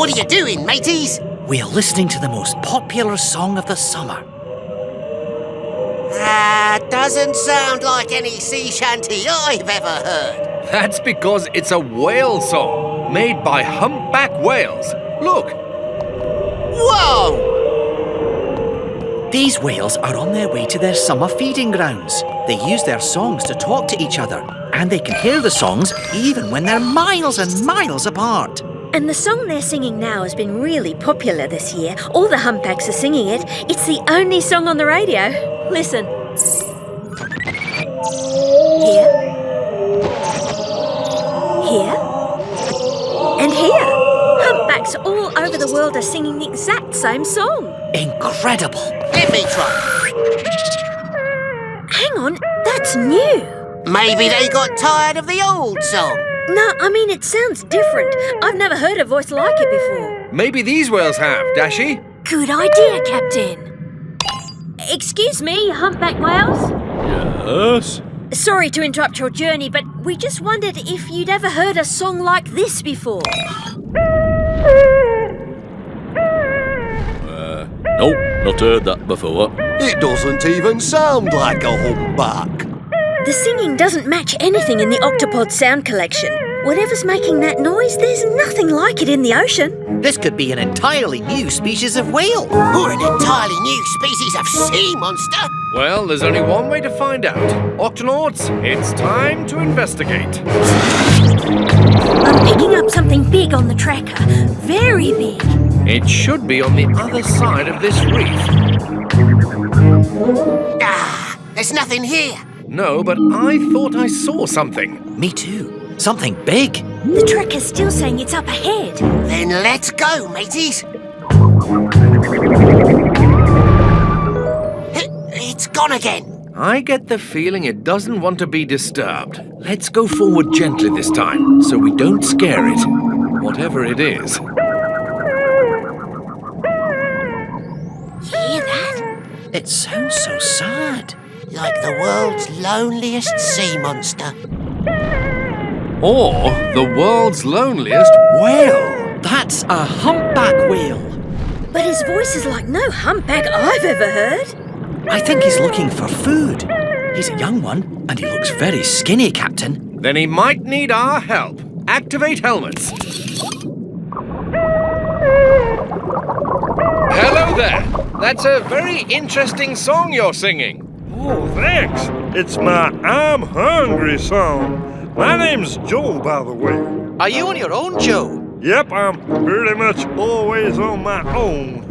What are you doing, mateys? We're listening to the most popular song of the summer. Doesn't sound like any sea shanty I've ever heard. That's because it's a whale song made by humpback whales. Look! Whoa! These whales are on their way to their summer feeding grounds. They use their songs to talk to each other, and they can hear the songs even when they're miles and miles apart. And the song they're singing now has been really popular this year. All the humpbacks are singing it. It's the only song on the radio. Listen. Here. Here. And here. Humpbacks all over the world are singing the exact same song. Incredible! Let me try. Hang on, that's new. Maybe they got tired of the old song. No, I mean, it sounds different. I've never heard a voice like it before. Maybe these whales have, Dashy. Good idea, Captain. Excuse me, humpback whales? Yes? Sorry to interrupt your journey, but we just wondered if you'd ever heard a song like this before. Nope, not heard that before. It doesn't even sound like a humpback. The singing doesn't match anything in the Octopod sound collection. Whatever's making that noise, there's nothing like it in the ocean. This could be an entirely new species of whale. Or an entirely new species of sea monster. Well, there's only one way to find out. Octonauts, it's time to investigate. I'm picking up something big on the tracker. Very big. It should be on the other side of this reef. There's nothing here. No, but I thought I saw something. Me too. Something big. The tracker's still saying it's up ahead. Then let's go, mateys. It's gone again. I get the feeling it doesn't want to be disturbed. Let's go forward gently this time, so we don't scare it. Whatever it is. You hear that? It sounds so sad. Like the world's loneliest sea monster. Or the world's loneliest whale. That's a humpback whale. But his voice is like no humpback I've ever heard. I think he's looking for food. He's a young one, and he looks very skinny, Captain. Then he might need our help. Activate helmets. Hello there. That's a very interesting song you're singing. Oh, thanks. It's my I'm Hungry song. My name's Joe, by the way. Are you on your own, Joe? Yep, I'm pretty much always on my own.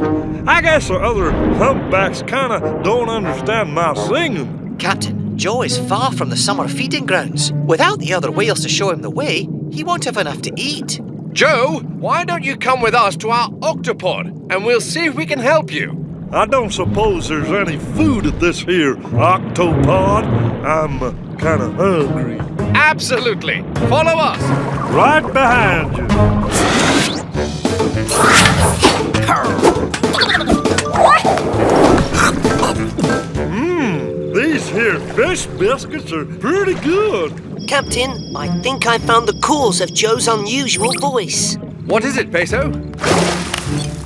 I guess the other humpbacks kind of don't understand my singing. Captain, Joe is far from the summer feeding grounds. Without the other whales to show him the way, he won't have enough to eat. Joe, why don't you come with us to our Octopod, and we'll see if we can help you. I don't suppose there's any food at this here Octopod. I'm kind of hungry. Absolutely. Follow us. Right behind you. These here fish biscuits are pretty good. Captain, I think I found the cause of Joe's unusual voice. What is it, Peso?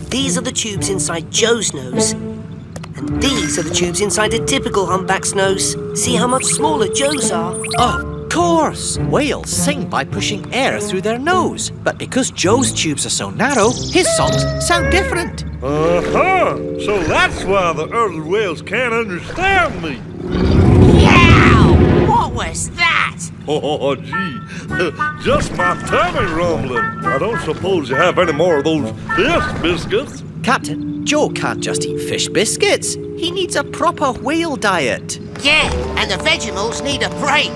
These are the tubes inside Joe's nose. And these are the tubes inside a typical humpback's nose. See how much smaller Joe's are? Of course! Whales sing by pushing air through their nose. But because Joe's tubes are so narrow, his songs sound different. Uh-huh. So that's why the other whales can't understand me. Yow! What was that? Oh, gee. Just my tummy rumbling. I don't suppose you have any more of those fish biscuits. Captain, Joe can't just eat fish biscuits. He needs a proper whale diet. Yeah, and the Vegemals need a break.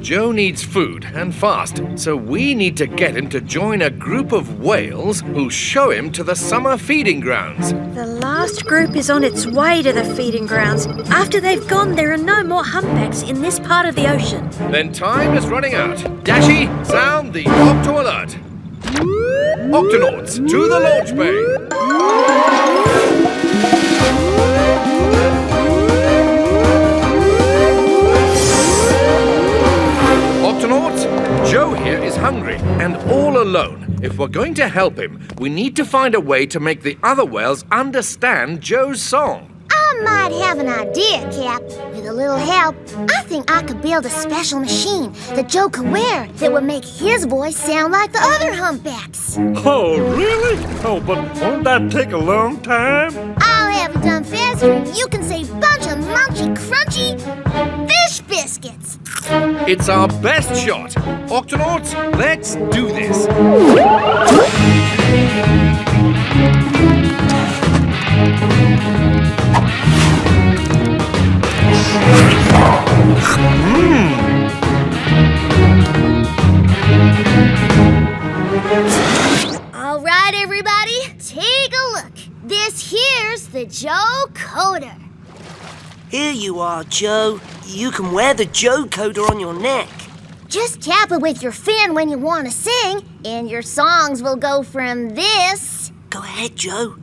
Joe needs food, and fast, so we need to get him to join a group of whales who'll show him to the summer feeding grounds. The last group is on its way to the feeding grounds. After they've gone, there are no more humpbacks in this part of the ocean. Then time is running out. Dashy, sound the Octo alert. Octonauts, to the launch bay. Octonauts, Joe here is hungry and all alone. If we're going to help him, we need to find a way to make the other whales understand Joe's song. I might have an idea, Cap. With a little help, I think I could build a special machine that Joe could wear that would make his voice sound like the other humpbacks. Oh, really? Oh, but won't that take a long time? I'll have it done faster and you can say bunch of munchy, crunchy fish biscuits. It's our best shot. Octonauts, let's do this. All right, everybody, take a look. This here's the Joe Coder. Here you are, Joe. You can wear the Joe Coder on your neck. Just tap it with your fin when you want to sing, and your songs will go from this Go ahead, Joe.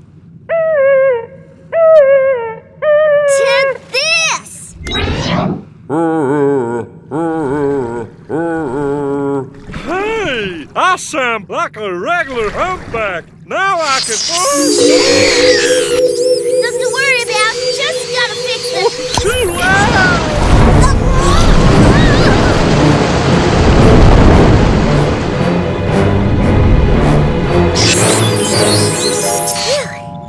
to this. Hey, I sound like a regular humpback. Now I can... Nothing to worry about. Just gotta fix the... Too loud! Phew,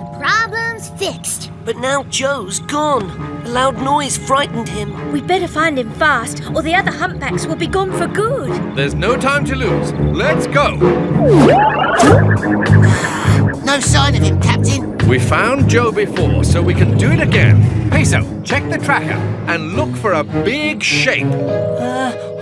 the problem's fixed. But now Joe's gone. The loud noise frightened him. We'd better find him fast, or the other humpbacks will be gone for good. There's no time to lose. Let's go. No sign of him, Captain. We found Joe before, so we can do it again. Peso, check the tracker and look for a big shape.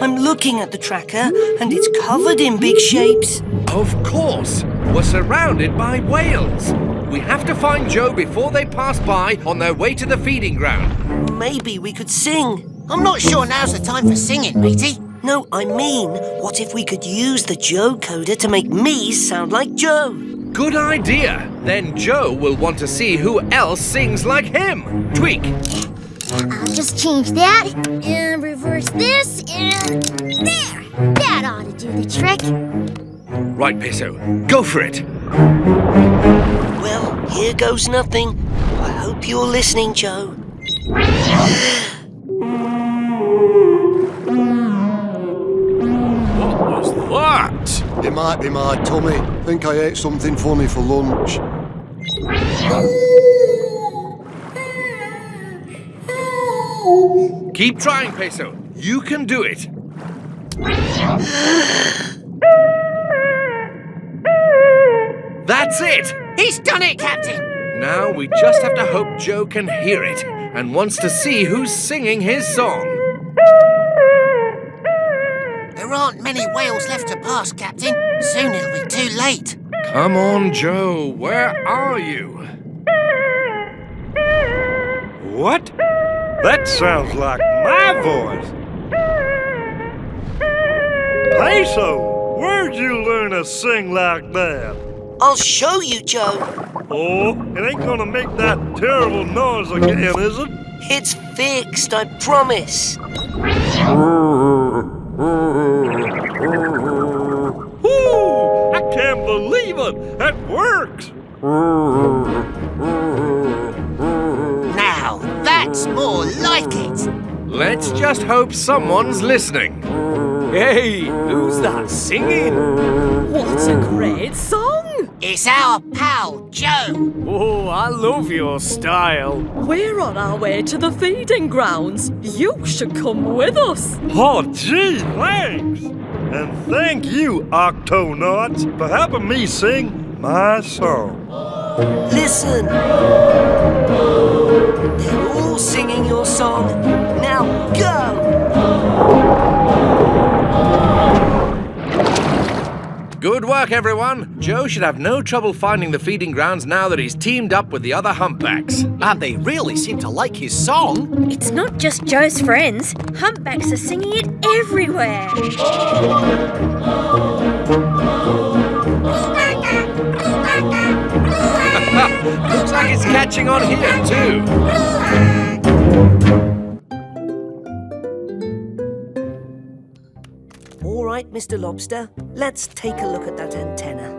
I'm looking at the tracker, and it's covered in big shapes. Of course. We're surrounded by whales. We have to find Joe before they pass by on their way to the feeding ground. Maybe we could sing. I'm not sure now's the time for singing, matey. No, I mean, what if we could use the Joe Coder to make me sound like Joe? Good idea. Then Joe will want to see who else sings like him. Tweak. I'll just change that and reverse this and there. That ought to do the trick. Right, Peso. Go for it. Well, here goes nothing. I hope you're listening, Joe. What was that? It might be my tummy. Think I ate something funny for lunch. Keep trying, Peso. You can do it. That's it. He's done it, Captain. Now we just have to hope Joe can hear it and wants to see who's singing his song. There aren't many whales left to pass, Captain. Soon it'll be too late. Come on, Joe. Where are you? What? That sounds like my voice. Peso, where'd you learn to sing like that? I'll show you, Joe. Oh, it ain't gonna make that terrible noise again, is it? It's fixed, I promise. Whoo! I can't believe it! That works! Now, that's more like it. Let's just hope someone's listening. Hey, who's that singing? What a great song! It's our pal, Joe. Oh, I love your style. We're on our way to the feeding grounds. You should come with us. Oh, gee, thanks! And thank you, Octonauts, for helping me sing my song. Listen. They're all singing your song. Now go! Good work, everyone. Joe should have no trouble finding the feeding grounds now that he's teamed up with the other humpbacks. And they really seem to like his song. It's not just Joe's friends. Humpbacks are singing it everywhere. Looks like it's catching on here, too. All right, Mr. Lobster, let's take a look at that antenna.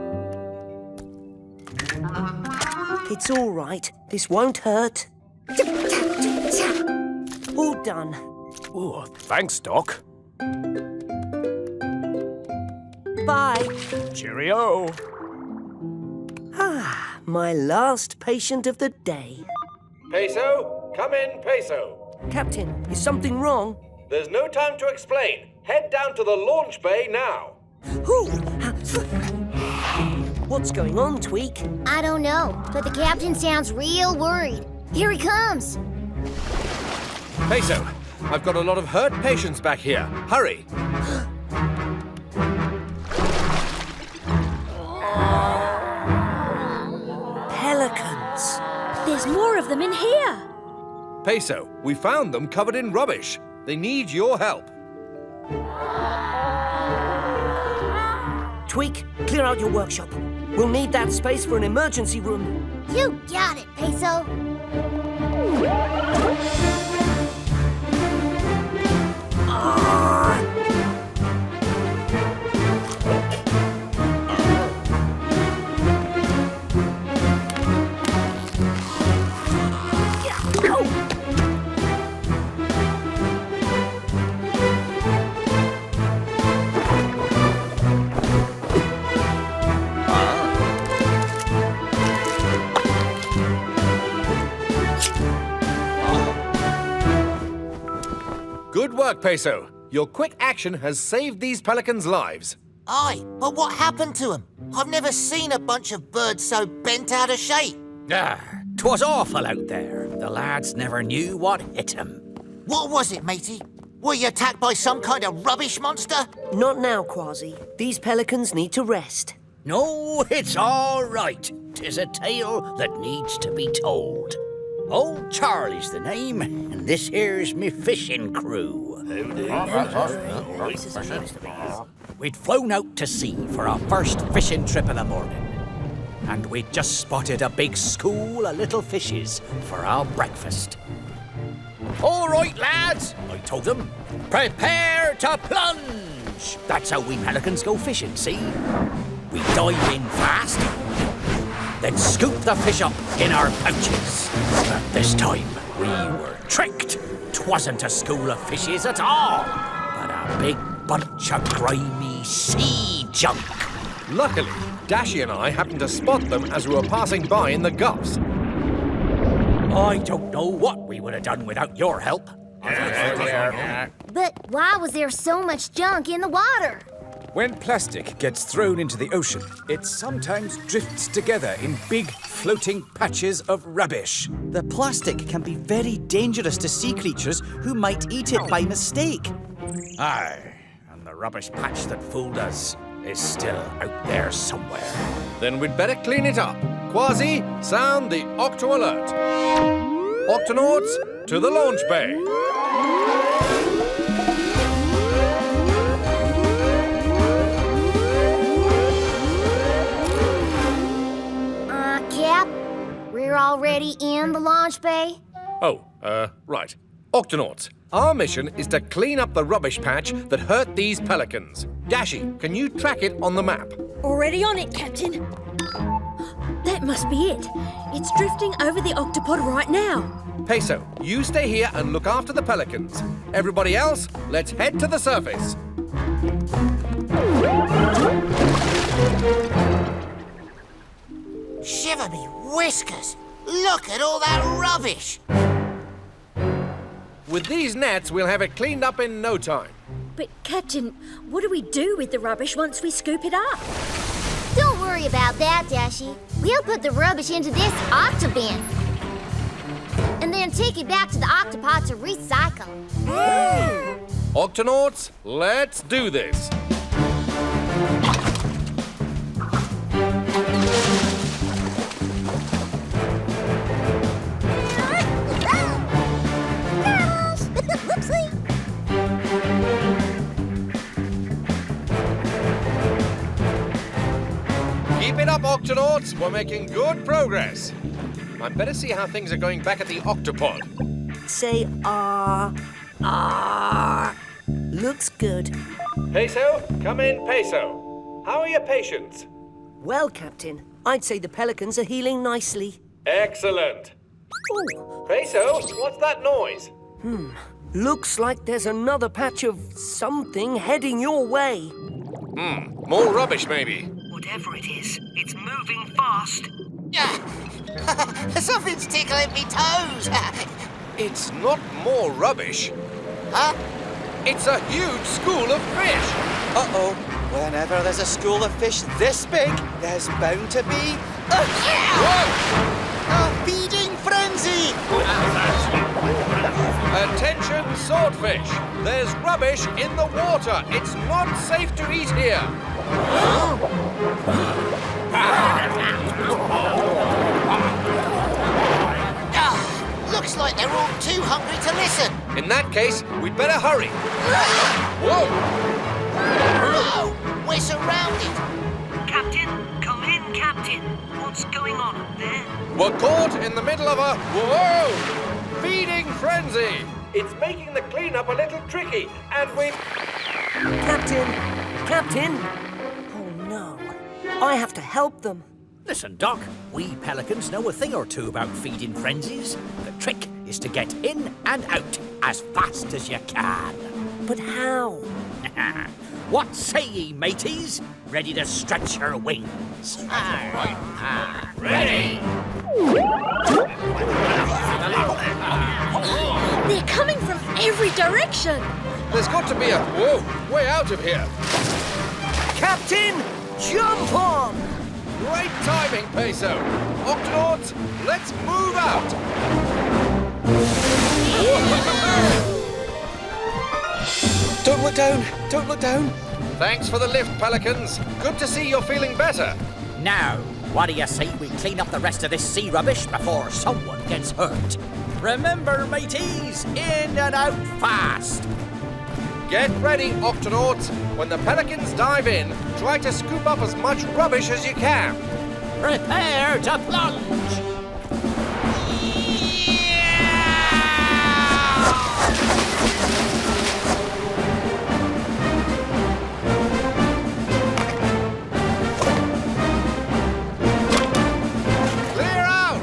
It's all right. This won't hurt. All done. Oh, thanks, Doc. Bye. Cheerio. Ah, my last patient of the day. Peso, come in, Peso. Captain, is something wrong? There's no time to explain. Head down to the launch bay now. Ooh. What's going on, Tweak? I don't know, but the captain sounds real worried. Here he comes. Peso, I've got a lot of hurt patients back here. Hurry. Pelicans. There's more of them in here. Peso, we found them covered in rubbish. They need your help. Tweak, clear out your workshop. We'll need that space for an emergency room. You got it, Peso. Good work, Peso. Your quick action has saved these pelicans' lives. Aye, but what happened to them? I've never seen a bunch of birds so bent out of shape. Ah, 'twas awful out there. The lads never knew what hit 'em. What was it, matey? Were you attacked by some kind of rubbish monster? Not now, Kwazii. These pelicans need to rest. No, it's all right. 'Tis a tale that needs to be told. Old Charlie's the name, and this here's me fishing crew. We'd flown out to sea for our first fishing trip in the morning, and we'd just spotted a big school of little fishes for our breakfast. All right, lads, I told them, prepare to plunge. That's how we pelicans go fishing, see? We dive in fast, then scoop the fish up in our pouches. But this time, we were tricked. 'Twasn't a school of fishes at all, but a big bunch of grimy sea junk. Luckily, Dashy and I happened to spot them as we were passing by in the guffs. I don't know what we would have done without your help. But why was there so much junk in the water? When plastic gets thrown into the ocean, it sometimes drifts together in big floating patches of rubbish. The plastic can be very dangerous to sea creatures who might eat it by mistake. Aye, and the rubbish patch that fooled us is still out there somewhere. Then we'd better clean it up. Kwazii, sound the Octo alert. Octonauts, to the launch bay. Cap, we're already in the launch bay. Oh, right. Octonauts, our mission is to clean up the rubbish patch that hurt these pelicans. Dashy, can you track it on the map? Already on it, Captain. That must be it. It's drifting over the Octopod right now. Peso, you stay here and look after the pelicans. Everybody else, let's head to the surface. Shiver me whiskers! Look at all that rubbish! With these nets, we'll have it cleaned up in no time. But, Captain, what do we do with the rubbish once we scoop it up? Don't worry about that, Dashy. We'll put the rubbish into this octobin. And then take it back to the Octopod to recycle. Octonauts, let's do this. Keep it up, Octonauts. We're making good progress. I'd better see how things are going back at the Octopod. Say looks good. Peso, come in, Peso. How are your patients? Well, Captain, I'd say the pelicans are healing nicely. Excellent. Ooh, Peso, what's that noise? looks like there's another patch of something heading your way. More rubbish, maybe. Whatever it is, it's moving fast. Something's tickling me toes. It's not more rubbish. Huh? It's a huge school of fish. Uh-oh. Whenever there's a school of fish this big, there's bound to be a feeding frenzy! Attention, swordfish. There's rubbish in the water. It's not safe to eat here. Looks like they're all too hungry to listen. In that case, we'd better hurry. Whoa! Whoa! We're surrounded. Captain, come in, Captain. What's going on up there? We're caught in the middle of a... Whoa! Feeding frenzy. It's making the cleanup a little tricky, and we've... Captain! Oh, no. I have to help them. Listen, Doc, we pelicans know a thing or two about feeding frenzies. The trick is to get in and out as fast as you can. But how? What say ye, mateys? Ready to stretch your wings? Ready! They're coming from every direction. There's got to be a... Whoa! Way out of here. Captain, jump on! Great timing, Peso. Octonauts, let's move out. Don't look down! Don't look down! Thanks for the lift, pelicans. Good to see you're feeling better. Now, what do you say we clean up the rest of this sea rubbish before someone gets hurt? Remember, mateys, in and out fast. Get ready, Octonauts. When the pelicans dive in, try to scoop up as much rubbish as you can. Prepare to plunge. Clear out!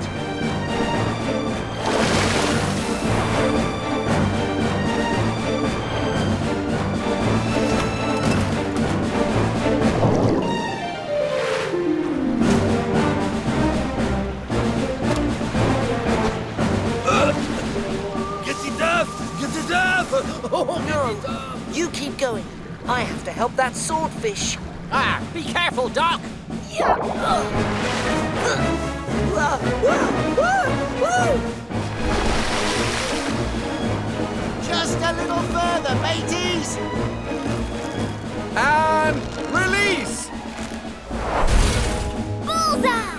No, you keep going. I have to help that swordfish. Be careful, Doc. Just a little further, mateys. And release! Bullseye!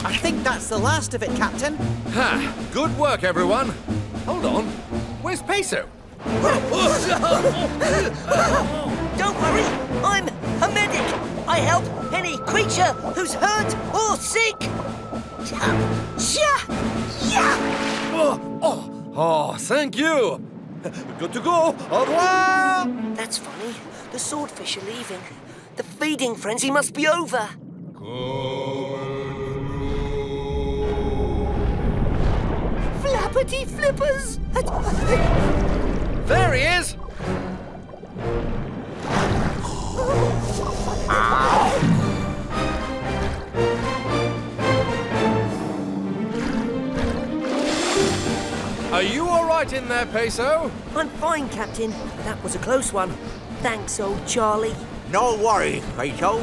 I think that's the last of it, Captain. Ha! Good work, everyone. Hold on. Where's Peso? Don't worry, I'm a medic. I help any creature who's hurt or sick. Oh, thank you. Good to go. Au revoir. That's funny. The swordfish are leaving. The feeding frenzy must be over. Flappity flippers! There he is. Are you all right in there, Peso? I'm fine, Captain. That was a close one. Thanks, old Charlie. No worry, Peso.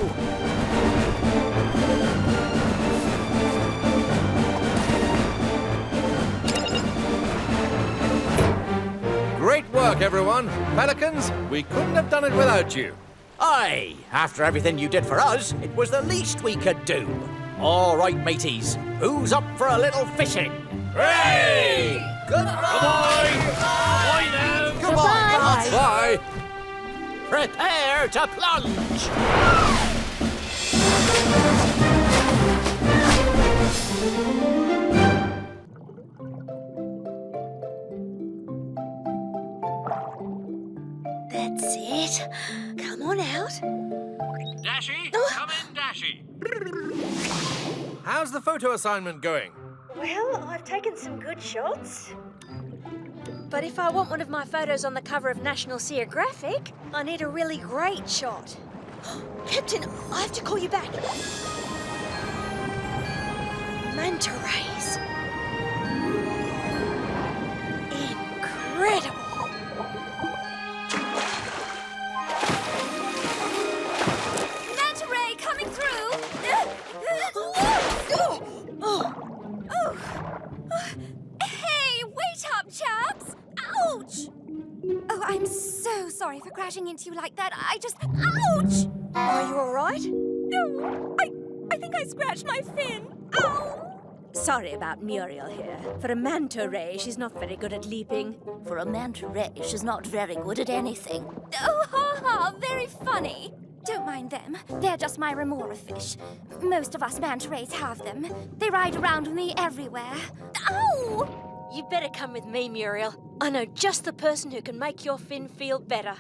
Great work, everyone. Pelicans, we couldn't have done it without you. Aye, after everything you did for us, it was the least we could do. All right, mateys, who's up for a little fishing? Hooray! Goodbye! Bye now! Goodbye. Bye. Prepare to plunge! That's it. Come on out. Dashy, come in, Dashy. how's the photo assignment going? Well, I've taken some good shots. But if I want one of my photos on the cover of National Geographic, I need a really great shot. Captain, I have to call you back. Manta rays. Incredible. Manta ray coming through. Hey, wait up, chaps. Ouch. Oh, I'm so sorry for crashing into you like that. Ouch! Are you all right? No, I think I scratched my fin. Ow! Sorry about Muriel here. For a manta ray, she's not very good at leaping. For a manta ray, she's not very good at anything. Oh, ha ha, very funny. Don't mind them. They're just my remora fish. Most of us manta rays have them. They ride around with me everywhere. Ow! You better come with me, Muriel. I know just the person who can make your fin feel better.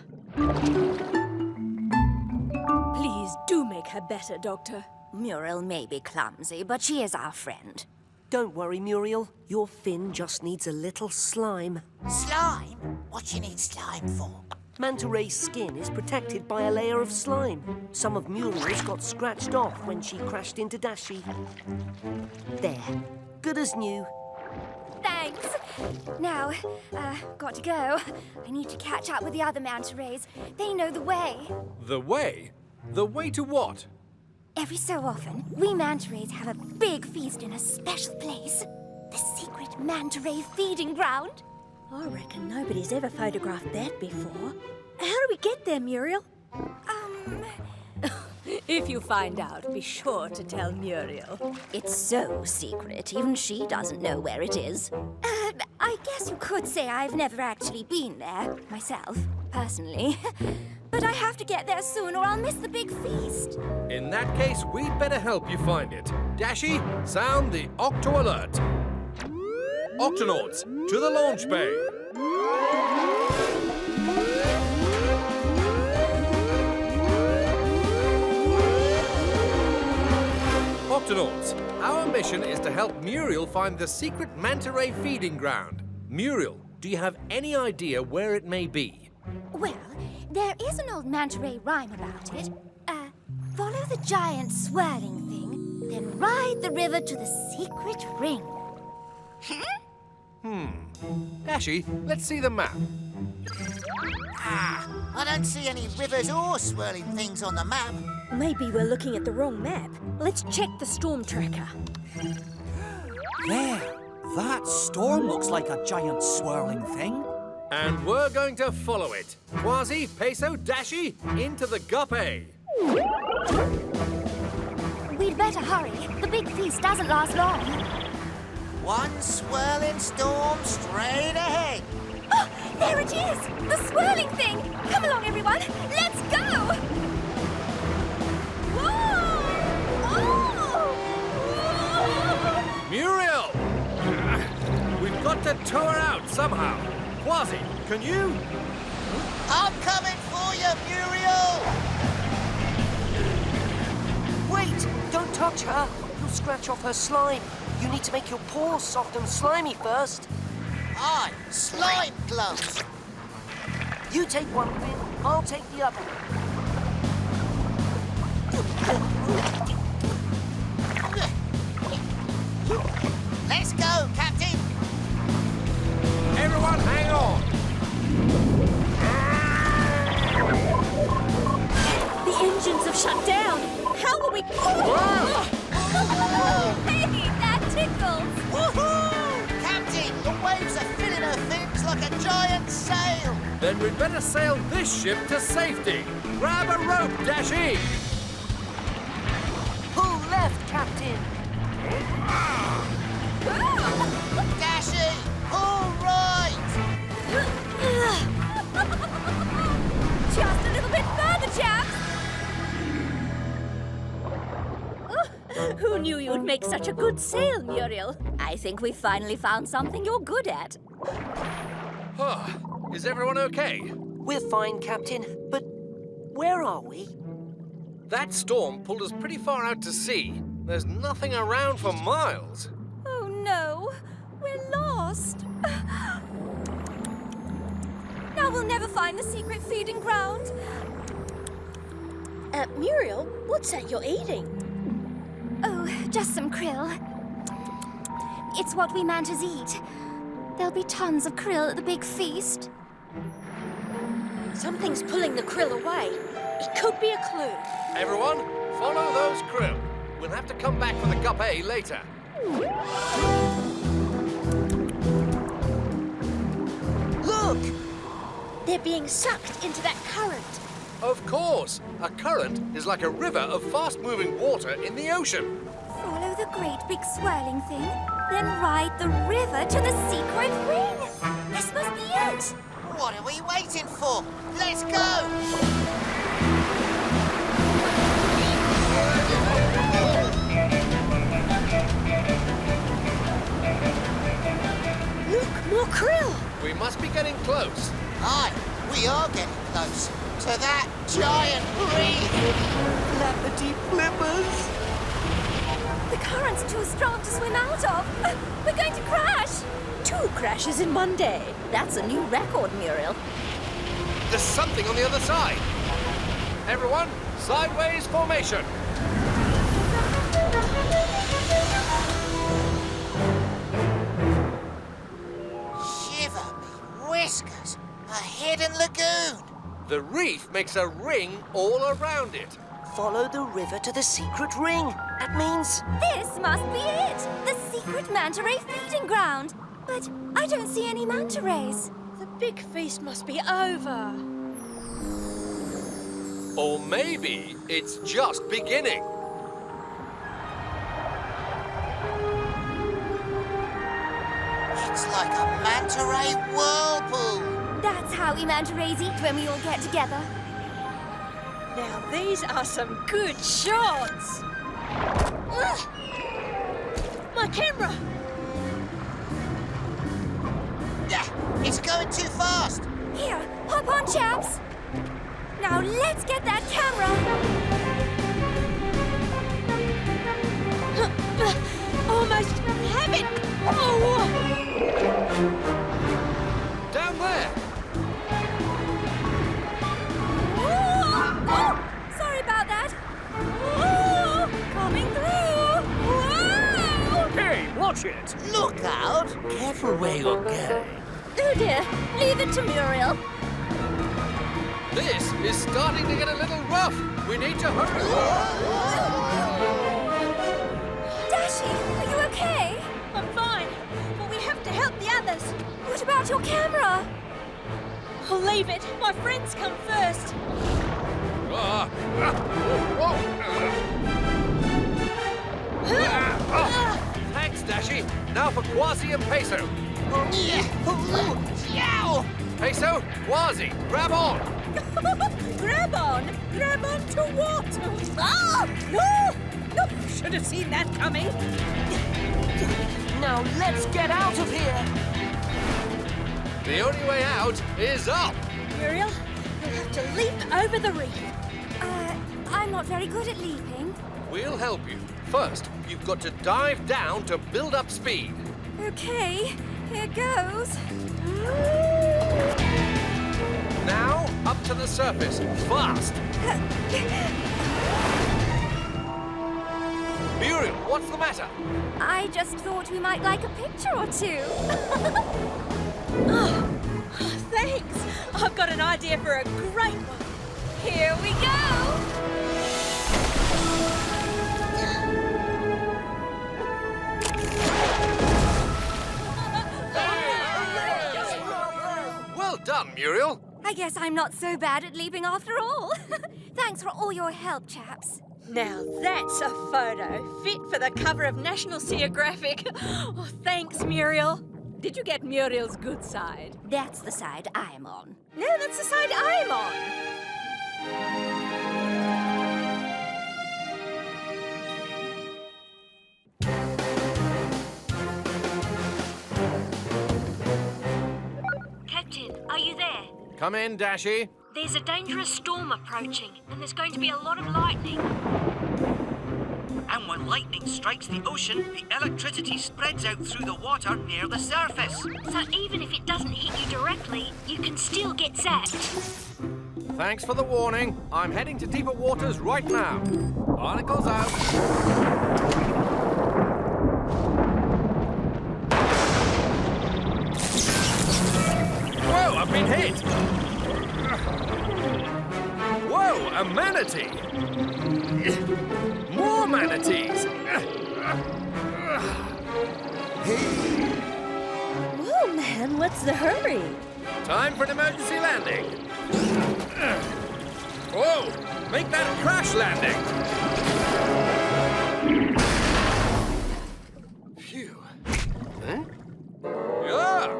Please do make her better, Doctor. Muriel may be clumsy, but she is our friend. Don't worry, Muriel. Your fin just needs a little slime. Slime? What you need slime for? Manta ray's skin is protected by a layer of slime. Some of Muriel's got scratched off when she crashed into Dashy. There. Good as new. Thanks. Now, got to go. I need to catch up with the other manta rays. They know the way. The way? The way to what? Every so often, we manta rays have a big feast in a special place. The secret manta ray feeding ground. I reckon nobody's ever photographed that before. How do we get there, Muriel? If you find out, be sure to tell Muriel. It's so secret, even she doesn't know where it is. I guess you could say I've never actually been there, myself, personally. But I have to get there soon or I'll miss the big feast. In that case, we'd better help you find it. Dashy, sound the Octo alert. Octonauts, to the launch bay. Octonauts, our mission is to help Muriel find the secret manta ray feeding ground. Muriel, do you have any idea where it may be? Well, there is an old manta ray rhyme about it. Follow the giant swirling thing, then ride the river to the secret ring. Dashy, let's see the map. I don't see any rivers or swirling things on the map. Maybe we're looking at the wrong map. Let's check the storm tracker. There! That storm looks like a giant swirling thing. And we're going to follow it. Kwazii, Peso, Dashy, into the guppy. We'd better hurry. The big feast doesn't last long. One swirling storm straight ahead. Oh, there it is! The swirling thing! Come along, everyone! Let's go! Muriel! We've got to tow her out somehow. Kwazii, can you? I'm coming for you, Muriel! Wait! Don't touch her. You'll scratch off her slime. You need to make your paws soft and slimy first. Aye, slime gloves. You take one fin, I'll take the other. Let's go, Captain. Everyone, hang on. The engines have shut down. How will we... Hey, that tickles! Woohoo! Captain, the waves are filling her fins like a giant sail. Then we'd better sail this ship to safety. Grab a rope, Dashy. Pull left, Captain. Dashy, pull right. Just a little bit further, chaps! Who knew you'd make such a good sail, Muriel? I think we finally found something you're good at. Is everyone okay? We're fine, Captain, but where are we? That storm pulled us pretty far out to sea. There's nothing around for miles. Oh no, we're lost. Now we'll never find the secret feeding ground. Muriel, what's that you're eating? Oh, just some krill. It's what we mantas eat. There'll be tons of krill at the big feast. Something's pulling the krill away. It could be a clue. Everyone, follow those krill. We'll have to come back for the guppy later. Look! They're being sucked into that current. Of course. A current is like a river of fast-moving water in the ocean. Follow the great big swirling thing, then ride the river to the secret ring. This must be it. What are we waiting for? Let's go! Look, more krill. We must be getting close. Aye, we are getting close to that giant reef. Flappity flippers. The current's too strong to swim out of. We're going to crash. 2 crashes in one day. That's a new record, Muriel. There's something on the other side. Everyone, sideways formation. Shiver me whiskers. A hidden lagoon. The reef makes a ring all around it. Follow the river to the secret ring. That means... This must be it. The secret manta ray feeding ground. But I don't see any manta rays. The big feast must be over. Or maybe it's just beginning. It's like a manta ray whirlpool. That's how we manta rays eat when we all get together. Now these are some good shots. Ugh! My camera. It's going too fast. Here, hop on, chaps. Now let's get that camera. Almost have it. Oh! Down there. Oh, sorry about that. Oh, coming through. Whoa! Hey, watch it! Look out. Careful where you're going. Oh dear, leave it to Muriel. This is starting to get a little rough. We need to hurry. Dashy, are you okay? I'm fine, but we have to help the others. What about your camera? I'll leave it. My friends come first. Thanks, Dashy. Now for Kwazii and Peso. Peso, Kwazii, grab on. Grab on? Grab on to what? Ah! No! No! Should have seen that coming. Now let's get out of here. The only way out is up. Muriel, you'll have to leap over the reef. I'm not very good at leaping. We'll help you. First, you've got to dive down to build up speed. Okay, here goes. Now, up to the surface, fast. Muriel, what's the matter? I just thought we might like a picture or two. Oh, thanks. I've got an idea for a great one. Here we go. Well done, Muriel. I guess I'm not so bad at leaping after all. Thanks for all your help, chaps. Now that's a photo fit for the cover of National Geographic. Oh, thanks, Muriel. Did you get Muriel's good side? That's the side I'm on. No, that's the side I'm on. Captain, are you there? Come in, Dashy. There's a dangerous storm approaching, and there's going to be a lot of lightning. And when lightning strikes the ocean, the electricity spreads out through the water near the surface. So even if it doesn't hit you directly, you can still get zapped. Thanks for the warning. I'm heading to deeper waters right now. Barnacles out. Whoa, I've been hit! Whoa, a manatee! More manatees! Whoa, man, what's the hurry? Time for an emergency landing. Whoa, make that a crash landing! Phew. Huh? Yeah!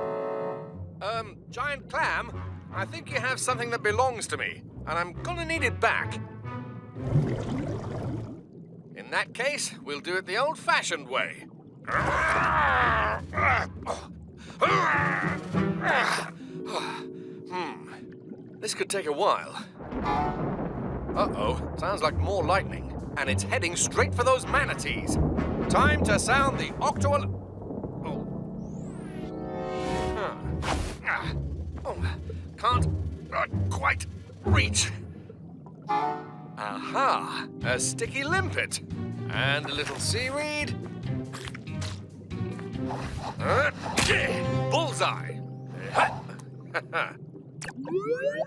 Giant clam, I think you have something that belongs to me, and I'm gonna need it back. In that case, we'll do it the old-fashioned way. This could take a while. Uh-oh, sounds like more lightning, and it's heading straight for those manatees. Time to sound the can't quite reach. Aha, a sticky limpet. And a little seaweed. Bullseye.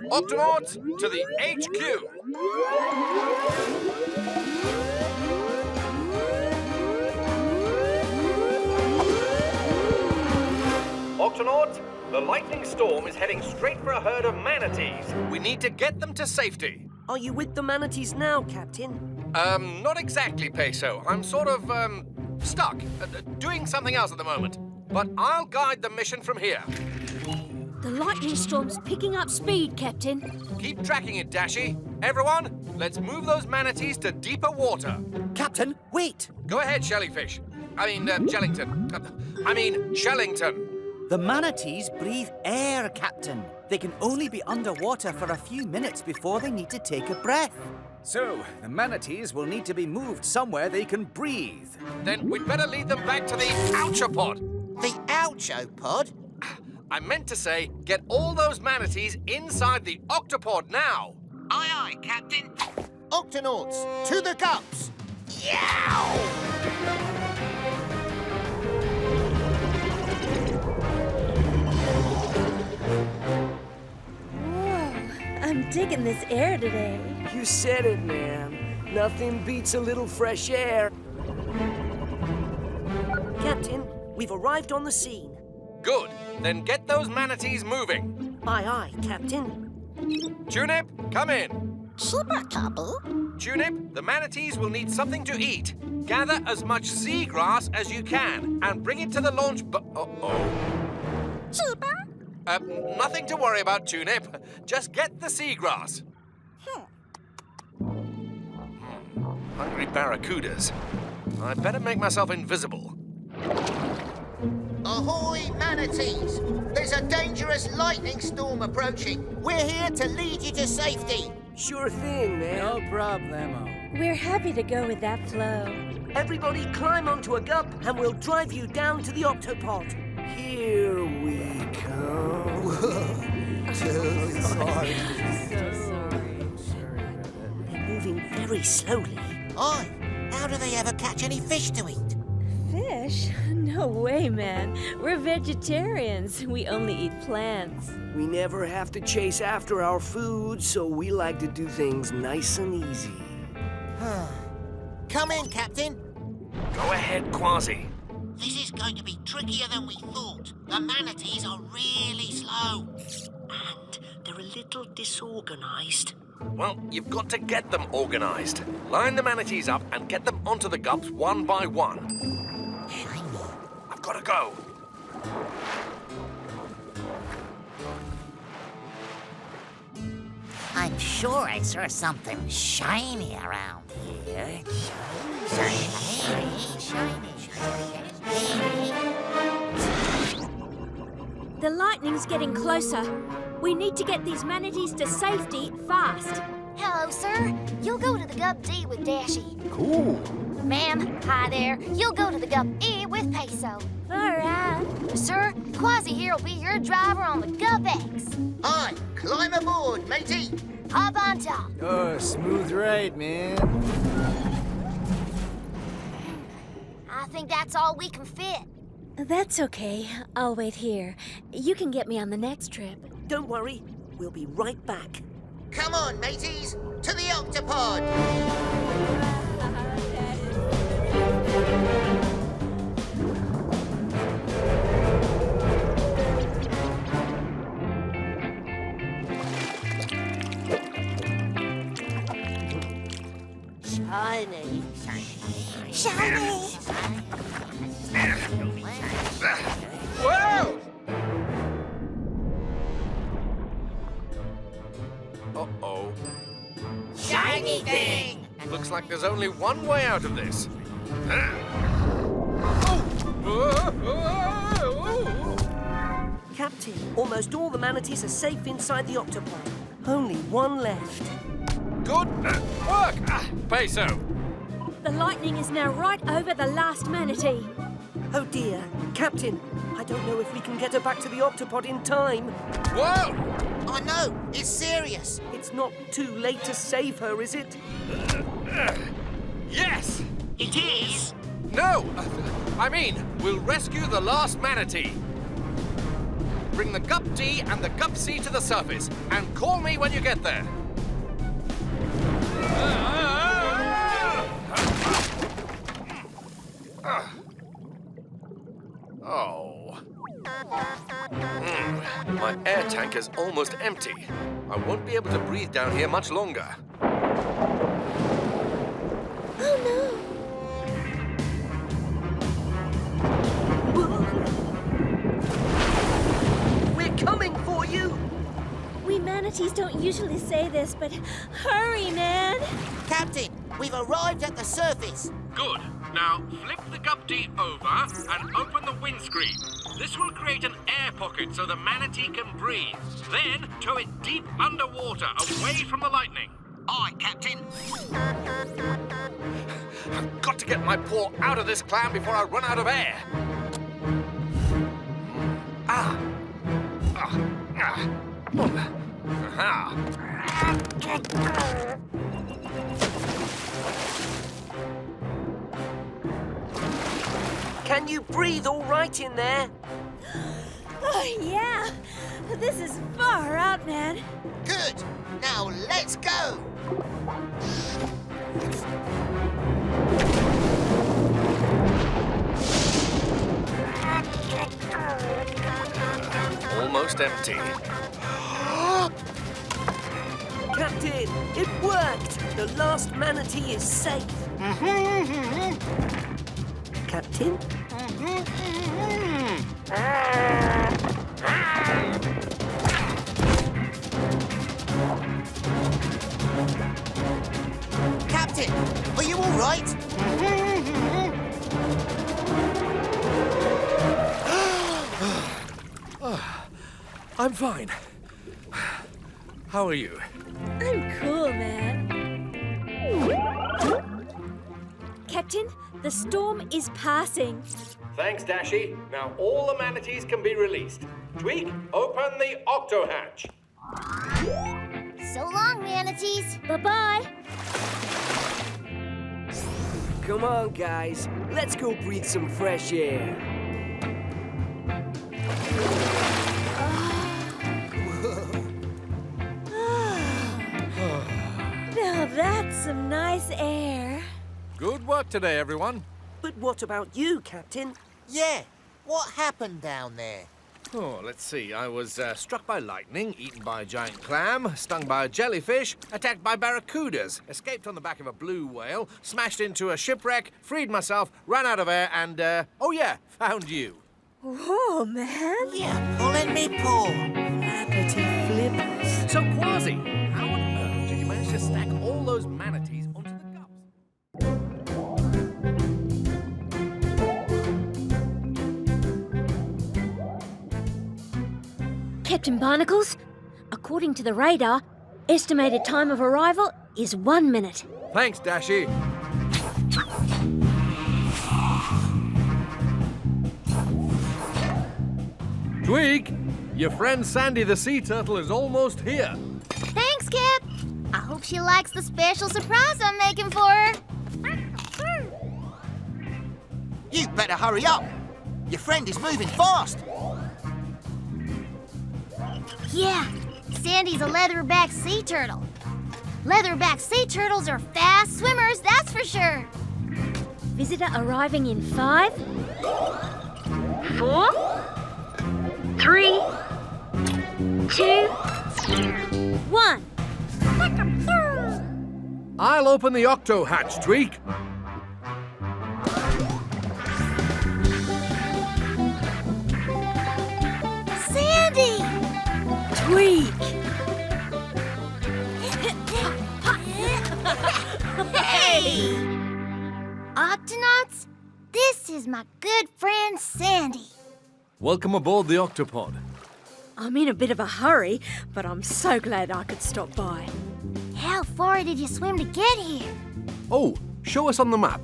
Octonauts to the HQ. Octonauts, the lightning storm is heading straight for a herd of manatees. We need to get them to safety. Are you with the manatees now, Captain? Not exactly, Peso. I'm sort of, stuck, doing something else at the moment. But I'll guide the mission from here. The lightning storm's picking up speed, Captain. Keep tracking it, Dashy. Everyone, let's move those manatees to deeper water. Captain, wait! Go ahead, Shellington. Shellington. The manatees breathe air, Captain. They can only be underwater for a few minutes before they need to take a breath. So, the manatees will need to be moved somewhere they can breathe. Then we'd better lead them back to the Octopod. The Octopod? I meant to say, get all those manatees inside the Octopod now. Aye, aye, Captain. Octonauts, to the gups. Yow! I'm digging this air today. You said it, man. Nothing beats a little fresh air. Captain, we've arrived on the scene. Good. Then get those manatees moving. Aye, aye, Captain. Tunip, come in. Chupacaboo? Tunip, the manatees will need something to eat. Gather as much seagrass as you can and bring it to the launch Chupa? Nothing to worry about, Tunip. Just get the seagrass. Hungry barracudas. I'd better make myself invisible. Ahoy, manatees! There's a dangerous lightning storm approaching. We're here to lead you to safety. Sure thing, man. No problemo. We're happy to go with that flow. Everybody climb onto a gup and we'll drive you down to the Octopod. Here we come. Too sorry. So sorry. They're moving very slowly. Aye, how do they ever catch any fish to eat? Fish? No way, man. We're vegetarians. We only eat plants. We never have to chase after our food, so we like to do things nice and easy. Come in, Captain. Go ahead, Kwazii. This is going to be trickier than we thought. The manatees are really slow. And they're a little disorganized. Well, you've got to get them organized. Line the manatees up and get them onto the gups one by one. Shiny. I've got to go. I'm sure I saw something shiny around here. Shiny. The lightning's getting closer. We need to get these manatees to safety fast. Hello, sir. You'll go to the Gub D with Dashy. Cool. Ma'am, hi there. You'll go to the Gup E with Peso. All right. Sir, Kwazii here will be your driver on the Gup X. Hi, climb aboard, matey. Hop on top. Oh, smooth ride, man. I think that's all we can fit. That's okay. I'll wait here. You can get me on the next trip. Don't worry, we'll be right back. Come on, mateys, to the Octopod. Shiny. Shiny. Whoa! Uh-oh. Shiny thing! Looks like there's only one way out of this. Captain, almost all the manatees are safe inside the Octopod. Only one left. Good work, Peso. The lightning is now right over the last manatee. Oh dear. Captain, I don't know if we can get her back to the Octopod in time. Whoa! I know, it's serious. It's not too late to save her, is it? Yes! It is? No! I mean, we'll rescue the last manatee. Bring the Gup D and the Gup C to the surface, and call me when you get there. Oh. My air tank is almost empty. I won't be able to breathe down here much longer. Oh no! We're coming for you! We manatees don't usually say this, but hurry, man! Captain, we've arrived at the surface. Good. Now, flip the Gup D over and open the windscreen. This will create an air pocket so the manatee can breathe. Then, tow it deep underwater, away from the lightning. Aye, Captain. I've got to get my paw out of this clam before I run out of air. Can you breathe all right in there? Oh, yeah! This is far out, man. Good. Now let's go. Almost empty. Captain, it worked! The last manatee is safe. Captain? Captain, are you all right? I'm fine. How are you? I'm cool, man. Captain, the storm is passing. Thanks, Dashy. Now all the manatees can be released. Tweak, open the octo hatch. So long, manatees. Bye-bye. Come on, guys. Let's go breathe some fresh air. Now that's some nice air. Good work today, everyone. But what about you, Captain? Yeah. What happened down there? Oh, let's see. I was struck by lightning, eaten by a giant clam, stung by a jellyfish, attacked by barracudas, escaped on the back of a blue whale, smashed into a shipwreck, freed myself, ran out of air, and, oh yeah, found you. Whoa, man. Yeah, pulling me paw. Flippity flippers. So, Kwazii, how on earth did you manage to stack all those manatees onto the gups? Captain Barnacles, according to the radar, estimated time of arrival is 1 minute. Thanks, Dashy. Tweak, your friend Sandy the sea turtle is almost here. Thanks, Cap. I hope she likes the special surprise I'm making for her. You better hurry up. Your friend is moving fast. Yeah, Sandy's a leatherback sea turtle. Leatherback sea turtles are fast swimmers, that's for sure. Visitor arriving in 5, 4, 3, 2, 1. I'll open the octo hatch, Tweak. Sandy! Tweak! Hey! Octonauts, this is my good friend Sandy. Welcome aboard the Octopod. I'm in a bit of a hurry, but I'm so glad I could stop by. How far did you swim to get here? Oh, show us on the map.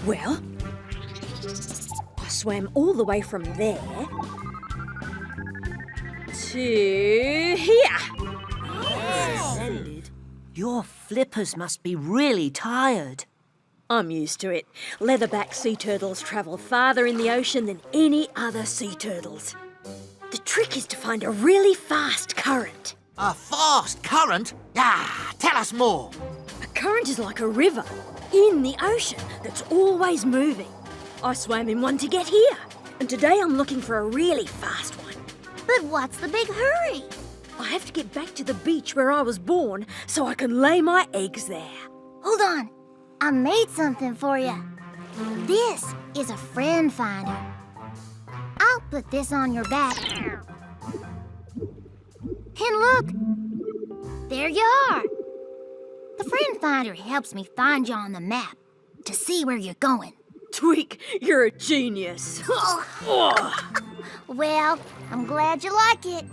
Well, I swam all the way from there to here. Splendid. Your flippers must be really tired. I'm used to it. Leatherback sea turtles travel farther in the ocean than any other sea turtles. The trick is to find a really fast current. A fast current? Ah, tell us more. A current is like a river in the ocean that's always moving. I swam in one to get here, and today I'm looking for a really fast one. But what's the big hurry? I have to get back to the beach where I was born so I can lay my eggs there. Hold on. I made something for you. This is a friend finder. I'll put this on your back. And look, there you are. The friend finder helps me find you on the map to see where you're going. Tweak, you're a genius. Well, I'm glad you like it.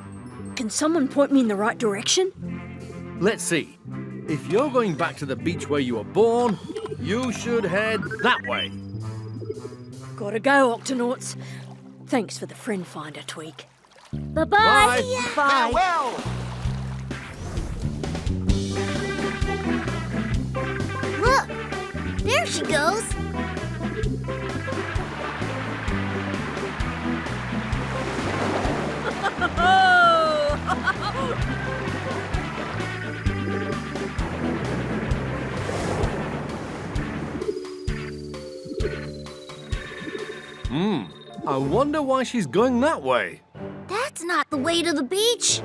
Can someone point me in the right direction? Let's see. If you're going back to the beach where you were born, you should head that way. Gotta go, Octonauts. Thanks for the friend finder, Tweak. Bye-bye. Bye. Farewell. Look, there she goes. I wonder why she's going that way. That's not the way to the beach.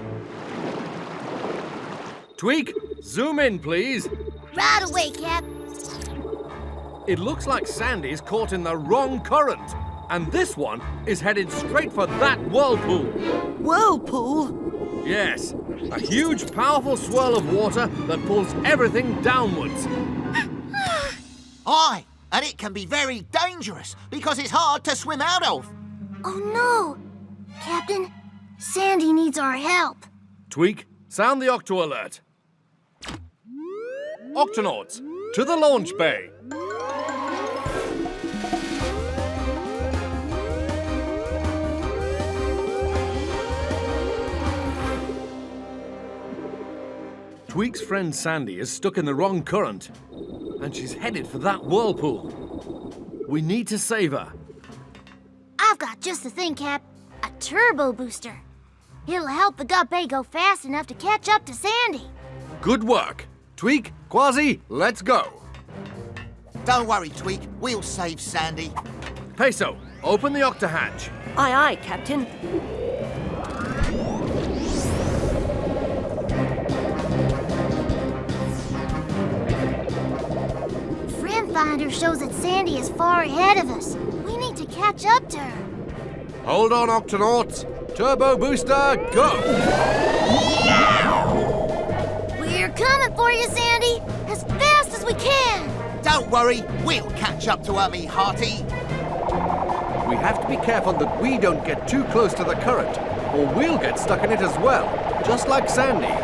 Tweak, zoom in, please. Right away, Cap. It looks like Sandy's caught in the wrong current, and this one is headed straight for that whirlpool. Whirlpool? Yes, a huge, powerful swirl of water that pulls everything downwards. Aye, and it can be very dangerous because it's hard to swim out of. Oh, no. Captain, Sandy needs our help. Tweak, sound the octo alert. Octonauts, to the launch bay. Tweak's friend Sandy is stuck in the wrong current, and she's headed for that whirlpool. We need to save her. I've got just the thing, Cap. A turbo booster. It'll help the gut bay go fast enough to catch up to Sandy. Good work. Tweak, Kwazii, let's go. Don't worry, Tweak. We'll save Sandy. Peso, open the octo hatch. Aye, aye, Captain. Friend finder shows that Sandy is far ahead of us. We need to catch up to her. Hold on, Octonauts. Turbo booster, go! We're coming for you, Sandy, as fast as we can. Don't worry, we'll catch up to her, me hearty. We have to be careful that we don't get too close to the current, or we'll get stuck in it as well, just like Sandy.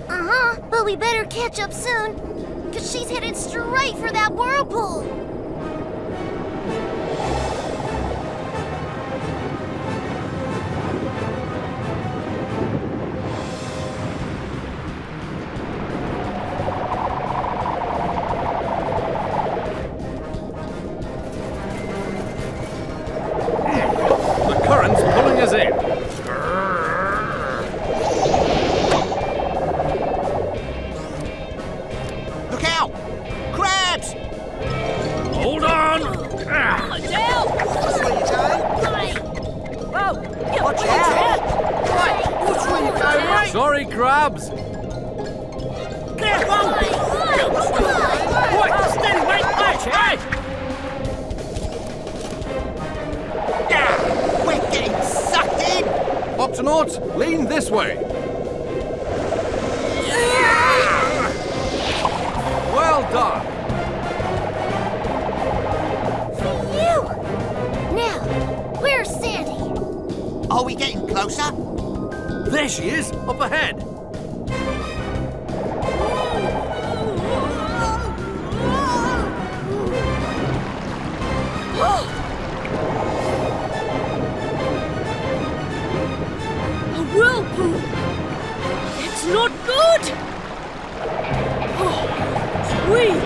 Uh-huh, but we better catch up soon, because she's headed straight for that whirlpool. The current's pulling us in. Look out! Crabs! Hold on! Watch out! Right, which way you go, mate? Sorry, crabs. Careful! Wait, steady, wait, hey! We're getting sucked in! Octonauts, lean this way. Well done. Phew! Now, where's Sandy? Are we getting closer? There she is, up ahead. A whirlpool! It's not good! Oh, Tweak!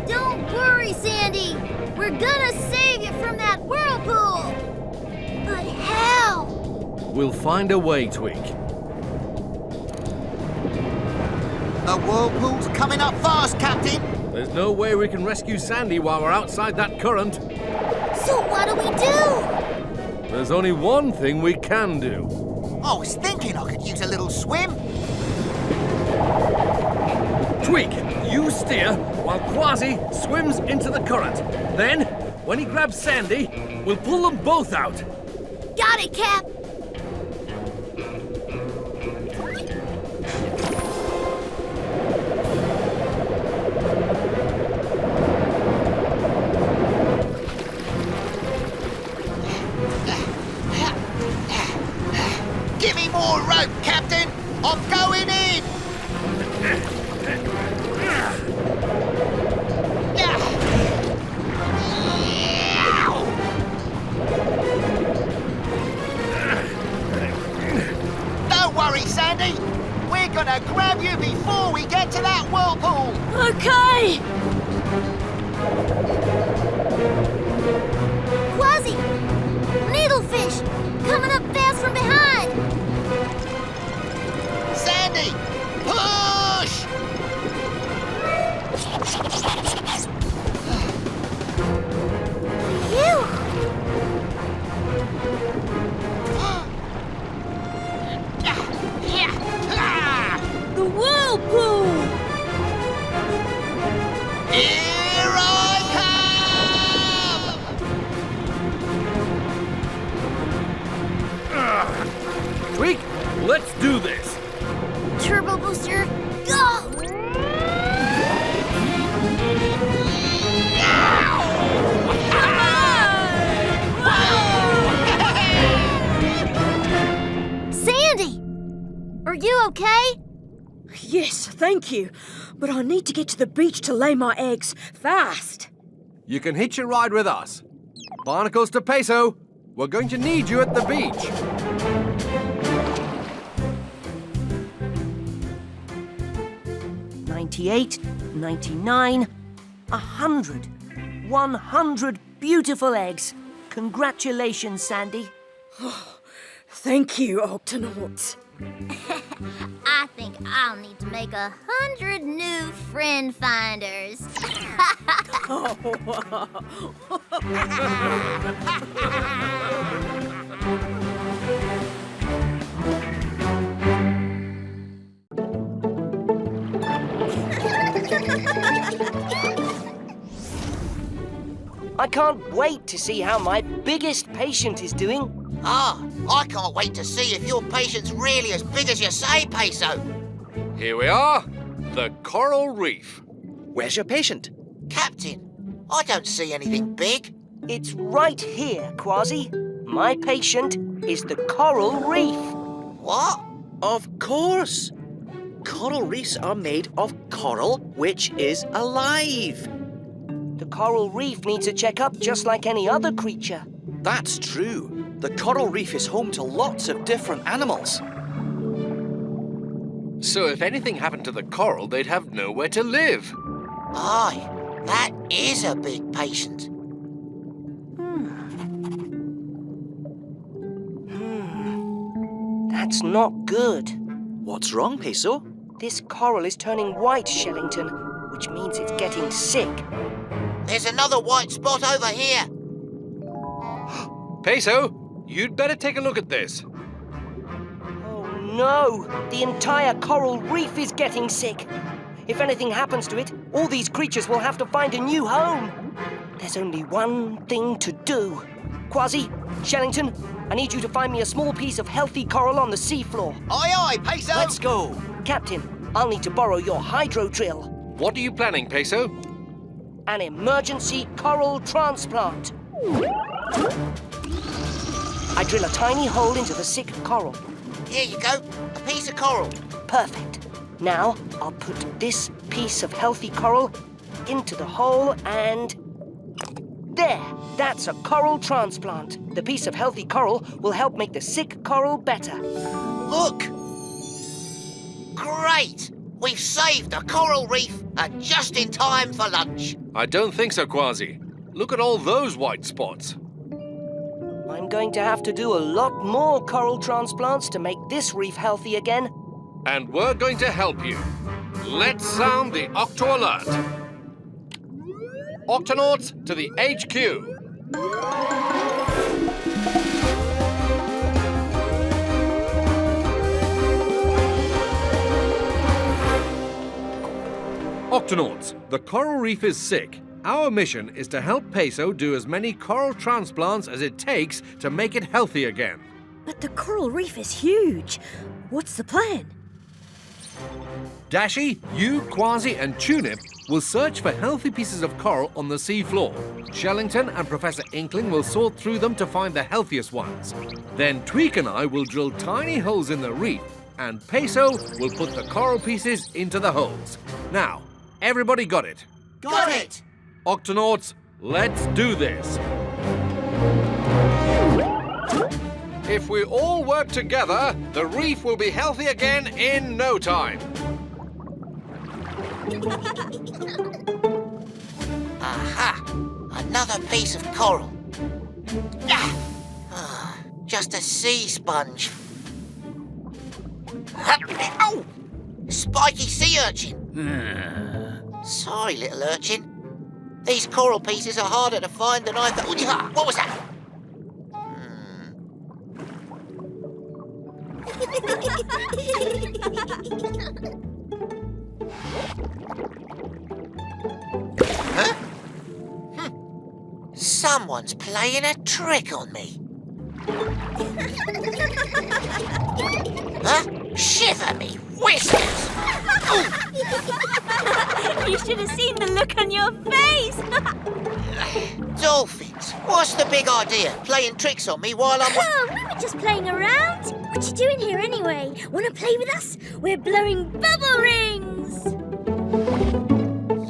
Don't worry, Sandy. We're gonna save you from that whirlpool. But how? We'll find a way, Tweak. The whirlpool's coming up fast, Captain. There's no way we can rescue Sandy while we're outside that current. So what do we do? There's only one thing we can do. I was thinking I could use a little swim. Tweak, you steer while Kwazii swims into the current. Then, when he grabs Sandy, we'll pull them both out. Got it, Cap. Give me more rope, Captain. I'm going in. Don't worry, Sandy. We're gonna grab you before we get to that whirlpool. Okay! Kwazii! Needlefish! Coming up fast from behind! Sandy, push! Phew! The whirlpool! Here I come! Tweak, let's do this. Turbo booster, go! Sandy! Are you okay? Yes, thank you. But I need to get to the beach to lay my eggs fast. You can hitch a ride with us. Barnacles to Peso. We're going to need you at the beach. "98, 99, 100. 100 beautiful eggs. Congratulations, Sandy. Thank you, Octonauts. I think I'll need to make 100 new friend finders. I can't wait to see how my biggest patient is doing. Ah, I can't wait to see if your patient's really as big as you say, Peso. Here we are, the Coral Reef. Where's your patient? Captain, I don't see anything big. It's right here, Kwazii. My patient is the Coral Reef. What? Of course. coral reefs are made of coral, which is alive. The coral reef needs a checkup just like any other creature. That's true. The coral reef is home to lots of different animals. So if anything happened to the coral, they'd have nowhere to live. Aye, that is a big patient. That's not good. What's wrong, Peso? This coral is turning white, Shellington, which means it's getting sick. There's another white spot over here. Peso, you'd better take a look at this. Oh no! The entire coral reef is getting sick. If anything happens to it, all these creatures will have to find a new home. There's only one thing to do. Kwazii, Shellington, I need you to find me a small piece of healthy coral on the seafloor. Aye, aye, Peso. Let's go. Captain, I'll need to borrow your hydro drill. What are you planning, Peso? An emergency coral transplant. I drill a tiny hole into the sick coral. Here you go, a piece of coral. Perfect. Now I'll put this piece of healthy coral into the hole and... There! That's a coral transplant. The piece of healthy coral will help make the sick coral better. Look! Great! We've saved a coral reef and just in time for lunch. I don't think so, Kwazii. Look at all those white spots. I'm going to have to do a lot more coral transplants to make this reef healthy again. And we're going to help you. Let's sound the Octo Alert. Octonauts to the HQ. Octonauts, the coral reef is sick. Our mission is to help Peso do as many coral transplants as it takes to make it healthy again. But the coral reef is huge. What's the plan? Dashy, you, Kwazii, and Tunip will search for healthy pieces of coral on the seafloor. Shellington and Professor Inkling will sort through them to find the healthiest ones. Then Tweak and I will drill tiny holes in the reef, and Peso will put the coral pieces into the holes. Now, everybody got it? Got it! Octonauts, let's do this. If we all work together, the reef will be healthy again in no time. Aha! Another piece of coral. Just a sea sponge. Oh! Spiky sea urchin. Sorry, little urchin. These coral pieces are harder to find than I thought. What was that? Huh? Someone's playing a trick on me. Huh? Shiver me whiskers! You should have seen the look on your face! Dolphins, what's the big idea? Playing tricks on me while I'm... Oh, we were just playing around. What you doing here anyway? Want to play with us? We're blowing bubble rings.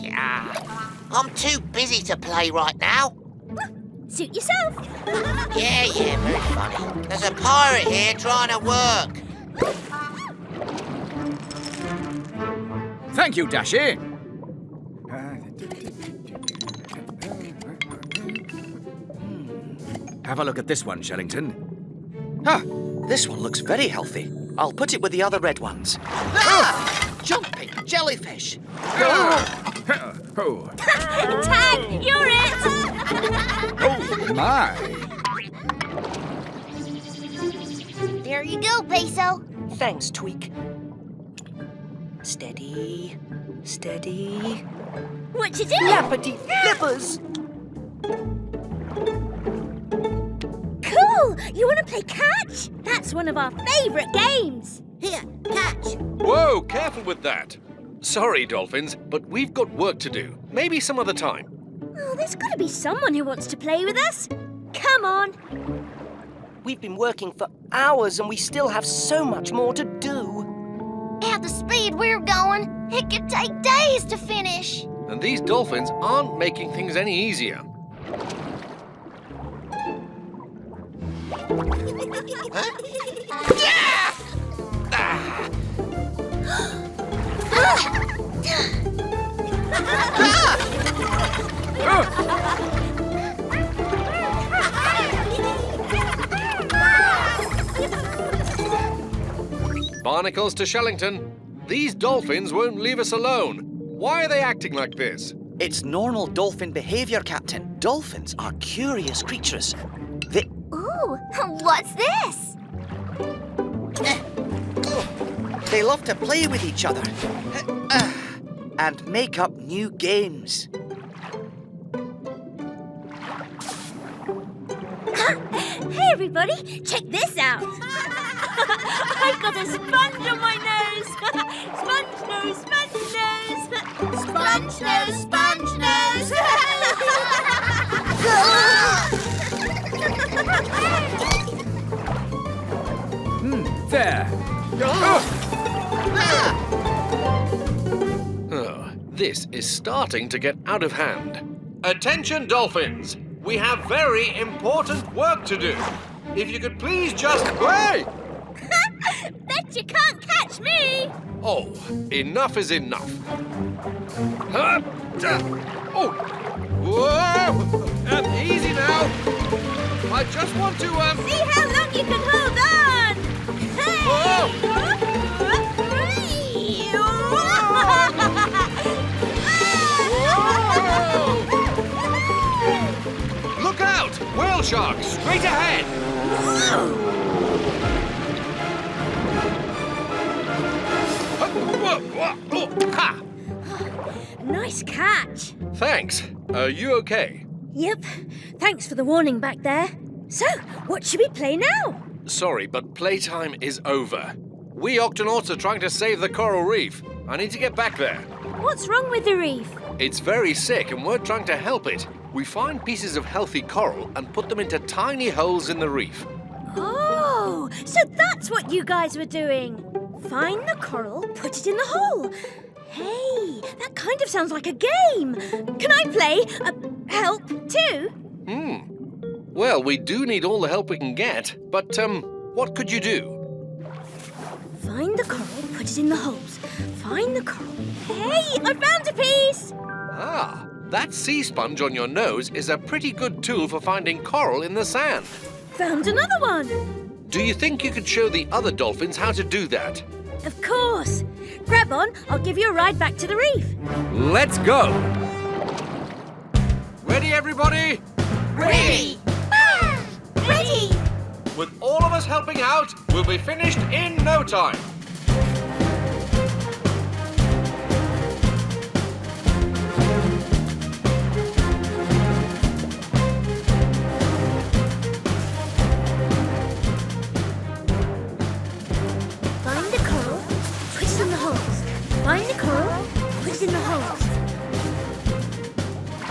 Yeah, I'm too busy to play right now. Suit yourself. Yeah, very funny. There's a pirate here trying to work. Thank you, Dashy. Have a look at this one, Shellington. Ah, this one looks very healthy. I'll put it with the other red ones. Ah! Jumping jellyfish. Oh. Tag, you're it! Oh, my. There you go, Peso. Thanks, Tweak. Steady, steady. What you doing? Lappity flippers! Cool! You want to play catch? That's one of our favourite games. Here, catch. Whoa, careful with that. Sorry, Dolphins, but we've got work to do. Maybe some other time. Oh, there's got to be someone who wants to play with us. Come on. We've been working for hours and we still have so much more to do. Our at the speed we're going, it could take days to finish. And these dolphins aren't making things any easier. Barnacles to Shellington. These dolphins won't leave us alone. Why are they acting like this? It's normal dolphin behavior, Captain. Dolphins are curious creatures. Ooh, what's this? They love to play with each other and make up new games. Hey, everybody, check this out. I've got a sponge on my nose. Sponge nose, sponge nose. Sponge nose, sponge nose. There. Oh, this is starting to get out of hand. Attention, dolphins! We have very important work to do. If you could please just play! Bet you can't catch me. Oh, enough is enough. Oh! Whoa! Easy now. I just want to, See how long you can hold on. Hey! Look out! Whale shark, straight ahead! Ha! Nice catch. Thanks. Are you okay? Yep. Thanks for the warning back there. So, what should we play now? Sorry, but playtime is over. We Octonauts are trying to save the Coral Reef. I need to get back there. What's wrong with the reef? It's very sick and we're trying to help it. We find pieces of healthy coral and put them into tiny holes in the reef. Oh, so that's what you guys were doing. Find the coral, put it in the hole. Hey, that kind of sounds like a game. Can I play? Help too? Well, we do need all the help we can get, but, what could you do? Find the coral, put it in the holes. Find the coral. Hey, I found a piece! Ah, that sea sponge on your nose is a pretty good tool for finding coral in the sand. Found another one. Do you think you could show the other dolphins how to do that? Of course. Grab on, I'll give you a ride back to the reef. Let's go! Ready, everybody? Ready! Ready! With all of us helping out, we'll be finished in no time. Find the coral, put it in the holes. Find the coral, put it in the holes.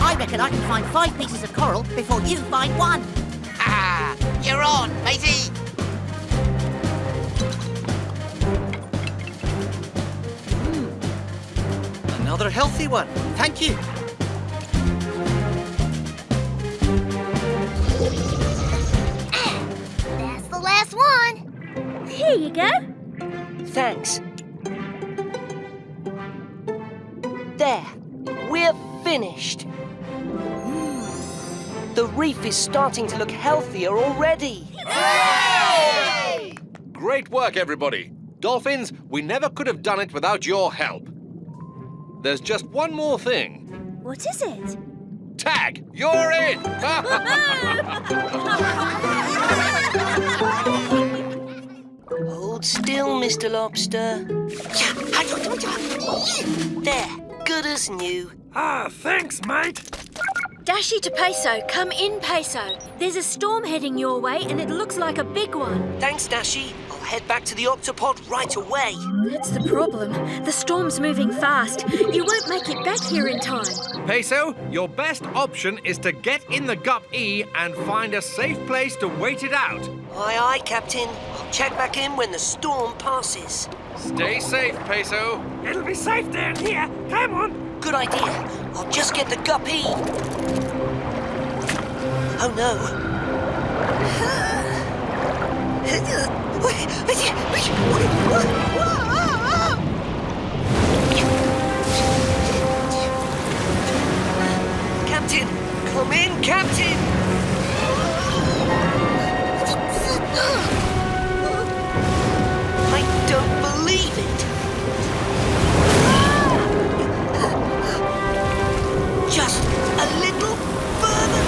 I reckon I can find 5 pieces of coral before you find one. Ah, you're on, matey. Another healthy one. Thank you. That's the last one. Here you go. Thanks. There. We're finished. The reef is starting to look healthier already. Hooray! Great work, everybody. Dolphins, we never could have done it without your help. There's just one more thing. What is it? Tag, you're in! Hold still, Mr. Lobster. There, good as new. Ah, thanks, mate. Dashy to Peso, come in, Peso. There's a storm heading your way and it looks like a big one. Thanks, Dashy. I'll head back to the Octopod right away. That's the problem. The storm's moving fast. You won't make it back here in time. Peso, your best option is to get in the Gup E and find a safe place to wait it out. Aye, aye, Captain. I'll check back in when the storm passes. Stay safe, Peso. It'll be safe down here. Come on. Good idea. I'll just get the guppy. Oh, no. Captain! Come in, Captain! I don't believe it! Just a little further!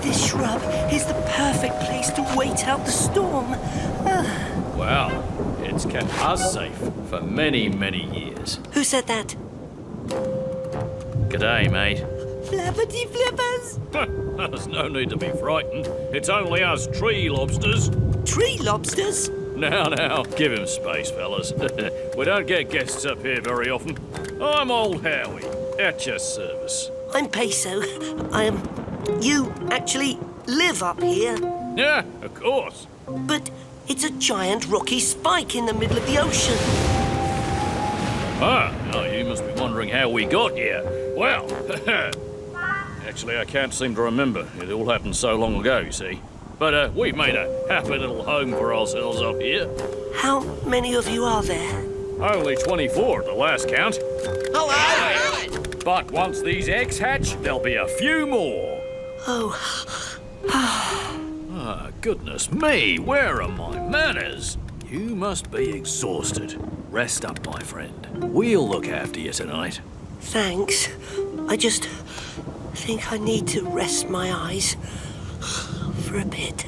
This shrub is the perfect place to wait out the storm. Well, it's kept us safe for many, many years. Who said that? G'day, mate. Flappity flippers! There's no need to be frightened. It's only us tree lobsters. Tree lobsters? Now, give him space, fellas. We don't get guests up here very often. I'm old Howie, at your service. I'm Peso. You actually live up here? Yeah, of course. But it's a giant rocky spike in the middle of the ocean. Ah, now you must be wondering how we got here. Well, actually I can't seem to remember. It all happened so long ago, you see. But we've made a happy little home for ourselves up here. How many of you are there? Only 24 at the last count. Hello! But once these eggs hatch, there'll be a few more. Oh. Ah, goodness me, where are my manners? You must be exhausted. Rest up, my friend. We'll look after you tonight. Thanks. I just think I need to rest my eyes for a bit.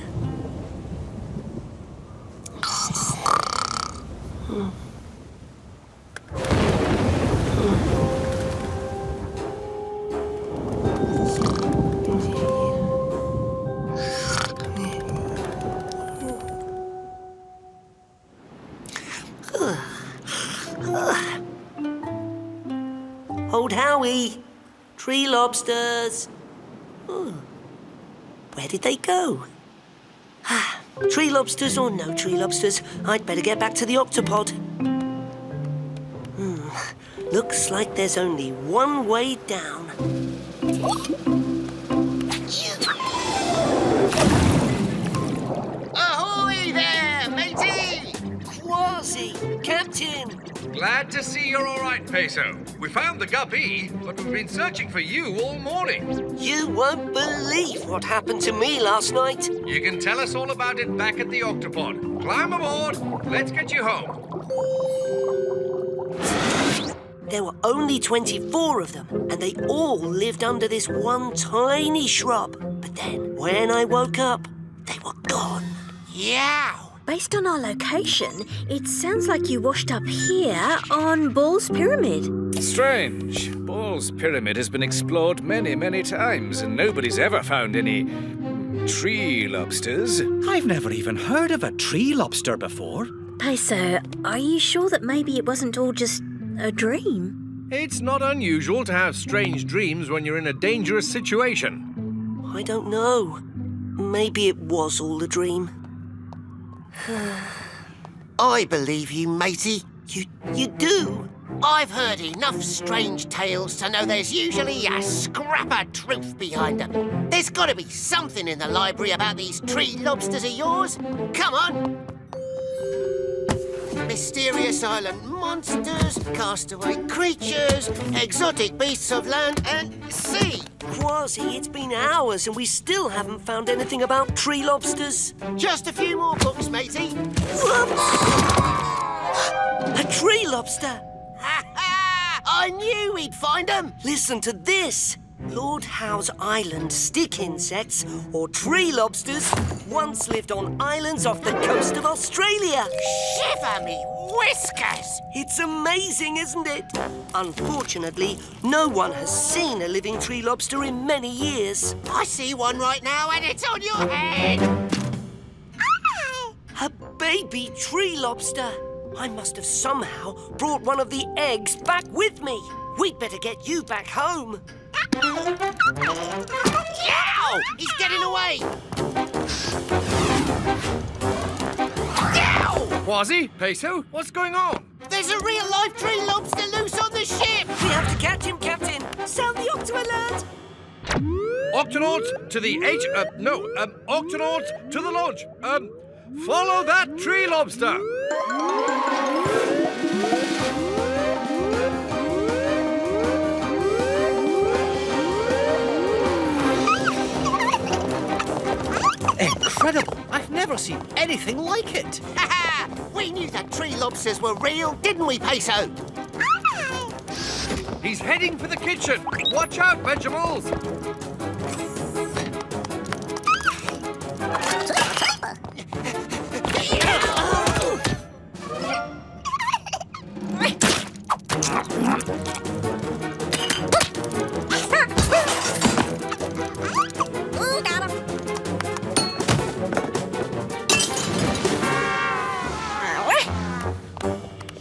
Old Howie, tree lobsters. Oh. Where did they go? Tree lobsters or no tree lobsters, I'd better get back to the Octopod. Looks like there's only one way down. Ahoy there, matey! Kwazii, Captain! Glad to see you're all right, Peso. We found the guppy, but we've been searching for you all morning. You won't believe what happened to me last night. You can tell us all about it back at the Octopod. Climb aboard. Let's get you home. There were only 24 of them, and they all lived under this one tiny shrub. But then, when I woke up, they were gone. Yow! Based on our location, it sounds like you washed up here on Ball's Pyramid. Strange. Ball's Pyramid has been explored many, many times, and nobody's ever found any tree lobsters. I've never even heard of a tree lobster before. Peso, are you sure that maybe it wasn't all just a dream? It's not unusual to have strange dreams when you're in a dangerous situation. I don't know. Maybe it was all a dream. I believe you, matey. You do? I've heard enough strange tales to know there's usually a scrap of truth behind them. There's got to be something in the library about these tree lobsters of yours. Come on. Mysterious island monsters, castaway creatures, exotic beasts of land and sea. Kwazii, it's been hours and we still haven't found anything about tree lobsters. Just a few more books, matey. A tree lobster! I knew we'd find them. Listen to this. Lord Howe's island stick insects, or tree lobsters, once lived on islands off the coast of Australia. Shiver me whiskers! It's amazing, isn't it? Unfortunately, no one has seen a living tree lobster in many years. I see one right now and it's on your head! A baby tree lobster. I must have somehow brought one of the eggs back with me. We'd better get you back home. Yow! He's getting away! Kwazii, Peso, what's going on? There's a real-life tree lobster loose on the ship! We have to catch him, Captain. Sound the Octo alert! Octonauts to the Octonauts to the launch. Follow that tree lobster. Incredible! I've never seen anything like it. We knew that tree lobsters were real, didn't we, Peso? He's heading for the kitchen. Watch out, vegetables.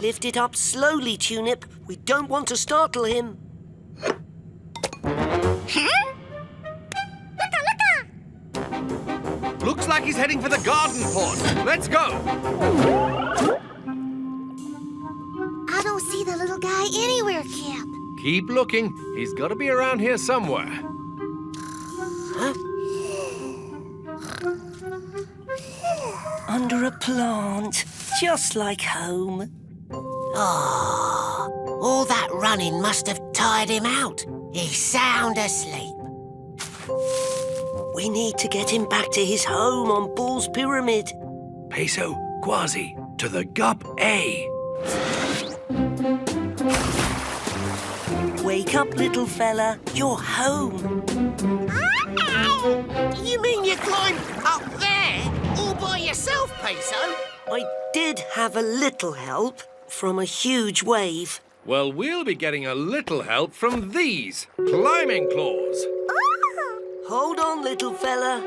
Lift it up slowly, Tunip. We don't want to startle him. Looks like he's heading for the garden pot. Let's go. I don't see the little guy anywhere, Cap. Keep looking. He's got to be around here somewhere. Under a plant, just like home. Oh, all that running must have tired him out. He's sound asleep. We need to get him back to his home on Bull's Pyramid. Peso, Kwazii, to the Gup A. Wake up, little fella. You're home. You mean you climbed up there all by yourself, Peso? I did have a little help from a huge wave. Well, we'll be getting a little help from these climbing claws. Hold on, little fella.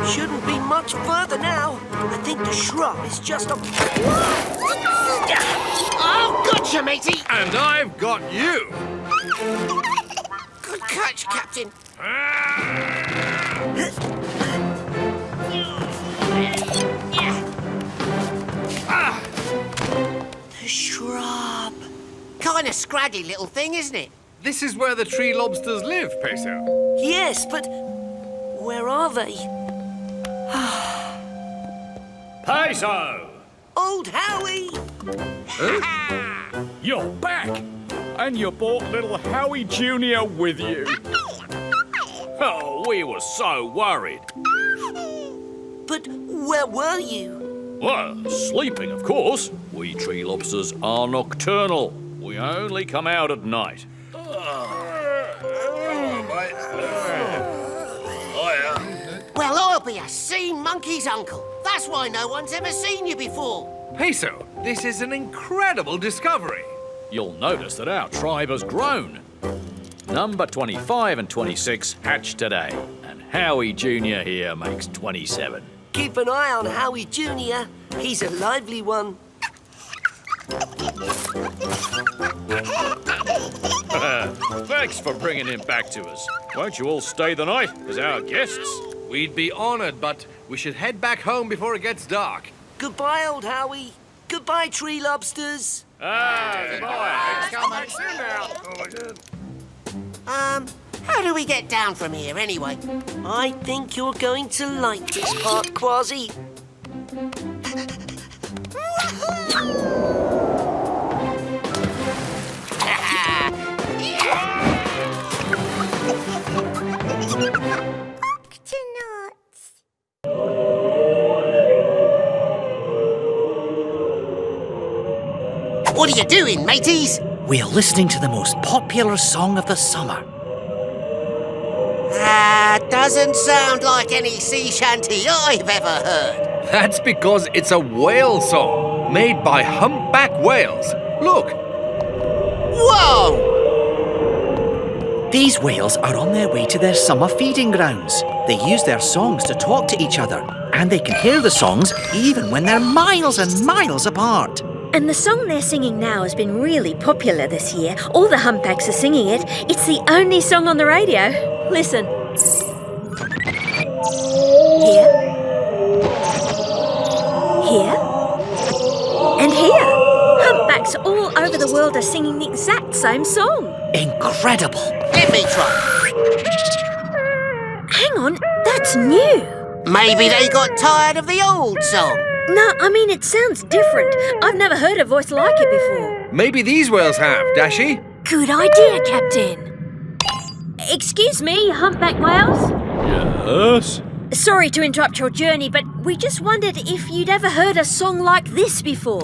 Shouldn't be much further now. I think the shrub is just a... Oh, gotcha, matey! And I've got you. Good catch, Captain. The shrub. Kind of scraggy little thing, isn't it? This is where the tree lobsters live, Peso. Yes, but where are they? Peso! Old Howie! You're back! And you brought little Howie Jr. with you. Oh, we were so worried. But where were you? Well, sleeping, of course. We tree lobsters are nocturnal. We only come out at night. Well, I'll be a sea monkey's uncle. That's why no one's ever seen you before. Peso, this is an incredible discovery. You'll notice that our tribe has grown. Number 25 and 26 hatched today, and Howie Jr. here makes 27. Keep an eye on Howie Jr. He's a lively one. Thanks for bringing him back to us. Won't you all stay the night as our guests? We'd be honored, but we should head back home before it gets dark. Goodbye, old Howie. Goodbye, tree lobsters. Goodbye. How do we get down from here, anyway? I think you're going to like this part, Kwazii. What are you doing, mateys? We're listening to the most popular song of the summer. Doesn't sound like any sea shanty I've ever heard. That's because it's a whale song made by humpback whales. Look. Whoa! These whales are on their way to their summer feeding grounds. They use their songs to talk to each other, and they can hear the songs even when they're miles and miles apart. And the song they're singing now has been really popular this year. All the humpbacks are singing it. It's the only song on the radio. Listen. Here. Here. And here. Humpbacks all over the world are singing the exact same song. Incredible. Let me try. Hang on, that's new. Maybe they got tired of the old song. No, I mean, it sounds different. I've never heard a voice like it before. Maybe these whales have, Dashy. Good idea, Captain. Excuse me, humpback whales? Yes? Sorry to interrupt your journey, but we just wondered if you'd ever heard a song like this before.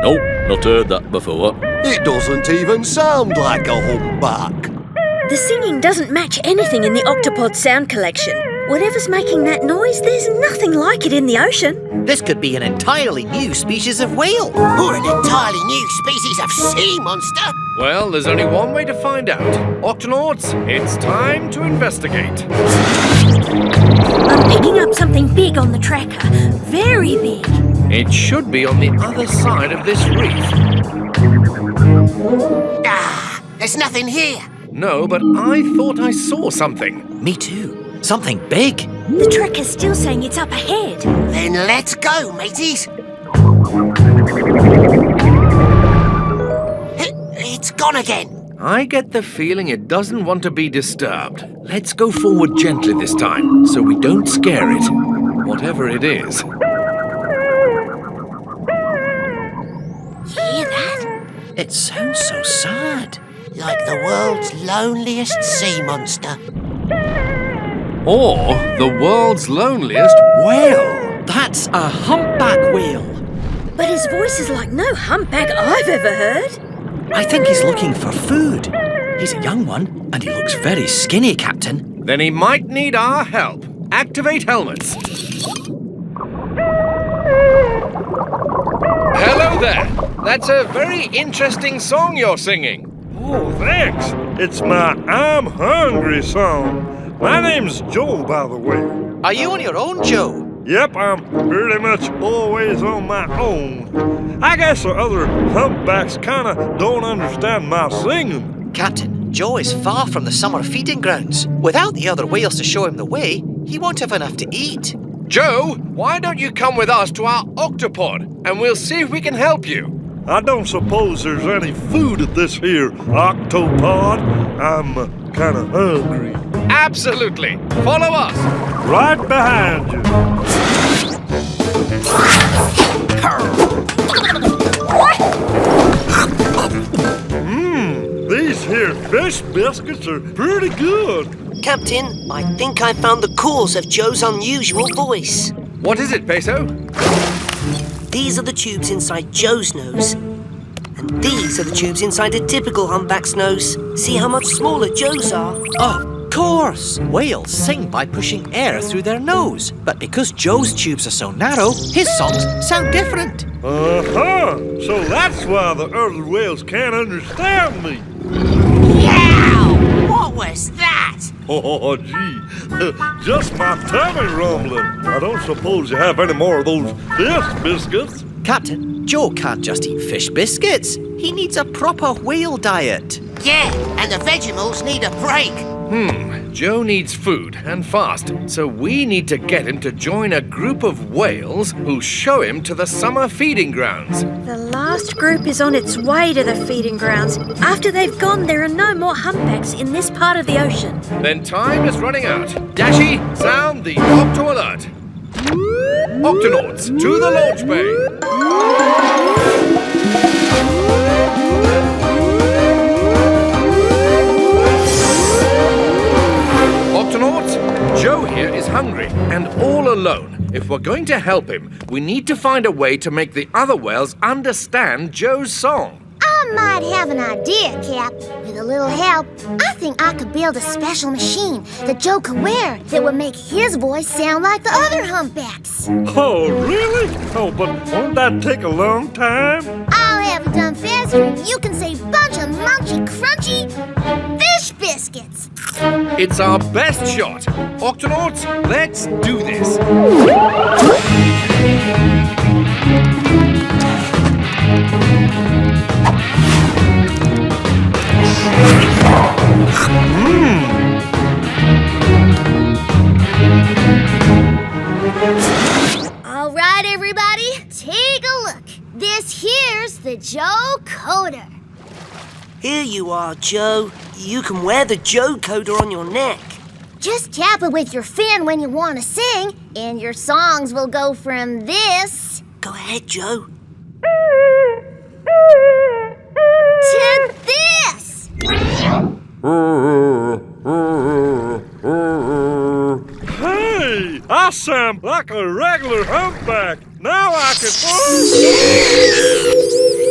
Nope, not heard that before. It doesn't even sound like a humpback. The singing doesn't match anything in the Octopod sound collection. Whatever's making that noise, there's nothing like it in the ocean. This could be an entirely new species of whale. Or an entirely new species of sea monster. Well, there's only one way to find out. Octonauts, it's time to investigate. I'm picking up something big on the tracker. Very big. It should be on the other side of this reef. Ah, there's nothing here. No, but I thought I saw something. Me too. Something big. The tracker's still saying it's up ahead. Then let's go, mateys. It's gone again. I get the feeling it doesn't want to be disturbed. Let's go forward gently this time, so we don't scare it. Whatever it is. Hear that? It sounds so sad. Like the world's loneliest sea monster. Or the world's loneliest whale. That's a humpback whale. But his voice is like no humpback I've ever heard. I think he's looking for food. He's a young one, and he looks very skinny, Captain. Then he might need our help. Activate helmets. Hello there. That's a very interesting song you're singing. Oh, thanks. It's my I'm Hungry song. My name's Joe, by the way. Are you on your own, Joe? Yep, I'm pretty much always on my own. I guess the other humpbacks kind of don't understand my singing. Captain, Joe is far from the summer feeding grounds. Without the other whales to show him the way, he won't have enough to eat. Joe, why don't you come with us to our Octopod, and we'll see if we can help you. I don't suppose there's any food at this here Octopod. I'm kind of hungry. Absolutely. Follow us. Right behind you. These here fish biscuits are pretty good. Captain, I think I found the cause of Joe's unusual voice. What is it, Peso? These are the tubes inside Joe's nose. And these are the tubes inside a typical humpback's nose. See how much smaller Joe's are? Of course! Whales sing by pushing air through their nose. But because Joe's tubes are so narrow, his songs sound different. Uh-huh. So that's why the other whales can't understand me. Yow! What was that? Oh, gee. Just my tummy rumbling. I don't suppose you have any more of those fish biscuits. Captain, Joe can't just eat fish biscuits. He needs a proper whale diet. Yeah, and the Vegemals need a break. Joe needs food, and fast. So we need to get him to join a group of whales who'll show him to the summer feeding grounds. The last group is on its way to the feeding grounds. After they've gone, there are no more humpbacks in this part of the ocean. Then time is running out. Dashy, sound the Octo alert. Octonauts, to the launch bay. Octonauts, Joe here is hungry and all alone. If we're going to help him, we need to find a way to make the other whales understand Joe's song. I might have an idea, Cap. With a little help, I think I could build a special machine that Joe could wear that would make his voice sound like the other humpbacks. Oh, really? Oh, but won't that take a long time? I'll have it done faster, and you can save bunch of munchy, crunchy fish biscuits. It's our best shot. Octonauts, let's do this. All right, everybody, take a look. This here's the Joe Coder. Here you are, Joe. You can wear the Joe Coder on your neck. Just tap it with your fin when you want to sing, and your songs will go from this Go ahead, Joe. to this. Hey, I sound like a regular humpback. Now I can...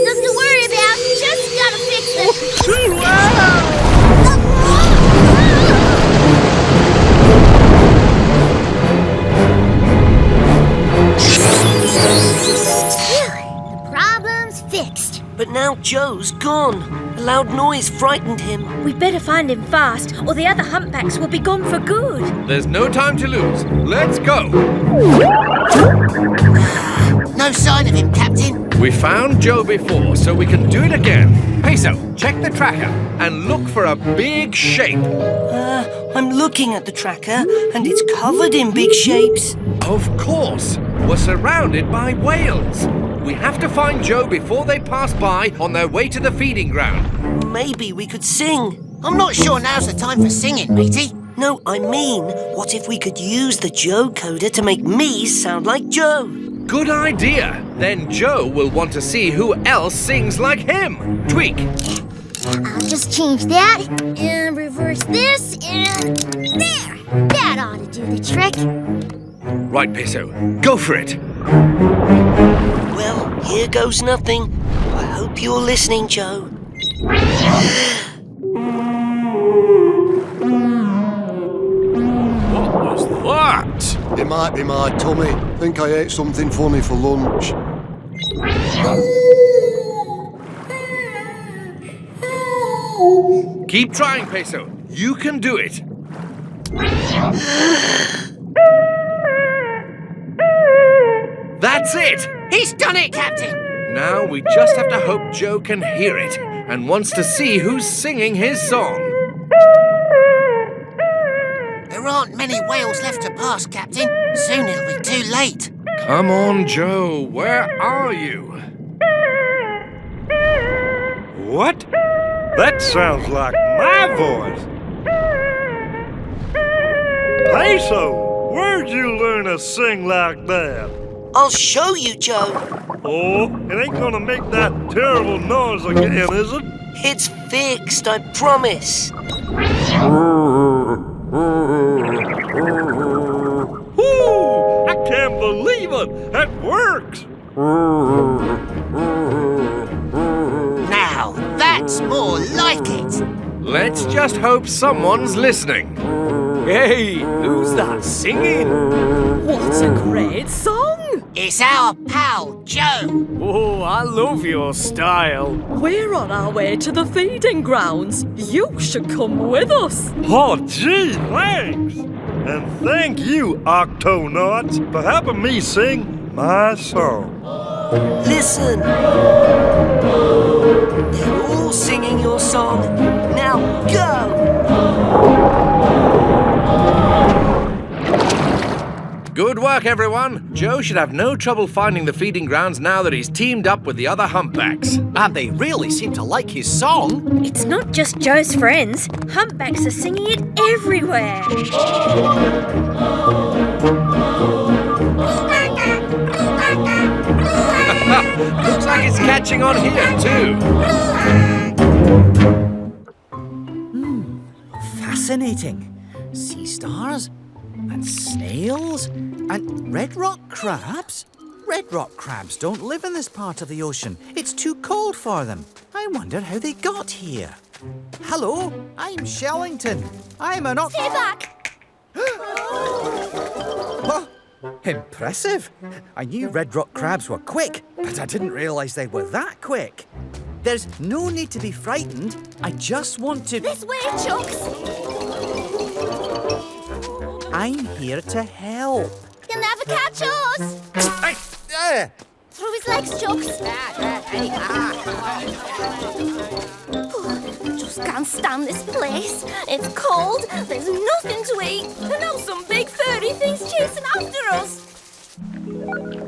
Nothing to worry about. Just gotta fix the... Too loud! The problem's fixed. But now Joe's gone. A loud noise frightened him. We'd better find him fast, or the other humpbacks will be gone for good. There's no time to lose. Let's go. No sign of him, Captain. We found Joe before, so we can do it again. Peso, check the tracker and look for a big shape. I'm looking at the tracker, and it's covered in big shapes. Of course. We're surrounded by whales. We have to find Joe before they pass by on their way to the feeding ground. Maybe we could sing. I'm not sure now's the time for singing, matey. No, I mean, what if we could use the Joe Coder to make me sound like Joe? Good idea. Then Joe will want to see who else sings like him. Tweak. I'll just change that and reverse this and there. That ought to do the trick. Right, Peso. Go for it. Well, here goes nothing. I hope you're listening, Joe. What was that? It might be my tummy. Think I ate something funny for lunch. Keep trying, Peso. You can do it. That's it! He's done it, Captain. Now we just have to hope Joe can hear it and wants to see who's singing his song. There aren't many whales left to pass, Captain. Soon it'll be too late. Come on, Joe. Where are you? What? That sounds like my voice. Peso, where'd you learn to sing like that? I'll show you, Joe. Oh, it ain't gonna make that terrible noise again, is it? It's fixed, I promise. Whoo! I can't believe it! That works! Now, that's more like it. Let's just hope someone's listening. Hey, who's that singing? What a great song! It's our pal, Joe. Oh, I love your style. We're on our way to the feeding grounds. You should come with us. Oh, gee, thanks! And thank you, Octonauts, for helping me sing my song. Listen. They're all singing your song. Now go! Good work, everyone. Joe should have no trouble finding the feeding grounds now that he's teamed up with the other humpbacks. And they really seem to like his song. It's not just Joe's friends. Humpbacks are singing it everywhere. Looks like it's catching on here, too. Fascinating. Sea stars and snails and red rock crabs. Red rock crabs don't live in this part of the ocean. It's too cold for them. I wonder how they got here. Hello, I'm Shellington. I'm an Stay back! What? Impressive. I knew red rock crabs were quick, but I didn't realise they were that quick. There's no need to be frightened. I just want to... This way, Chunks! I'm here to help. You'll never catch us! Through his legs, Chunks! Just can't stand this place. It's cold, there's nothing to eat, and now some big furry thing's chasing after us.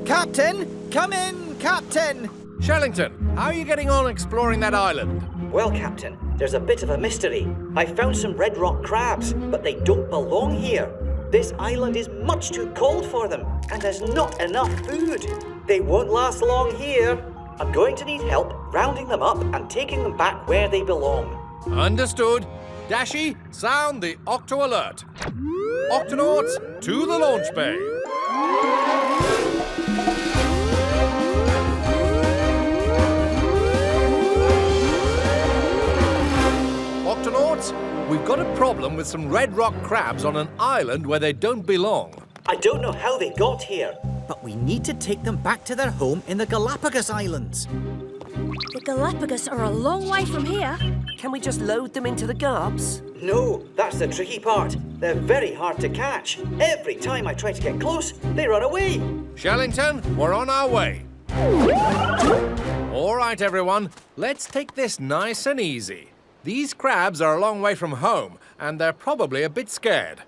Captain! Come in, Captain! Shellington, how are you getting on exploring that island? Well, Captain, there's a bit of a mystery. I found some red rock crabs, but they don't belong here. This island is much too cold for them, and there's not enough food. They won't last long here. I'm going to need help rounding them up and taking them back where they belong. Understood. Dashy, sound the Octo alert. Octonauts, to the launch bay. Octonauts, we've got a problem with some red rock crabs on an island where they don't belong. I don't know how they got here. But we need to take them back to their home in the Galapagos Islands. The Galapagos are a long way from here. Can we just load them into the garbs? No, that's the tricky part. They're very hard to catch. Every time I try to get close, they run away. Shellington, we're on our way. All right, everyone, let's take this nice and easy. These crabs are a long way from home, and they're probably a bit scared.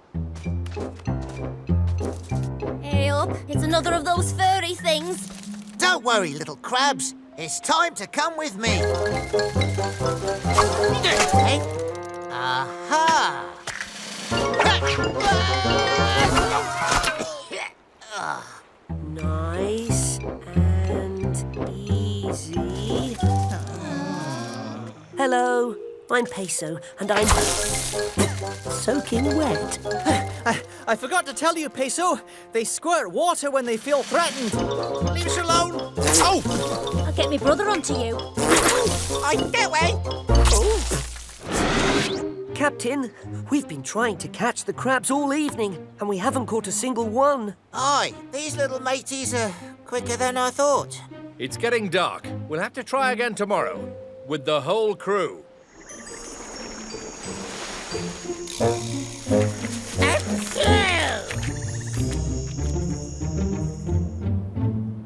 Hey up, it's another of those furry things. Don't worry, little crabs. It's time to come with me. Aha! Nice and easy. Hello, I'm Peso, and I'm soaking wet. I forgot to tell you, Peso. They squirt water when they feel threatened. Leave us alone. Oh! I'll get my brother onto you. I get away. Captain, we've been trying to catch the crabs all evening, and we haven't caught a single one. Aye, these little mateys are quicker than I thought. It's getting dark. We'll have to try again tomorrow, with the whole crew.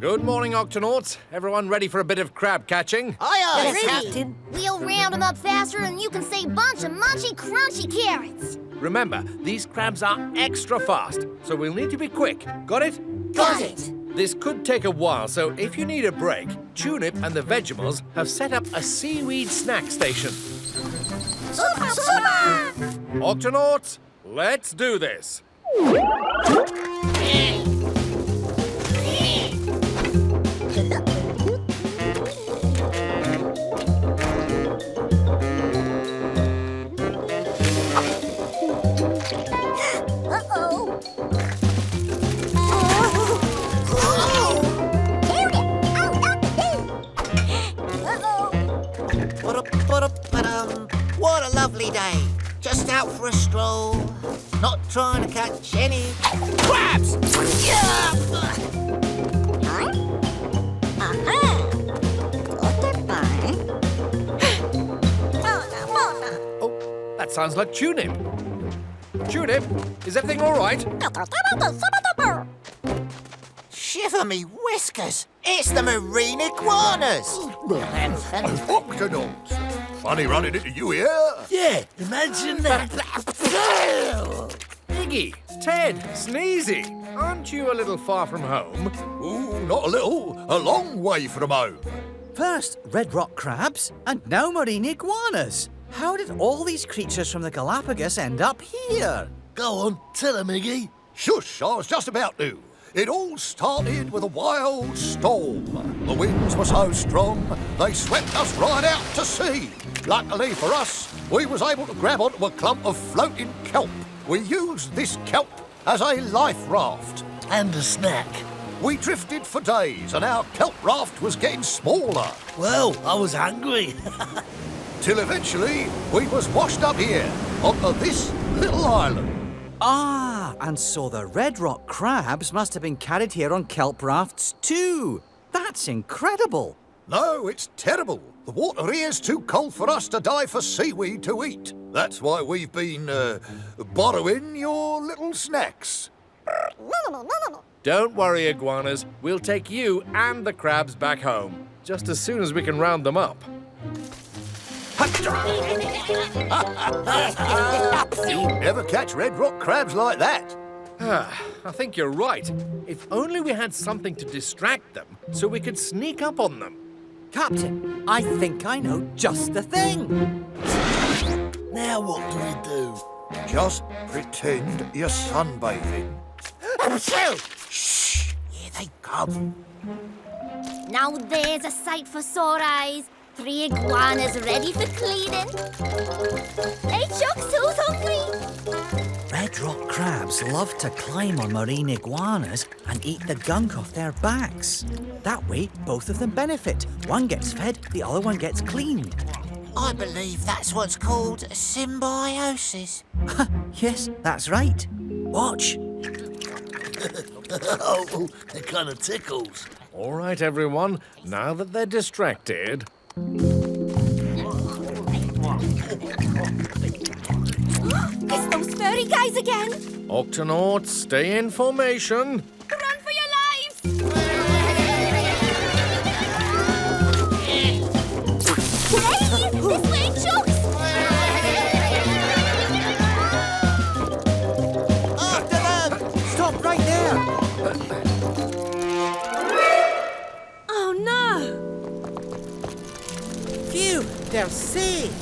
Good morning, Octonauts. Everyone ready for a bit of crab catching? Aye, Yes, Captain. We'll round them up faster than you can say bunch of munchy, crunchy carrots. Remember, these crabs are extra fast, so we'll need to be quick. Got it? Got it. This could take a while, so if you need a break, Tunip and the Vegemals have set up a seaweed snack station. Super, super! Octonauts, let's do this. What a lovely day. Just out for a stroll. Not trying to catch any crabs. Oh, that sounds like Tunip. Tunip, is everything all right? Shiver me whiskers. It's the marine iguanas. Octonauts. Funny running into you here. Yeah, imagine that. Iggy, Ted, Sneezy, aren't you a little far from home? Ooh, not a little. A long way from home. First, red rock crabs, and now marine iguanas. How did all these creatures from the Galapagos end up here? Go on, tell him, Iggy. Shush, I was just about to. It all started with a wild storm. The winds were so strong, they swept us right out to sea. Luckily for us, we was able to grab onto a clump of floating kelp. We used this kelp as a life raft. And a snack. We drifted for days and our kelp raft was getting smaller. Well, I was hungry. Till eventually, we was washed up here, onto this little island. Ah, And so the red rock crabs must have been carried here on kelp rafts too. That's incredible. No, it's terrible. The water here's too cold for us to dive for seaweed to eat. That's why we've been, borrowing your little snacks. Don't worry, iguanas. We'll take you and the crabs back home, just as soon as we can round them up. You'll never catch red rock crabs like that. I think you're right. If only we had something to distract them so we could sneak up on them. Captain, I think I know just the thing. Now what do we do? Just pretend you're sunbathing. Shh! Here they come. Now there's a sight for sore eyes. 3 iguanas ready for cleaning. Hey, Chucks, who's hungry? Red rock crabs love to climb on marine iguanas and eat the gunk off their backs. That way, both of them benefit. One gets fed, the other one gets cleaned. I believe that's what's called symbiosis. Yes, that's right. Watch. Oh, it kind of tickles. All right, everyone. Now that they're distracted... It's those furry guys again! Octonauts, stay in formation. Run for your lives! Hey! This way, Chucks! After them! Stop right there! Oh no! Phew, they're safe.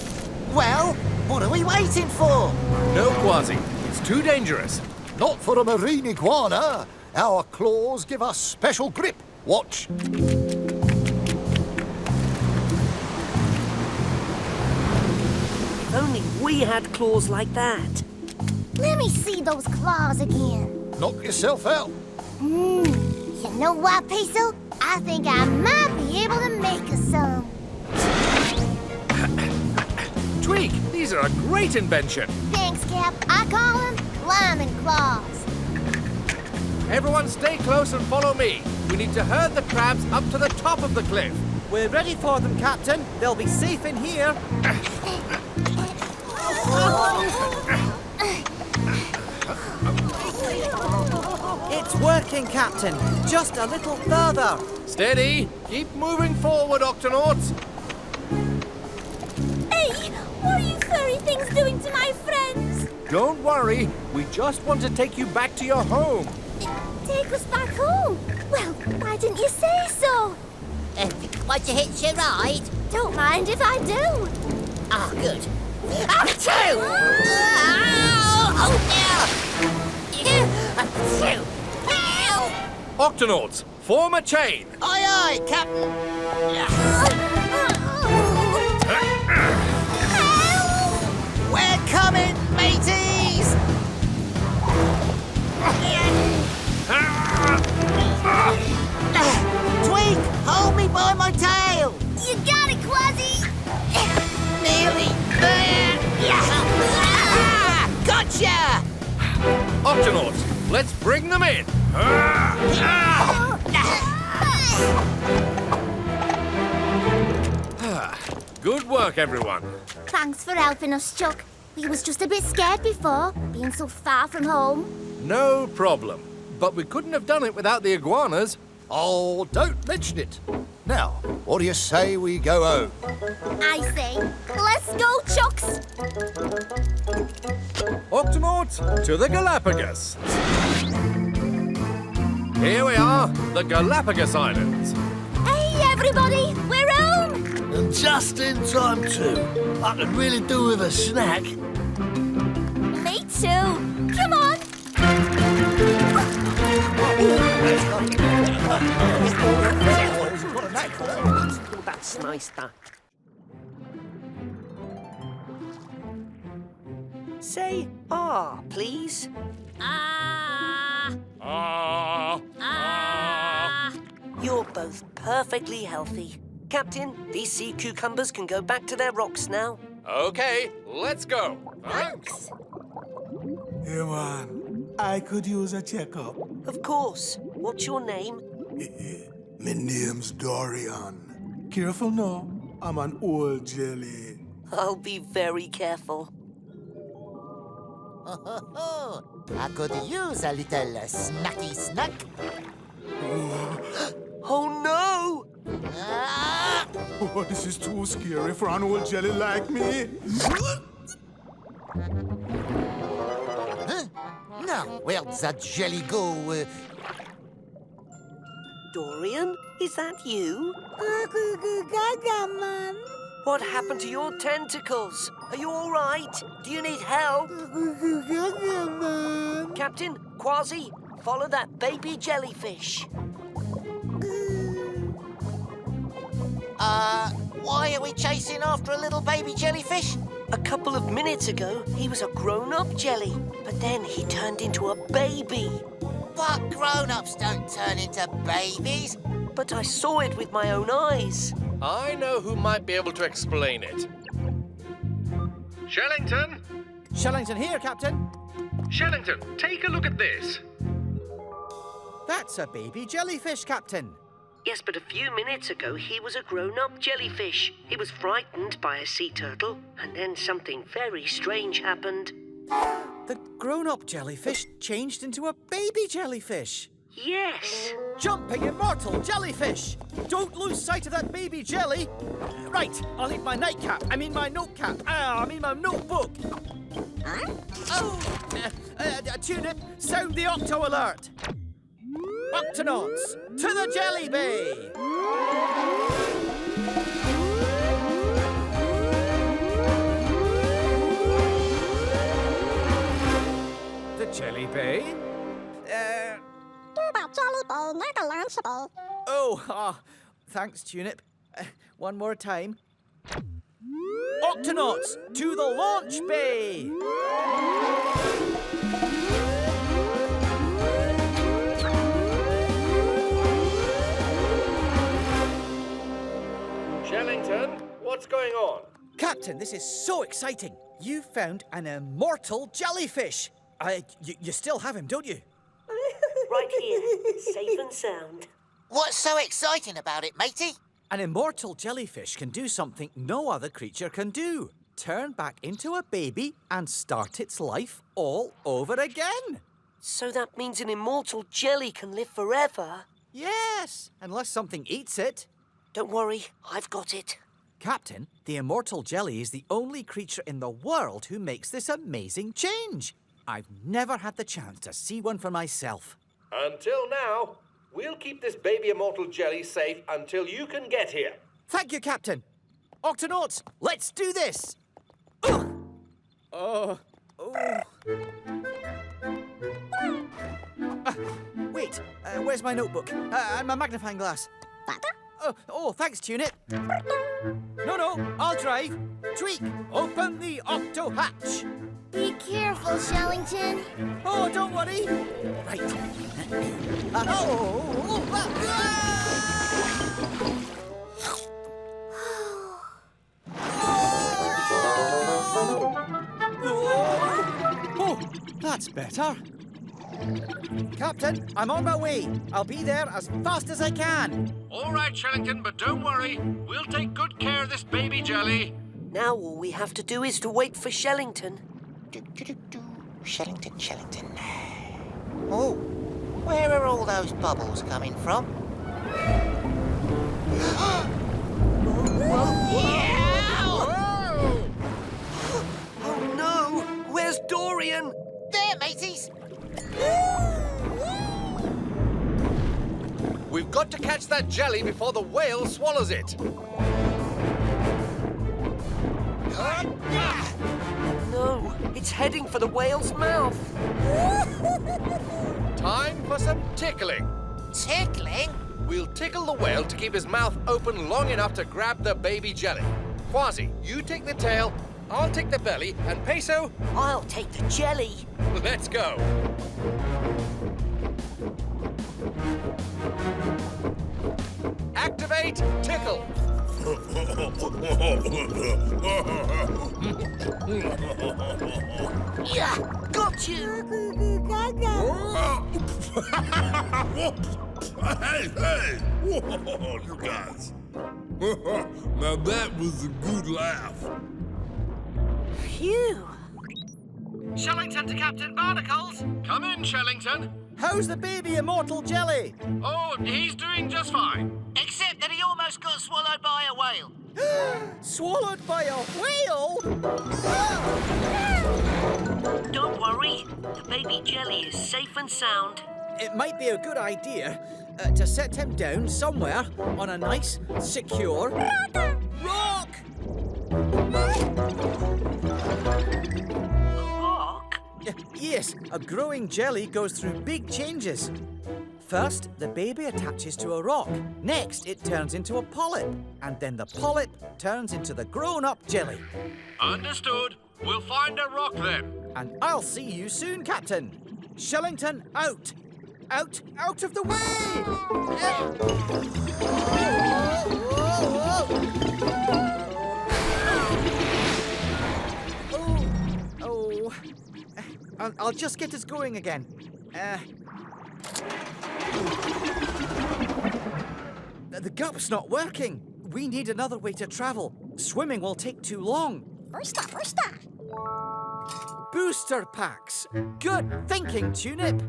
Well, what are we waiting for? No, Kwazii. It's too dangerous. Not for a marine iguana. Our claws give us special grip. Watch. If only we had claws like that. Let me see those claws again. Knock yourself out. You know what, Peso? I think I might be able to make us some. Tweak, these are a great invention. Thanks, Cap. I call them climbing claws. Everyone stay close and follow me. We need to herd the crabs up to the top of the cliff. We're ready for them, Captain. They'll be safe in here. It's working, Captain. Just a little further. Steady. Keep moving forward, Octonauts. Hey! What are you furry things doing to my friends? Don't worry. We just want to take you back to your home. Take us back home? Well, why didn't you say so? Want to hitch a ride? Don't mind if I do. Ah, good. Achoo! Oh, no! Achoo! Ow! Octonauts, form a chain. Aye, aye, Captain. We're coming, mateys! Tweak, hold me by my tail! You got it, Kwazii! Nearly there! Gotcha! Octonauts, let's bring them in. Good work, everyone. Thanks for helping us, Chuck. We was just a bit scared before, being so far from home. No problem. But we couldn't have done it without the iguanas. Oh, don't mention it. Now, what do you say we go home? I say, let's go, Chucks! Octonauts, to the Galapagos. Here we are, the Galapagos Islands. Hey, everybody, we're home! And just in time, too. I could really do with a snack. Me too. Come on. That's nice, that. Say ah, please. You're both perfectly healthy. Captain, these sea cucumbers can go back to their rocks now. Okay, let's go. Thanks. Come on. I could use a checkup. Of course. What's your name? My name's Dorian. Careful now. I'm an old jelly. I'll be very careful. I could use a little snacky snack. Oh no! Oh, this is too scary for an old jelly like me. Now, where'd that jelly go? Dorian, is that you? What happened to your tentacles? Are you all right? Do you need help? Captain, Kwazii, follow that baby jellyfish. Why are we chasing after a little baby jellyfish? A couple of minutes ago, he was a grown-up jelly, but then he turned into a baby. But grown-ups don't turn into babies. But I saw it with my own eyes. I know who might be able to explain it. Shellington? Shellington here, Captain. Shellington, take a look at this. That's a baby jellyfish, Captain. Yes, but a few minutes ago, he was a grown-up jellyfish. He was frightened by a sea turtle, and then something very strange happened. The grown-up jellyfish changed into a baby jellyfish. Yes. Jumping immortal jellyfish! Don't lose sight of that baby jelly! Right, I'll need my nightcap. I mean my notecap. My notebook. Tulip, sound the Octo alert. Octonauts, to the Jelly Bay! The Jelly Bay? Thanks, Tunip. One more time. Octonauts, to the launch bay! Shellington, what's going on? Captain, this is so exciting. You found an immortal jellyfish. You still have him, don't you? Right here, safe and sound. What's so exciting about it, matey? An immortal jellyfish can do something no other creature can do. Turn back into a baby and start its life all over again. So that means an immortal jelly can live forever? Yes, unless something eats it. Don't worry, I've got it. Captain, the immortal jelly is the only creature in the world who makes this amazing change. I've never had the chance to see one for myself. Until now, we'll keep this baby immortal jelly safe until you can get here. Thank you, Captain. Octonauts, let's do this. Wait, where's my notebook? And my magnifying glass? Thanks, Tunit. No, I'll drive. Tweak, open the octo hatch. Be careful, Shellington. Oh, don't worry. Right. That's better. Captain, I'm on my way. I'll be there as fast as I can. All right, Shellington, but don't worry. We'll take good care of this baby jelly. Now all we have to do is to wait for Shellington. Shellington. Oh, where are all those bubbles coming from? Oh no! Where's Dorian? There, mateys. We've got to catch that jelly before the whale swallows it. No, it's heading for the whale's mouth. Time for some tickling. Tickling? We'll tickle the whale to keep his mouth open long enough to grab the baby jelly. Kwazii, you take the tail, I'll take the belly, and Peso... I'll take the jelly. Let's go. Activate tickle. Yeah, got you! Hey! Whoa, you guys. Now that was a good laugh. Phew! Shellington to Captain Barnacles. Come in, Shellington. How's the baby immortal jelly? Oh, he's doing just fine. Except that he almost got swallowed by a whale. Swallowed by a whale? Don't worry, the baby jelly is safe and sound. It might be a good idea to set him down somewhere on a nice, secure rock. Rock? Yes, a growing jelly goes through big changes. First, the baby attaches to a rock. Next, it turns into a polyp. And then the polyp turns into the grown-up jelly. Understood. We'll find a rock then. And I'll see you soon, Captain. Shellington, out! Out of the way! Oh. I'll just get us going again. The gup's not working. We need another way to travel. Swimming will take too long. Booster. Booster packs. Good thinking, Tulip.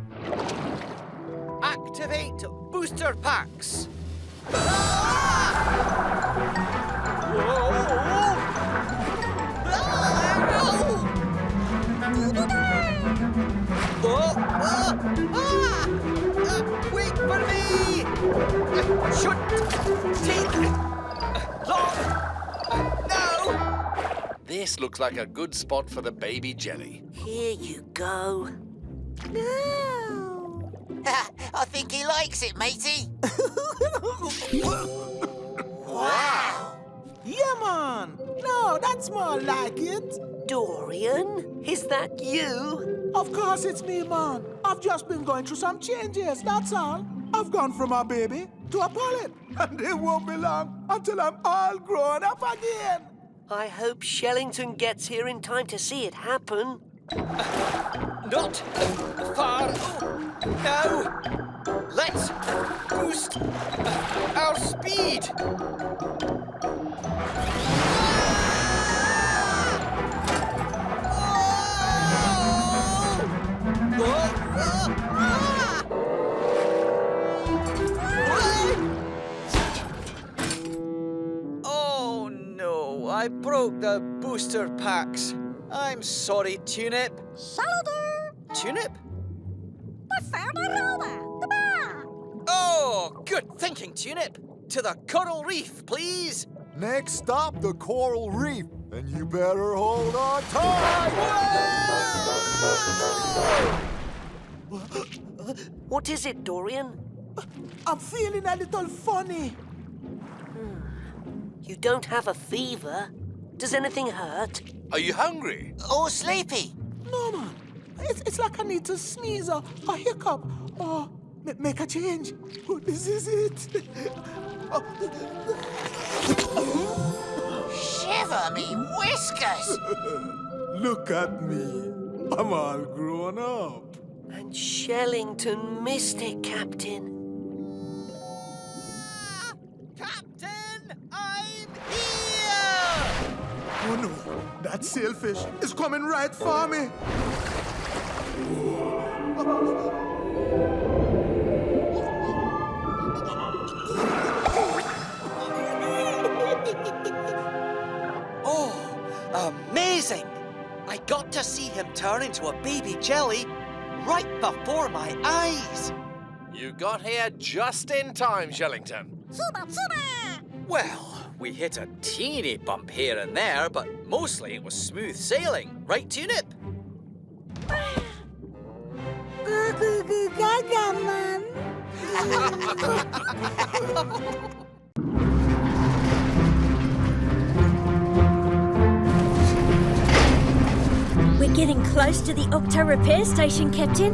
Activate booster packs. Wait for me! Should take long. No! This looks like a good spot for the baby jelly. Here you go. I think he likes it, matey. Wow! Yeah, man! No, that's more like it. Dorian, is that you? Of course it's me, man. I've just been going through some changes, that's all. I've gone from a baby to a polyp, and it won't be long until I'm all grown up again. I hope Shellington gets here in time to see it happen. Not far now. Let's boost our speed. Oh no, I broke the booster packs. I'm sorry, Tulip. Tulip? Oh, good thinking, Tulip. To the Coral Reef, please. Next stop, the Coral Reef. And you better hold on tight. What is it, Dorian? I'm feeling a little funny. You don't have a fever. Does anything hurt? Are you hungry? Or sleepy? No, man. It's like I need to sneeze or hiccup or make a change. Oh, this is it. Shiver me whiskers! Look at me. I'm all grown up. And Shellington missed it, Captain. Captain, I'm here! Oh no, that sailfish is coming right for me. Oh, amazing! I got to see him turn into a baby jelly right before my eyes. You got here just in time, Shellington. Well, we hit a teeny bump here and there, but mostly it was smooth sailing, right, Tulip? We're getting close to the Octo repair station, Captain.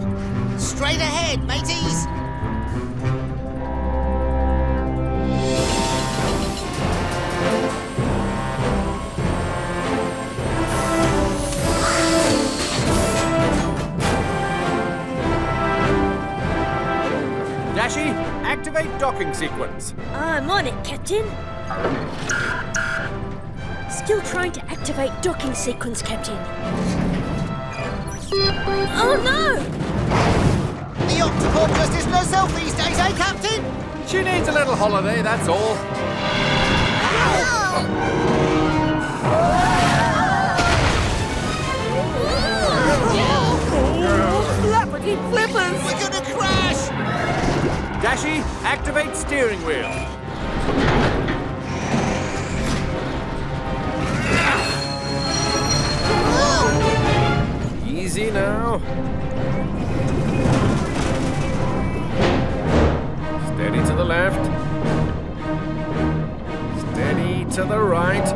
Straight ahead, mateys! docking sequence. I'm on it, Captain. Still trying to activate docking sequence, Captain. Oh no! The Octopod just isn't herself these days, eh, Captain? She needs a little holiday, that's all. Flappity flippers! We're gonna crash! Dashy, activate steering wheel. Easy now. Steady to the left. Steady to the right.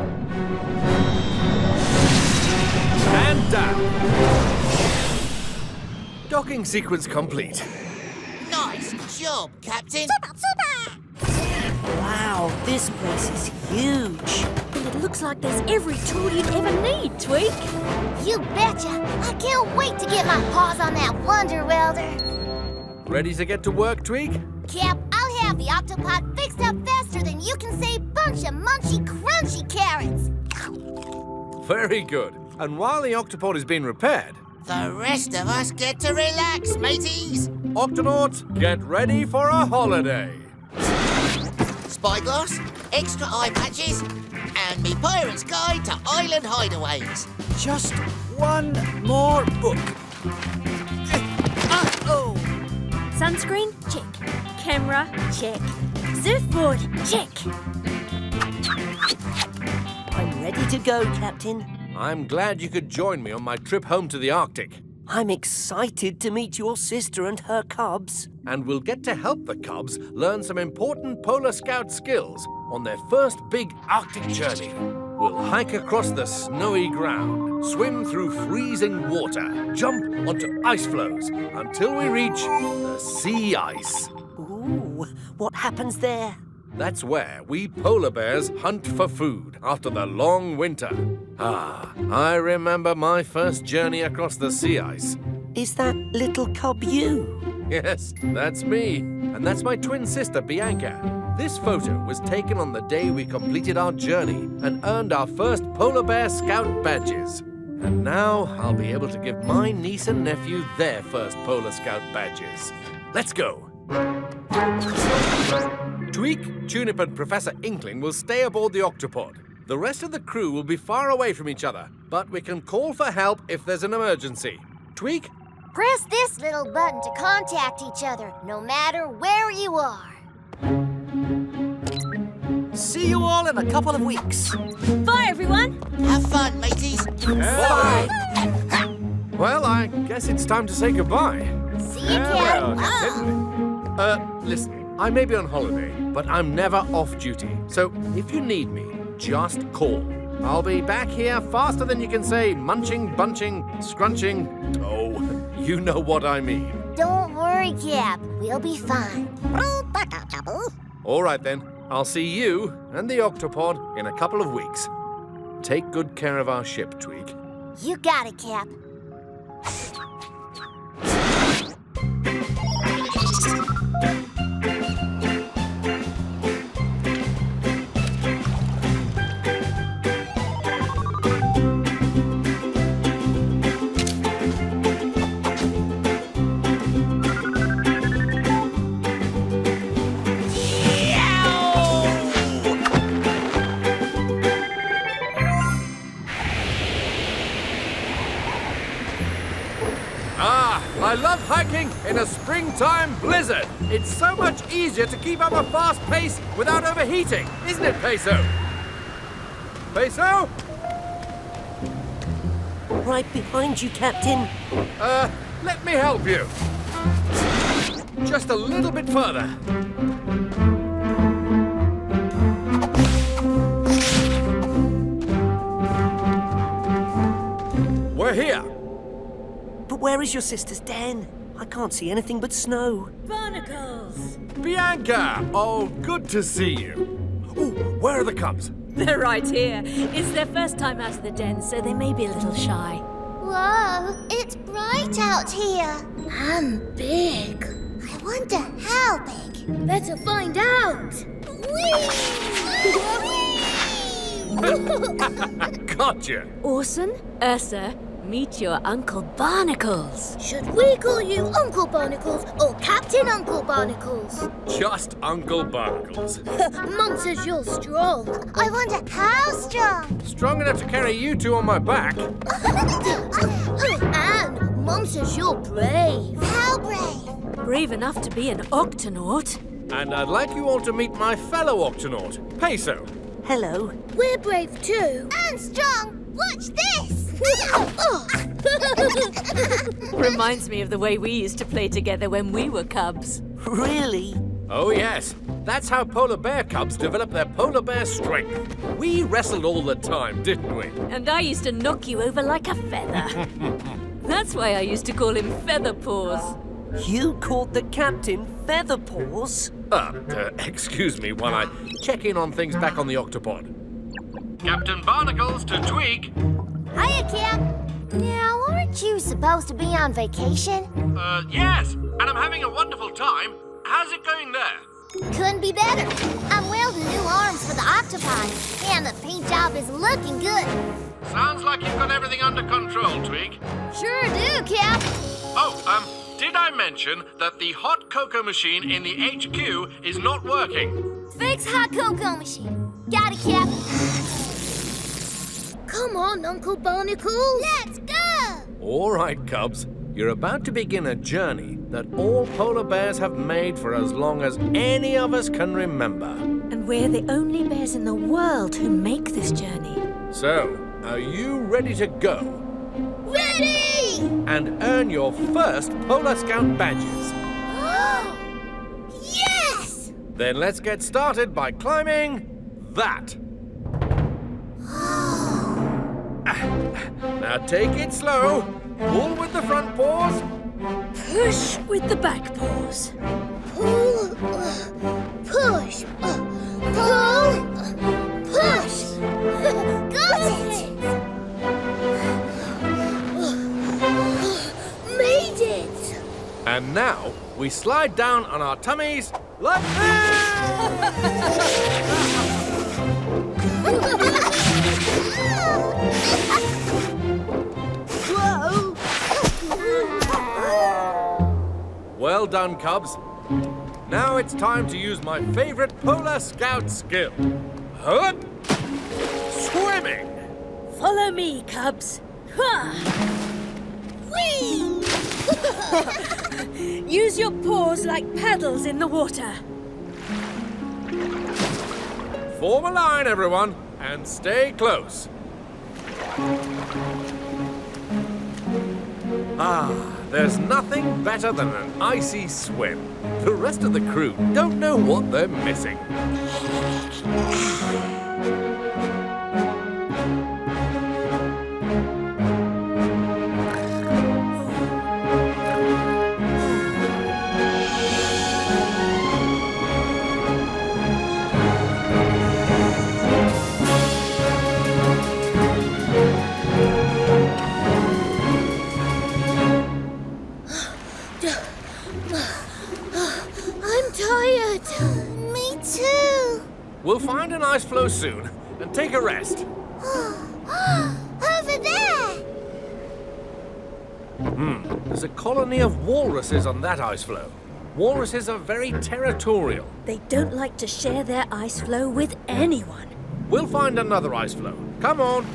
And down. Docking sequence complete. Nice job, Captain. Wow, this place is huge. It looks like there's every tool you'd ever need, Tweak. You betcha. I can't wait to get my paws on that wonder welder. Ready to get to work, Tweak? Cap, I'll have the Octopod fixed up faster than you can say bunch of munchy crunchy carrots. Very good. And while the Octopod is being repaired, The rest of us get to relax, mateys. Octonauts, get ready for a holiday. Spyglass, extra eye patches, and me Pirate's Guide to Island Hideaways. Just one more book. Oh! Sunscreen? Check. Camera? Check. Surfboard? Check. I'm ready to go, Captain. I'm glad you could join me on my trip home to the Arctic. I'm excited to meet your sister and her cubs. And we'll get to help the cubs learn some important Polar Scout skills on their first big Arctic journey. We'll hike across the snowy ground, swim through freezing water, jump onto ice floes until we reach the sea ice. Ooh, what happens there? That's where we polar bears hunt for food after the long winter. Ah, I remember my first journey across the sea ice. Is that little cub you? Yes, that's me. And that's my twin sister, Bianca. This photo was taken on the day we completed our journey and earned our first Polar Bear Scout badges. And now I'll be able to give my niece and nephew their first Polar Scout badges. Let's go. Tweak, Tunip, and Professor Inkling will stay aboard the Octopod. The rest of the crew will be far away from each other, but we can call for help if there's an emergency. Tweak? Press this little button to contact each other, no matter where you are. See you all in a couple of weeks. Bye, everyone. Have fun, mateys. Bye. Well, I guess it's time to say goodbye. See you, Cat. Farewell, Captain. Listen, I may be on holiday, but I'm never off duty. So if you need me, just call. I'll be back here faster than you can say munching, bunching, scrunching. Oh, you know what I mean. Don't worry, Cap. We'll be fine. All right, then. I'll see you and the Octopod in a couple of weeks. Take good care of our ship, Tweak. You got it, Cap. I love hiking in a springtime blizzard. It's so much easier to keep up a fast pace without overheating, isn't it, Peso? Peso? Right behind you, Captain. Let me help you. Just a little bit further. We're here. But where is your sister's den? I can't see anything but snow. Barnacles! Bianca! Oh, good to see you. Oh, where are the cubs? They're right here. It's their first time out of the den, so they may be a little shy. Whoa, it's bright out here. I'm big. I wonder how big. Better find out. Gotcha! Orson, Ursa, meet your Uncle Barnacles. Should we call you Uncle Barnacles or Captain Uncle Barnacles? Just Uncle Barnacles. Mum says you're strong. I wonder how strong. Strong enough to carry you two on my back. And Mum says you're brave. How brave? Brave enough to be an Octonaut. And I'd like you all to meet my fellow Octonaut, Peso. Hello. We're brave too. And strong. Watch this. Reminds me of the way we used to play together when we were cubs. Really? Oh, yes. That's how polar bear cubs develop their polar bear strength. We wrestled all the time, didn't we? And I used to knock you over like a feather. That's why I used to call him Feather Paws. You called the captain Feather Paws? Excuse me while I check in on things back on the Octopod. Captain Barnacles to Tweak. Hiya, Cap. Now, aren't you supposed to be on vacation? Yes, and I'm having a wonderful time. How's it going there? Couldn't be better. I'm welding new arms for the Octopod, and the paint job is looking good. Sounds like you've got everything under control, Tweak. Sure do, Cap. Did I mention that the hot cocoa machine in the HQ is not working? Fix hot cocoa machine. Got it, Cap. Come on, Uncle Barnacle. Let's go. All right, Cubs. You're about to begin a journey that all polar bears have made for as long as any of us can remember. And we're the only bears in the world who make this journey. So, are you ready to go? Ready! And earn your first Polar Scout badges. Yes! Then let's get started by climbing that. Now take it slow. Pull with the front paws. Push with the back paws. Pull, push, pull, push. Got it! Made it! And now we slide down on our tummies like Whoa! Well done, Cubs. Now it's time to use my favorite Polar Scout skill. Hup! Swimming! Follow me, Cubs. Whee! Use your paws like paddles in the water. Form a line, everyone, and stay close. There's nothing better than an icy swim. The rest of the crew don't know what they're missing. I'm tired. Me too. We'll find an ice floe soon and take a rest. Over there. There's a colony of walruses on that ice floe. Walruses are very territorial. They don't like to share their ice floe with anyone. We'll find another ice floe. Come on.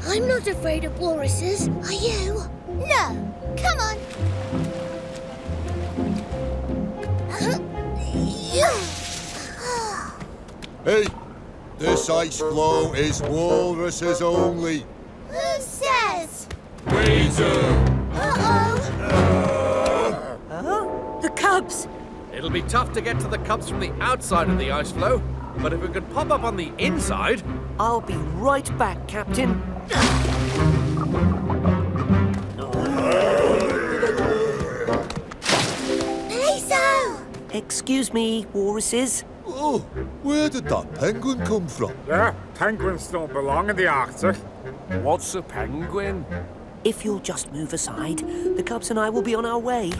I'm not afraid of walruses, are you? No. Come on. Hey, this ice floe is walruses only. Who says? We do. Uh-oh. The Cubs! It'll be tough to get to the Cubs from the outside of the ice floe, but if we could pop up on the inside... I'll be right back, Captain. Peso! Excuse me, walruses. Oh, where did that penguin come from? Yeah, penguins don't belong in the Arctic. What's a penguin? If you'll just move aside, the cubs and I will be on our way.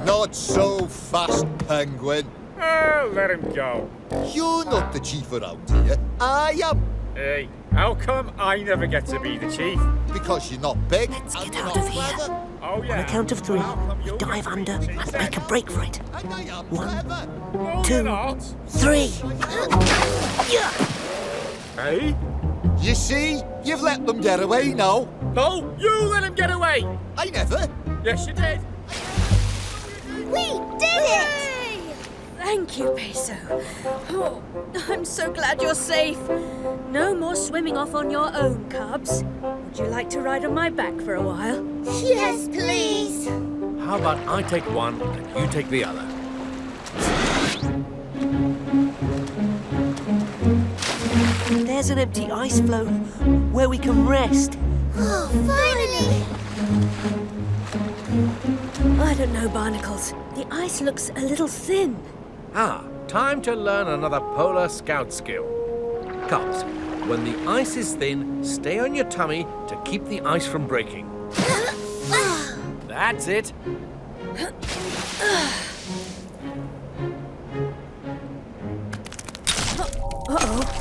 Not so fast, Penguin. Let him go. You're not the chief around here. I am. Hey, how come I never get to be the chief? Because you're not big. Let's get out of here. Oh, yeah. On a count of 3, we dive under and make a break for it. 1, 2, 3. Hey? You see? You've let them get away now. No, you let him get away. I never. Yes, you did. We did it! Thank you, Peso. Oh, I'm so glad you're safe. No more swimming off on your own, cubs. Would you like to ride on my back for a while? Yes, please. How about I take one and you take the other? There's an empty ice floe where we can rest. Oh, finally! I don't know, Barnacles. The ice looks a little thin. Time to learn another polar scout skill. Cubs, when the ice is thin, stay on your tummy to keep the ice from breaking. That's it. Uh-oh.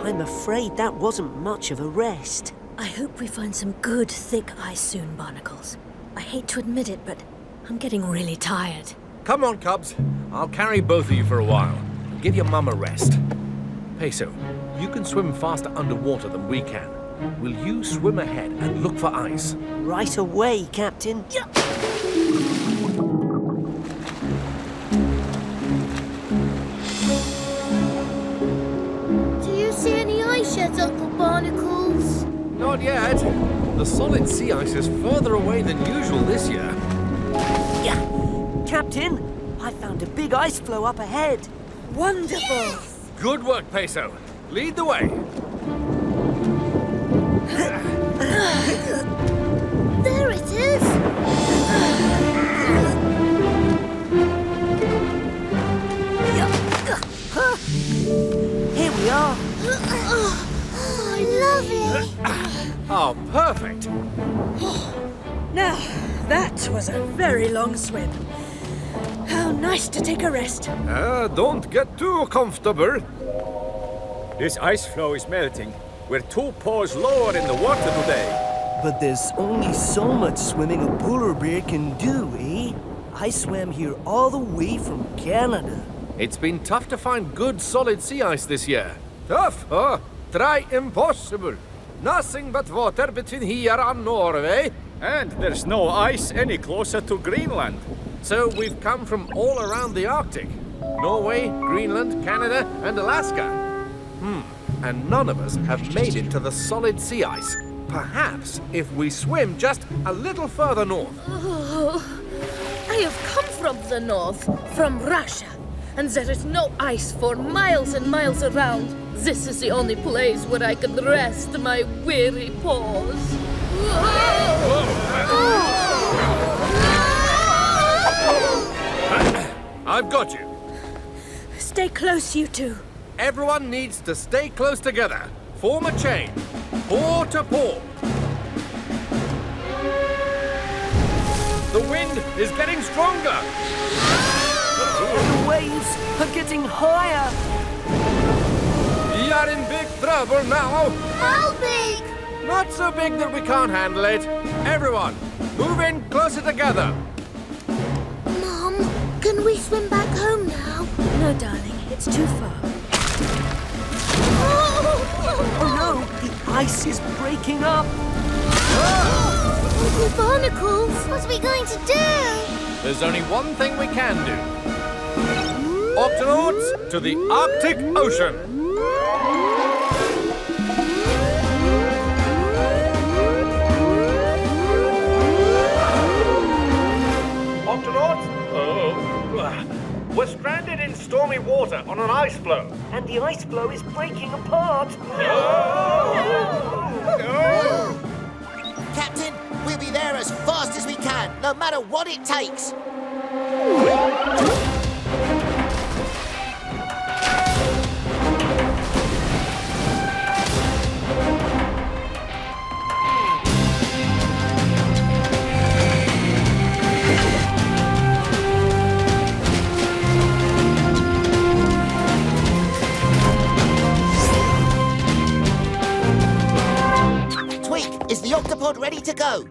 I'm afraid that wasn't much of a rest. I hope we find some good, thick ice soon, Barnacles. I hate to admit it, but I'm getting really tired. Come on, Cubs. I'll carry both of you for a while. Give your mum a rest. Peso, you can swim faster underwater than we can. Will you swim ahead and look for ice? Right away, Captain. Do you see any ice yet, Uncle Barnacles? Not yet. The solid sea ice is further away than usual this year. Yeah. Captain, I found a big ice floe up ahead. Wonderful. Yes! Good work, Peso. Lead the way. There it is! Here we are. I love it! Oh, perfect. Now, that was a very long swim. How nice to take a rest. Don't get too comfortable. This ice floe is melting. We're 2 paws lower in the water today. But there's only so much swimming a polar bear can do, eh? I swam here all the way from Canada. It's been tough to find good solid sea ice this year. Tough, huh? Try impossible. Nothing but water between here and Norway. And there's no ice any closer to Greenland. So we've come from all around the Arctic. Norway, Greenland, Canada, and Alaska. And none of us have made it to the solid sea ice. Perhaps if we swim just a little further north. Oh, I have come from the north, from Russia, and there is no ice for miles and miles around. This is the only place where I can rest my weary paws. I've got you. Stay close, you two. Everyone needs to stay close together. Form a chain. Paw to paw. The wind is getting stronger. The waves are getting higher. We are in big trouble now. How big? Not so big that we can't handle it. Everyone, move in closer together. Mom, can we swim back home now? No, darling, it's too far. Oh no, the ice is breaking up. Uncle Barnacles, what are we going to do? There's only one thing we can do. Octonauts to the Arctic Ocean. Octonauts? We're stranded in stormy water on an ice floe. And the ice floe is breaking apart. Captain, we'll be there as fast as we can, no matter what it takes. Is the Octopod ready to go?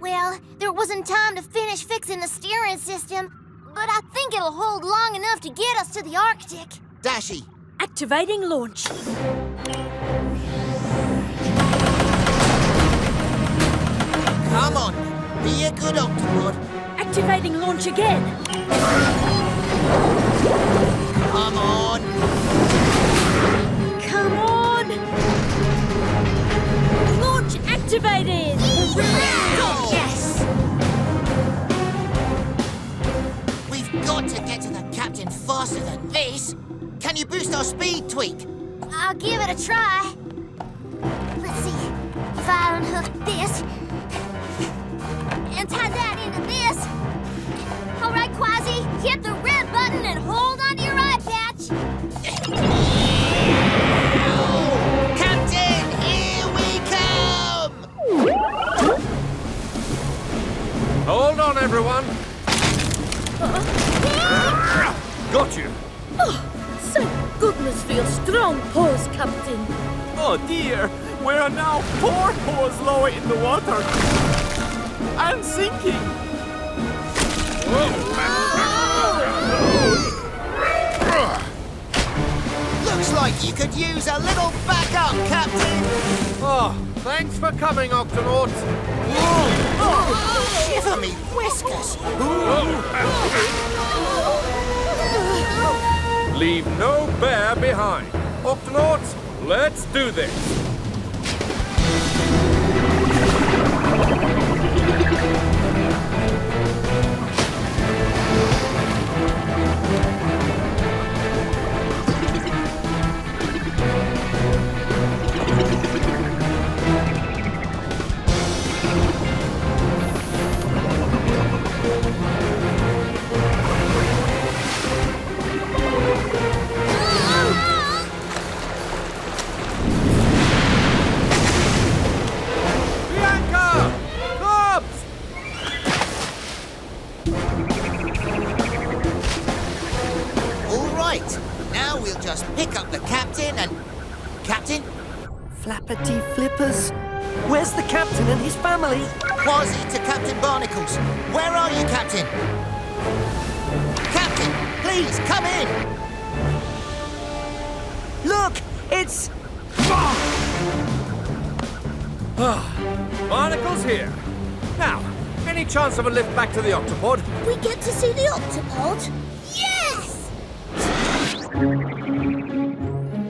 Well, there wasn't time to finish fixing the steering system, but I think it'll hold long enough to get us to the Arctic. Dashy. Activating launch. Come on. Be a good Octopod. Activating launch again. Come on. Come on. Launch activated. Yes! We've got to get to the captain faster than this. Can you boost our speed, Tweak? I'll give it a try. Let's see. If I unhook this and tie that into this. All right, Kwazii, hit the red button and hold on to your eye patch. Captain, here we come! Hold on, everyone. Got you. Oh, thank goodness for your strong paws, Captain. Oh dear, we are now 4 paws lower in the water. And sinking. Looks like you could use a little backup, Captain. Oh, thanks for coming, Octonauts. Shiver me whiskers. Leave no bear behind. Octonauts, let's do this. Just pick up the captain and... Captain? Flappity flippers. Where's the captain and his family? Kwazii to Captain Barnacles. Where are you, Captain? Captain, please, come in! Look, it's... Barnacles here. Now, any chance of a lift back to the Octopod? We get to see the Octopod? Yes!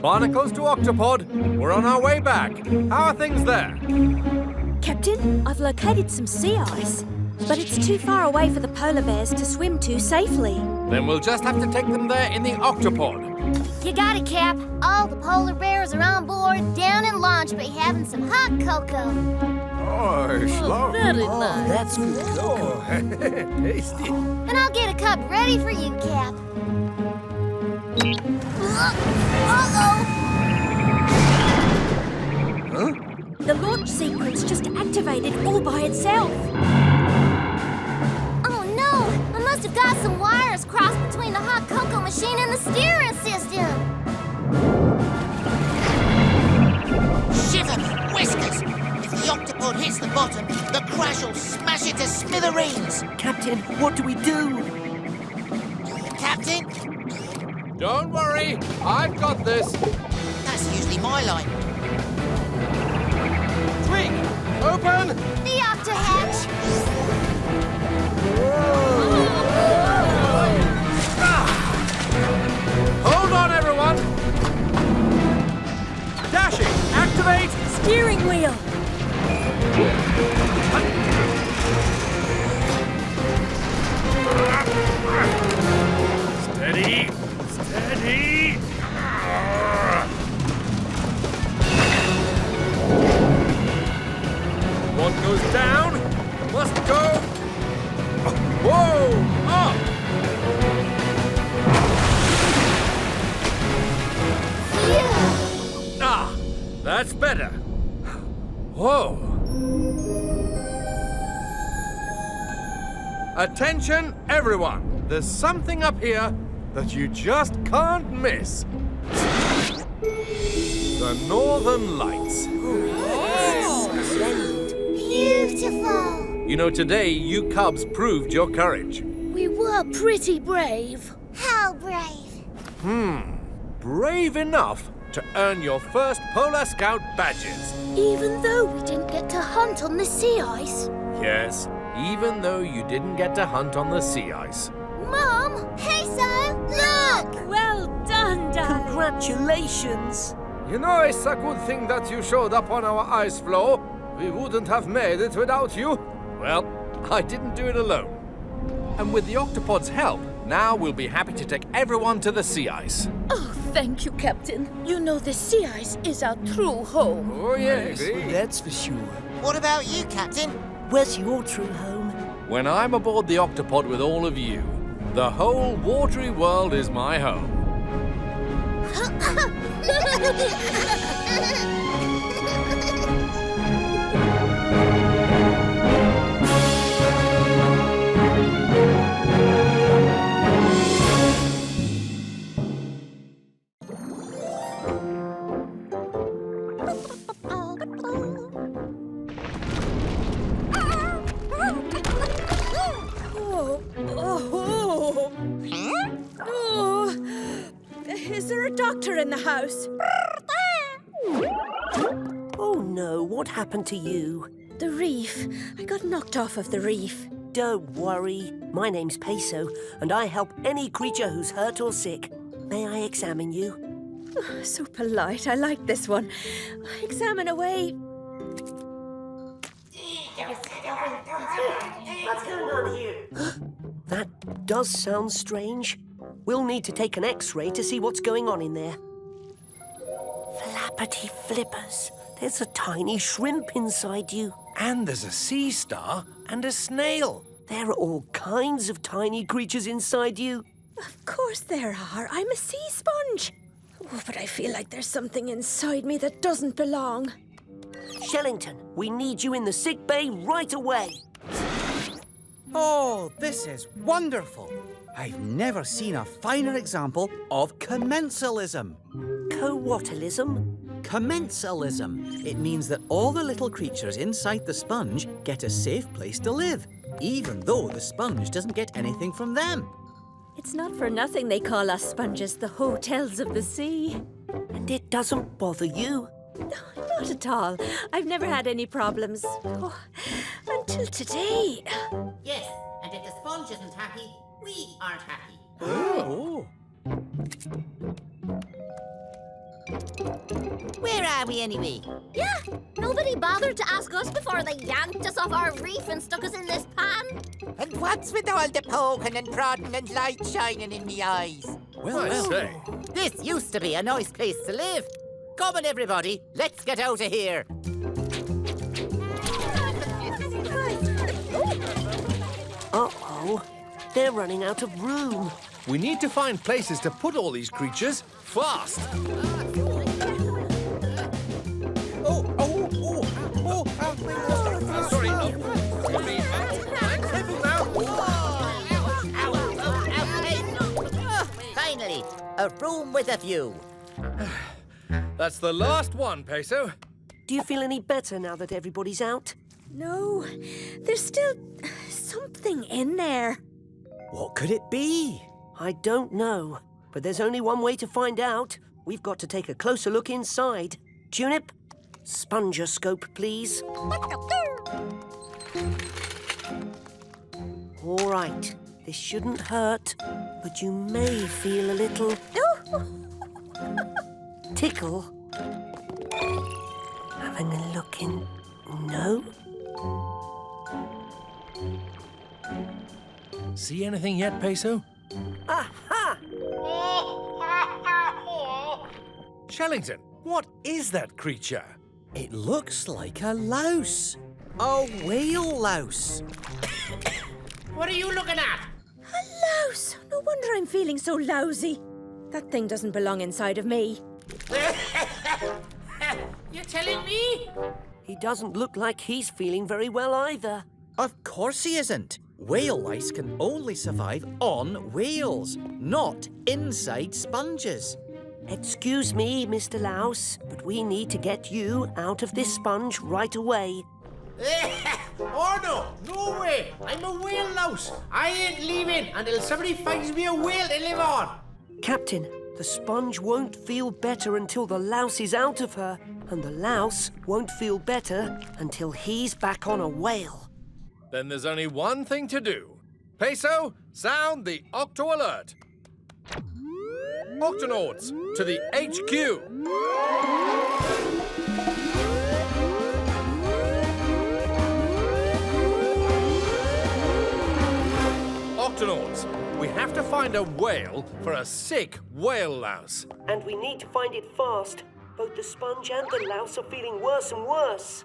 Barnacles to Octopod. We're on our way back. How are things there? Captain, I've located some sea ice, but it's too far away for the polar bears to swim to safely. Then we'll just have to take them there in the Octopod. You got it, Cap. All the polar bears are on board down in Launch Bay having some hot cocoa. Oh, very nice. That's good cocoa. Tasty. And I'll get a cup ready for you, Cap. Uh-oh! Huh? The launch sequence just activated all by itself. Oh no! I must have got some wires crossed between the hot cocoa machine and the steering system. Shiver me whiskers! If the Octopod hits the bottom, the crash will smash it to smithereens. Captain, what do we do? Captain? Don't worry, I've got this. That's usually my line. Tweak, open! The octo-hatch! Hold on, everyone! Dashy, activate! Steering wheel! Steady! Steady! What goes down must go... Whoa! Up! Ah, that's better. Whoa! Attention, everyone! There's something up here that you just can't miss. The Northern Lights. Splendid. Beautiful. You know, today you cubs proved your courage. We were pretty brave. How brave? Brave enough to earn your first Polar Scout badges. Even though we didn't get to hunt on the sea ice. Yes, even though you didn't get to hunt on the sea ice. Mom! Peso, look! Well done, darling. Congratulations. You know, it's a good thing that you showed up on our ice floe. We wouldn't have made it without you. Well, I didn't do it alone. And with the Octopod's help, now we'll be happy to take everyone to the sea ice. Oh, thank you, Captain. You know the sea ice is our true home. Oh, yes. That's for sure. What about you, Captain? Where's your true home? When I'm aboard the Octopod with all of you, the whole watery world is my home. Is there a doctor in the house? Oh no, what happened to you? The reef. I got knocked off of the reef. Don't worry. My name's Peso, and I help any creature who's hurt or sick. May I examine you? Oh, so polite. I like this one. Examine away. What's going on here? That does sound strange. We'll need to take an X-ray to see what's going on in there. Flappity flippers. There's a tiny shrimp inside you. And there's a sea star and a snail. There are all kinds of tiny creatures inside you. Of course there are. I'm a sea sponge. Oh, but I feel like there's something inside me that doesn't belong. Shellington, we need you in the sick bay right away. Oh, this is wonderful. I've never seen a finer example of commensalism. Co-whatalism? Commensalism. It means that all the little creatures inside the sponge get a safe place to live, even though the sponge doesn't get anything from them. It's not for nothing they call us sponges the hotels of the sea. And it doesn't bother you? Not at all. I've never had any problems. Oh, until today. Yes, and if the sponge isn't happy, we aren't happy. Oh. Where are we anyway? Yeah, nobody bothered to ask us before they yanked us off our reef and stuck us in this pan. And what's with all the poking and prodding and light shining in the eyes? Well, say. This used to be a nice place to live. Come on, everybody, let's get out of here. Uh-oh. They're running out of room. We need to find places to put all these creatures fast. Sorry. Finally, a room with a view. That's the last one, Peso. Do you feel any better now that everybody's out? No, there's still something in there. What could it be? I don't know, but there's only one way to find out. We've got to take a closer look inside. Tunip, spongescope, please. All right, this shouldn't hurt, but you may feel a little tickle. Having a look in. No? See anything yet, Peso? Aha! Shellington, what is that creature? It looks like a louse. A whale louse. What are you looking at? A louse. No wonder I'm feeling so lousy. That thing doesn't belong inside of me. You're telling me? He doesn't look like he's feeling very well either. Of course he isn't. Whale lice can only survive on whales, not inside sponges. Excuse me, Mr. Louse, but we need to get you out of this sponge right away. Oh, no way. I'm a whale louse. I ain't leaving until somebody finds me a whale to live on. Captain, the sponge won't feel better until the louse is out of her, and the louse won't feel better until he's back on a whale. Then there's only one thing to do. Peso, sound the Octo Alert. Octonauts, to the HQ. Octonauts, we have to find a whale for a sick whale louse. And we need to find it fast. Both the sponge and the louse are feeling worse and worse.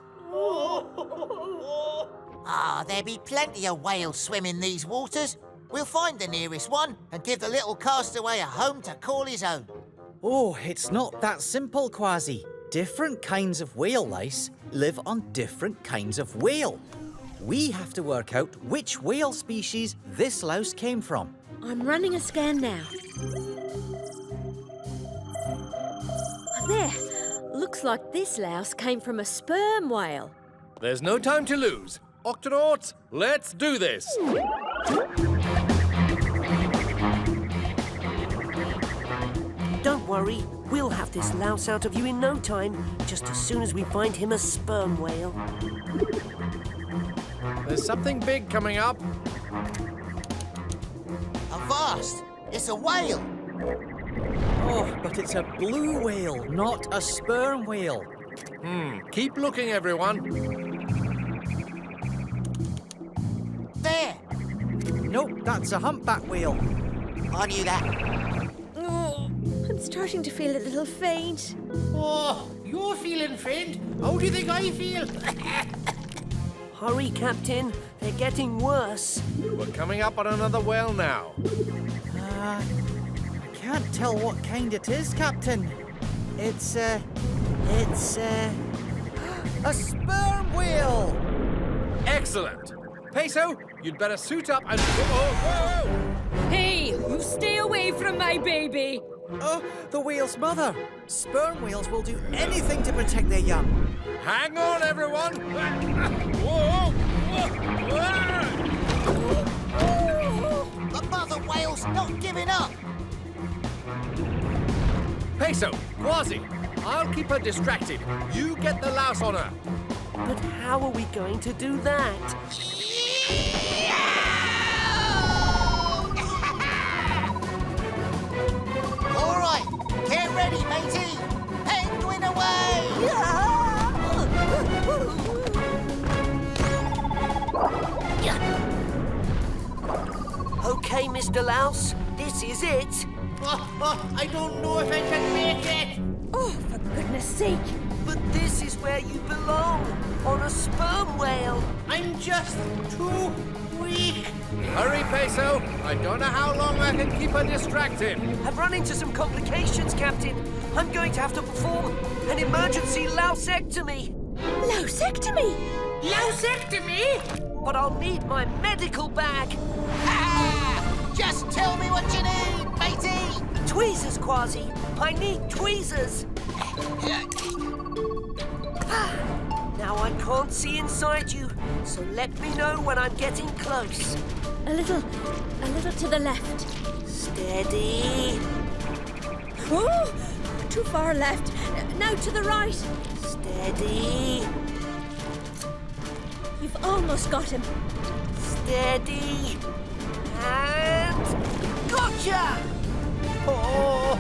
There'll be plenty of whales swimming these waters. We'll find the nearest one and give the little castaway a home to call his own. Oh, it's not that simple, Kwazii. Different kinds of whale lice live on different kinds of whale. We have to work out which whale species this louse came from. I'm running a scan now. There. Looks like this louse came from a sperm whale. There's no time to lose. Octonauts, let's do this. Don't worry, we'll have this louse out of you in no time, just as soon as we find him a sperm whale. There's something big coming up. Avast! It's a whale! Oh, but it's a blue whale, not a sperm whale. Keep looking, everyone. There! Nope, that's a humpback whale. I knew that. Oh, I'm starting to feel a little faint. Oh, you're feeling faint? How do you think I feel? Hurry, Captain. They're getting worse. We're coming up on another whale now. I can't tell what kind it is, Captain. It's a sperm whale. Excellent. Peso, you'd better suit up and... Whoa! Hey, you stay away from my baby. Oh, the whale's mother. Sperm whales will do anything to protect their young. Hang on, everyone. Whoa! The mother whale's not giving up. Peso, Kwazii, I'll keep her distracted. You get the louse on her. But how are we going to do that? All right, get ready, matey. Penguin away! Okay, Mr. Louse, this is it. I don't know if I can make it. Oh, for goodness sake. But this is where you belong, on a sperm whale. I'm just too weak. Hurry, Peso. I don't know how long I can keep her distracted. I've run into some complications, Captain. I'm going to have to perform an emergency lousectomy. Lousectomy? Lousectomy? But I'll need my medical bag. Just tell me what you need, matey. Tweezers, Kwazii. I need tweezers. Now I can't see inside you, so let me know when I'm getting close. A little to the left. Steady. Oh, too far left. Now to the right. Steady. You've almost got him. Steady. And gotcha! Oh!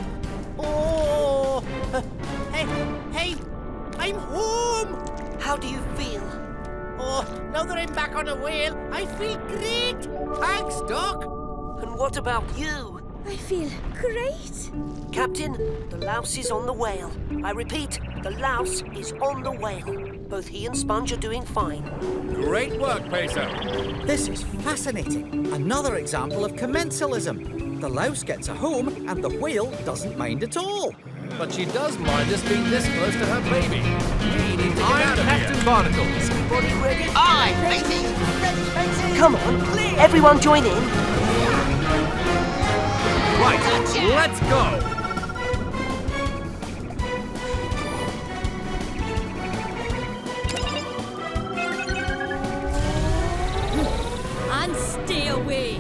Hey, I'm home! How do you feel? Oh, now that I'm back on a whale, I feel great! Thanks, Doc! And what about you? I feel great. Captain, the louse is on the whale. I repeat, the louse is on the whale. Both he and Sponge are doing fine. Great work, Peso. This is fascinating. Another example of commensalism. The louse gets a home and the whale doesn't mind at all. But she does mind us being this close to her baby. We need to get out of Captain here. Barnacles. Everybody ready? Aye, matey! Ready, matey! Come on, everyone join in. Right, let's go! way.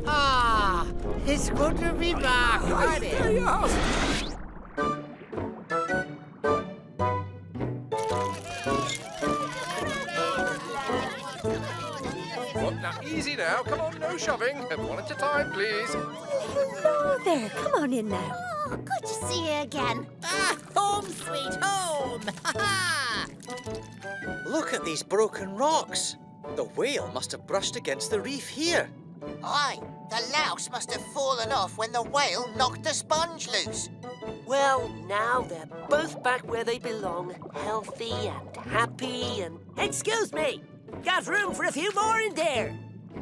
Ah, it's good to be back, isn't it? Oh, now, easy now. Come on, no shoving. One at a time, please. Hello there. Come on in now. Oh, good to see you again. Home sweet home! Look at these broken rocks. The whale must have brushed against the reef here. Aye, the louse must have fallen off when the whale knocked the sponge loose. Well, now they're both back where they belong, healthy and happy and... Excuse me! Got room for a few more in there?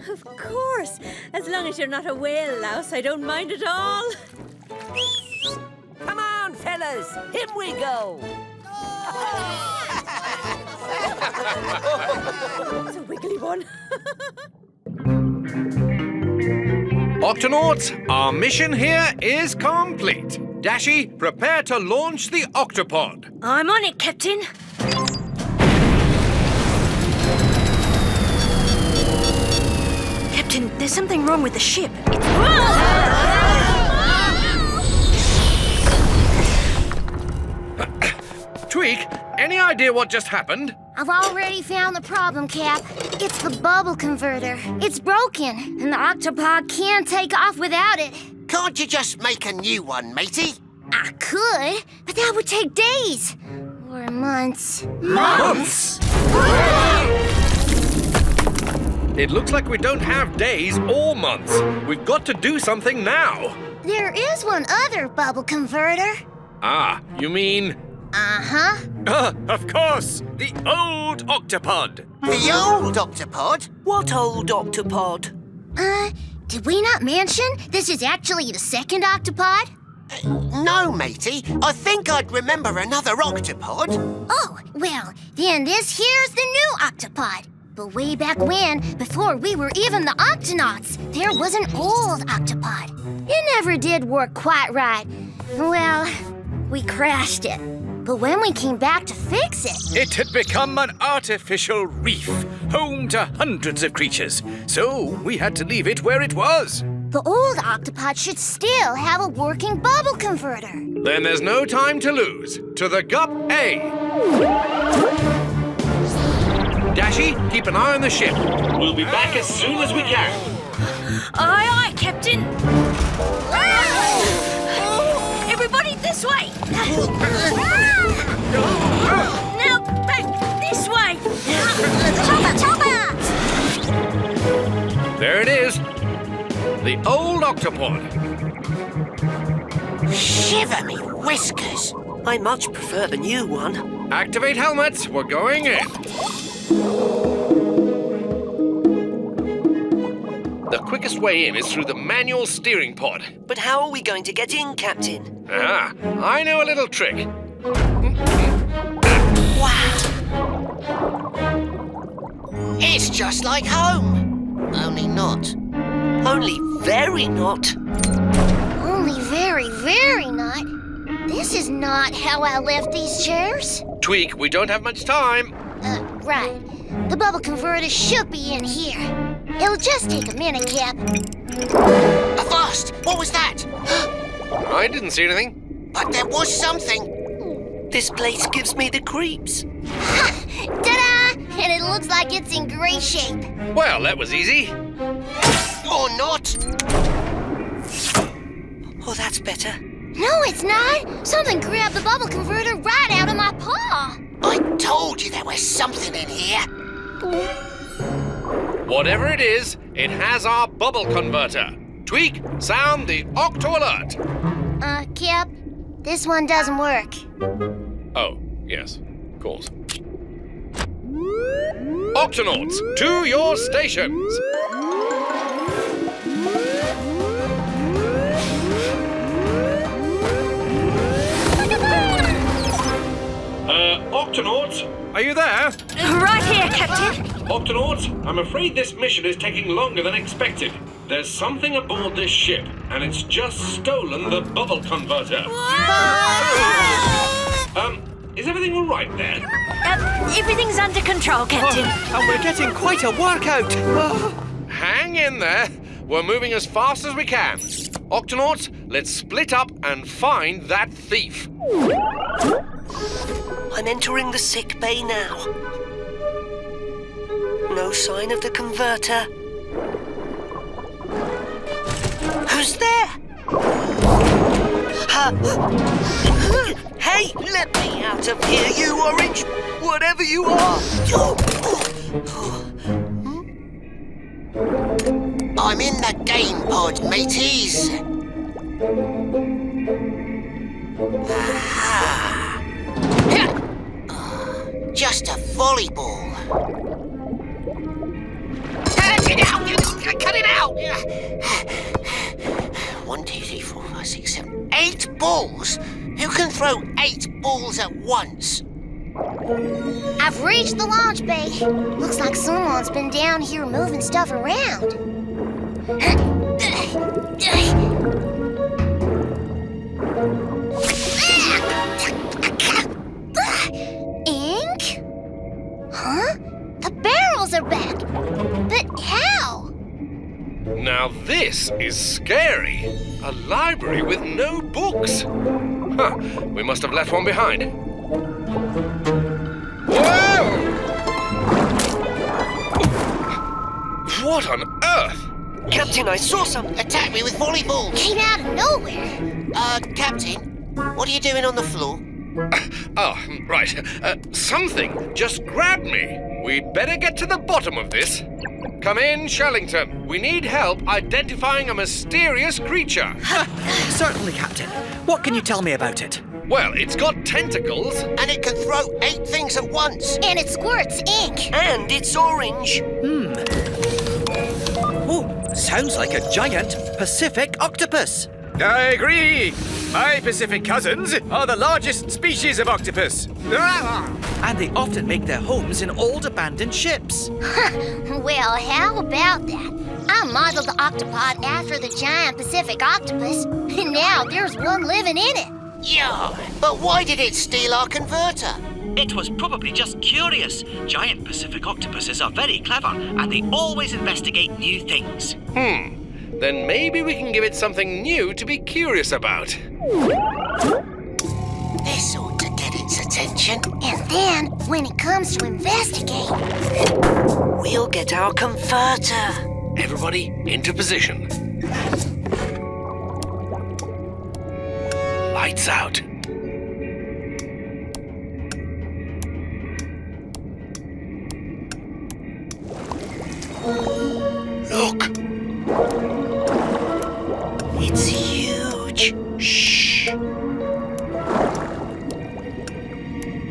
Of course. As long as you're not a whale louse, I don't mind at all. Come on, fellas! In we go! It's a wiggly one. Octonauts, our mission here is complete. Dashy, prepare to launch the Octopod. I'm on it, Captain. Captain, there's something wrong with the ship. Tweak, any idea what just happened? I've already found the problem, Cap. It's the bubble converter. It's broken, and the Octopod can't take off without it. Can't you just make a new one, matey? I could, but that would take days. Or months. Months? It looks like we don't have days or months. We've got to do something now. There is one other bubble converter. Ah, you mean... Uh-huh. Of course! The old Octopod! The old Octopod? What old Octopod? Did we not mention this is actually the second Octopod? No, matey. I think I'd remember another Octopod. Oh, well, then this here's the new Octopod. But way back when, before we were even the Octonauts, there was an old Octopod. It never did work quite right. Well, we crashed it. But when we came back to fix it... It had become an artificial reef, home to hundreds of creatures. So we had to leave it where it was. The old Octopod should still have a working bubble converter. Then there's no time to lose. To the Gup A. Dashy, keep an eye on the ship. We'll be back as soon as we can. Aye, aye, Captain. Everybody this way. Now back this way. Chopper, chopper! There it is. The old Octopod. Shiver me whiskers. I much prefer the new one. Activate helmets. We're going in. The quickest way in is through the manual steering pod. But how are we going to get in, Captain? Ah, I know a little trick. Wow! It's just like home. Only not. Only very not. Only very, very not. This is not how I left these chairs. Tweak, we don't have much time. Right. The bubble converter should be in here. It'll just take a minute, Cap. Avast! What was that? I didn't see anything. But there was something. This place gives me the creeps. Ta-da! And it looks like it's in great shape. Well, that was easy. Or not. Oh, that's better. No, it's not. Something grabbed the bubble converter right out of my paw. I told you there was something in here. Whatever it is, it has our bubble converter. Tweak, sound the Octo Alert. Cap, this one doesn't work. Oh, yes, of course. Octonauts, to your stations. Octonauts, are you there? Right here, Captain. Octonauts, I'm afraid this mission is taking longer than expected. There's something aboard this ship, and it's just stolen the bubble converter. Is everything all right? right then? Everything's under control, Captain. And we're getting quite a workout. Hang in there. We're moving as fast as we can. Octonauts, let's split up and find that thief. I'm entering the sick bay now. No sign of the converter. Who's there? Hey, let me out of here, you orange, whatever you are. I'm in the game pod, mateys. Aha. Just a volleyball. Cut it out! 1, 2, 3, 4, 5, 6, 7, 8 balls? Who can throw 8 balls at once? I've reached the launch bay. Looks like someone's been down here moving stuff around. Ink? Huh? The barrels are back. But how? Now this is scary. A library with no books. Huh, we must have left one behind. Whoa! What on earth? Captain, I saw something. Attack me with volleyballs. Came out of nowhere. Captain, what are you doing on the floor? Oh, right. Something just grabbed me. We'd better get to the bottom of this. Come in, Shellington. We need help identifying a mysterious creature. Certainly, Captain. What can you tell me about it? Well, it's got tentacles. And it can throw 8 things at once. And it squirts ink. And it's orange. Oh, sounds like a giant Pacific octopus. I agree. My Pacific cousins are the largest species of octopus. And they often make their homes in old abandoned ships. Well, how about that? I modeled the Octopod after the giant Pacific octopus, and now there's one living in it. Yeah, but why did it steal our converter? It was probably just curious. Giant Pacific octopuses are very clever, and they always investigate new things. Then maybe we can give it something new to be curious about. This ought to get its attention. And then, when it comes to investigate, we'll get our converter. Everybody into position. Lights out. Look. It's huge. Shh.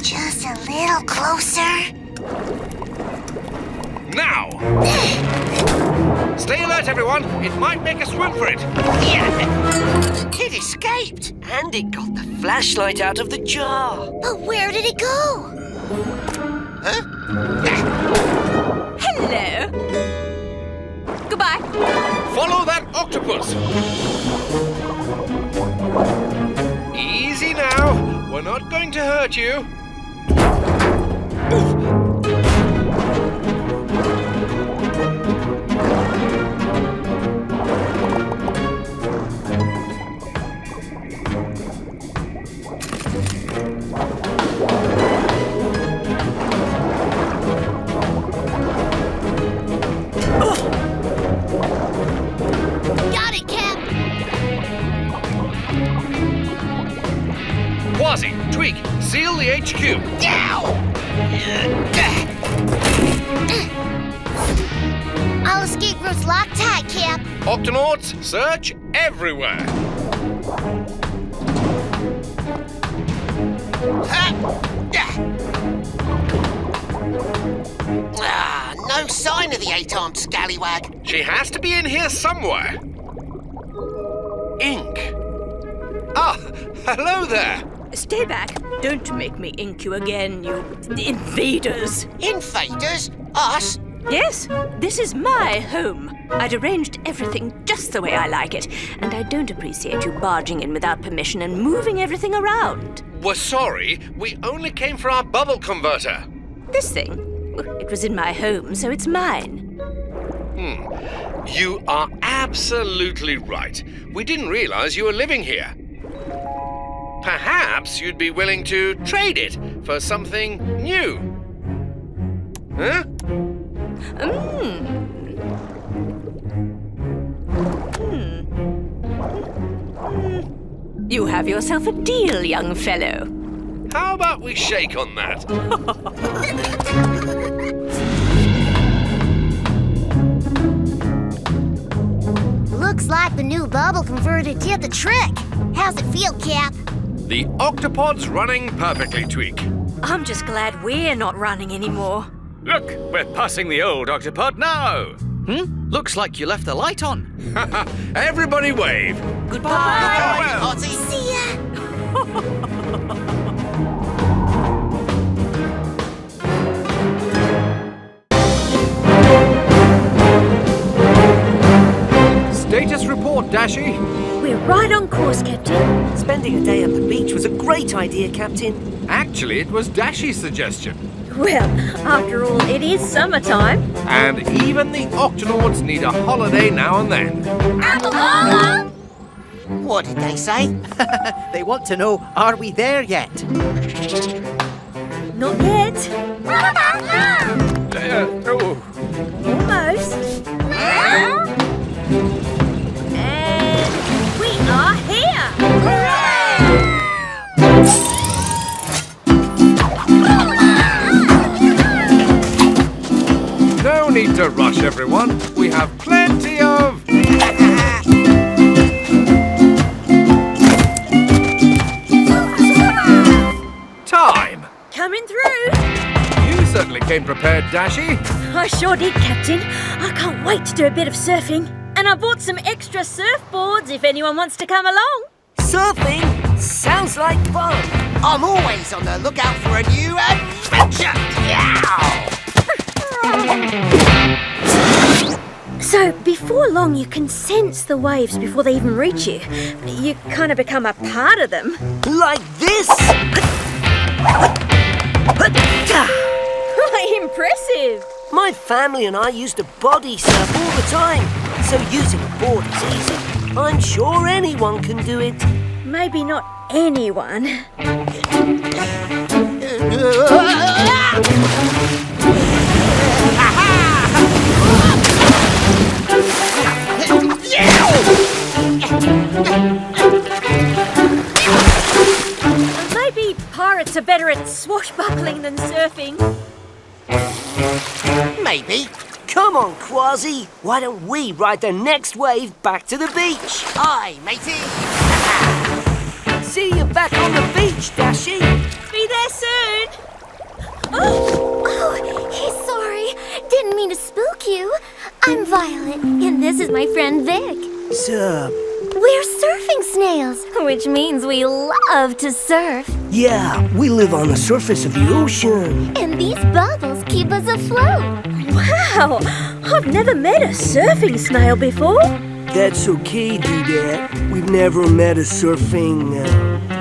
just a little closer. Now! Stay alert, everyone. It might make a swim for it. It escaped. And it got the flashlight out of the jar. But where did it go? Huh? Hello. Goodbye. Follow that octopus. Easy now. We're not going to hurt you. Got it, Cap. Kwazii, Tweak, seal the HQ. All escape routes locked tight, Cap. Octonauts, search everywhere. No sign of the 8-armed scallywag. She has to be in here somewhere. Ink. Ah, hello there. Stay back. Don't make me ink you again, you invaders. Invaders? Us? Yes, this is my home. I'd arranged everything just the way I like it, and I don't appreciate you barging in without permission and moving everything around. We're sorry. We only came for our bubble converter. This thing? Well, it was in my home, so it's mine. You are absolutely right. We didn't realize you were living here. Perhaps you'd be willing to trade it for something new. Huh? You have yourself a deal, young fellow. How about we shake on that? Looks like the new bubble converter did the trick. How's it feel, Cap? The Octopod's running perfectly, Tweak. I'm just glad we're not running anymore. Look, we're passing the old Octopod now. Looks like you left the light on. Everybody wave. Goodbye. See ya. Status report, Dashy. We're right on course, Captain. Spending a day at the beach was a great idea, Captain. Actually, it was Dashy's suggestion. Well, after all, it is summertime. And even the Octonauts need a holiday now and then. What did they say? They want to know, are we there yet? Not yet. Almost. And we are here. No need to rush, everyone. We have plenty of... time. Coming through. You certainly came prepared, Dashy. I sure did, Captain. I can't wait to do a bit of surfing. And I bought some extra surfboards if anyone wants to come along. Surfing? Sounds like fun. I'm always on the lookout for a new adventure. So, before long, you can sense the waves before they even reach you. You kind of become a part of them. Like this? Impressive! My family and I used to body surf all the time, so using a board is easy. I'm sure anyone can do it. Maybe not anyone. Maybe pirates are better at swashbuckling than surfing. Maybe. Come on, Kwazii. Why don't we ride the next wave back to the beach? Aye, matey. See you back on the beach, Dashy. Be there soon. Oh, he's sorry. Didn't mean to spook you. I'm Violet, and this is my friend Vic. Sup? We're surfing snails, which means we love to surf. Yeah, we live on the surface of the ocean. And these bubbles keep us afloat. Wow! I've never met a surfing snail before. That's okay, Dudette. We've never met a surfing...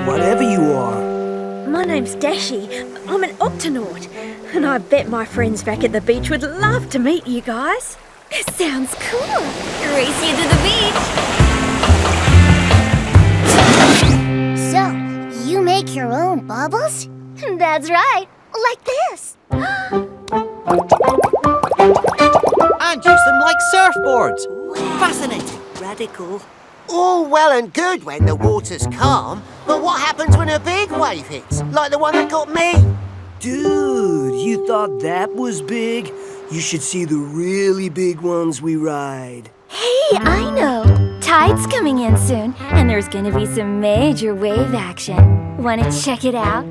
whatever you are. My name's Dashy. I'm an Octonaut. And I bet my friends back at the beach would love to meet you guys. It sounds cool. Race you to the beach. So, you make your own bubbles? That's right. Like this. And use them like surfboards. Fascinating. Radical. All well and good when the water's calm, but what happens when a big wave hits, like the one that got me? Dude, you thought that was big? You should see the really big ones we ride. Hey, I know. Tide's coming in soon, and there's gonna be some major wave action. Wanna check it out?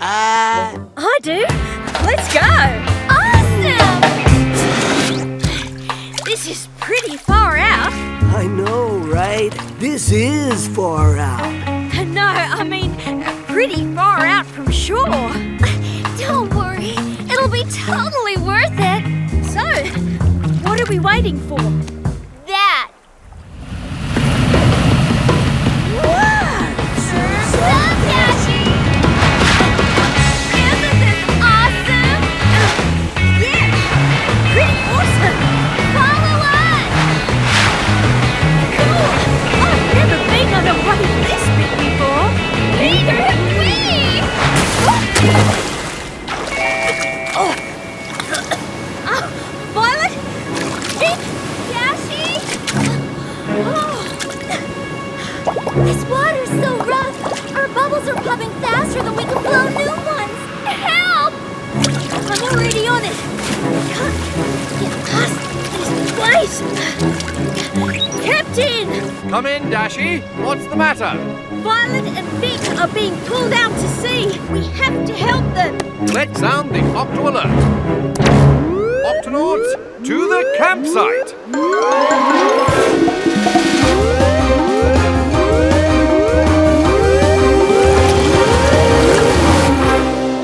I do. Let's go. Awesome! This is pretty far out. I know, right? This is far out. No, I mean, pretty far out from shore. Don't worry. It'll be totally worth it. So, what are we waiting for? That. Whoa! Stop, Dashy! Can't get past this place. Captain! Come in, Dashy. What's the matter? Violet and Vic are being pulled out to sea. We have to help them. Let's sound the Octo Alert. Octonauts, to the campsite.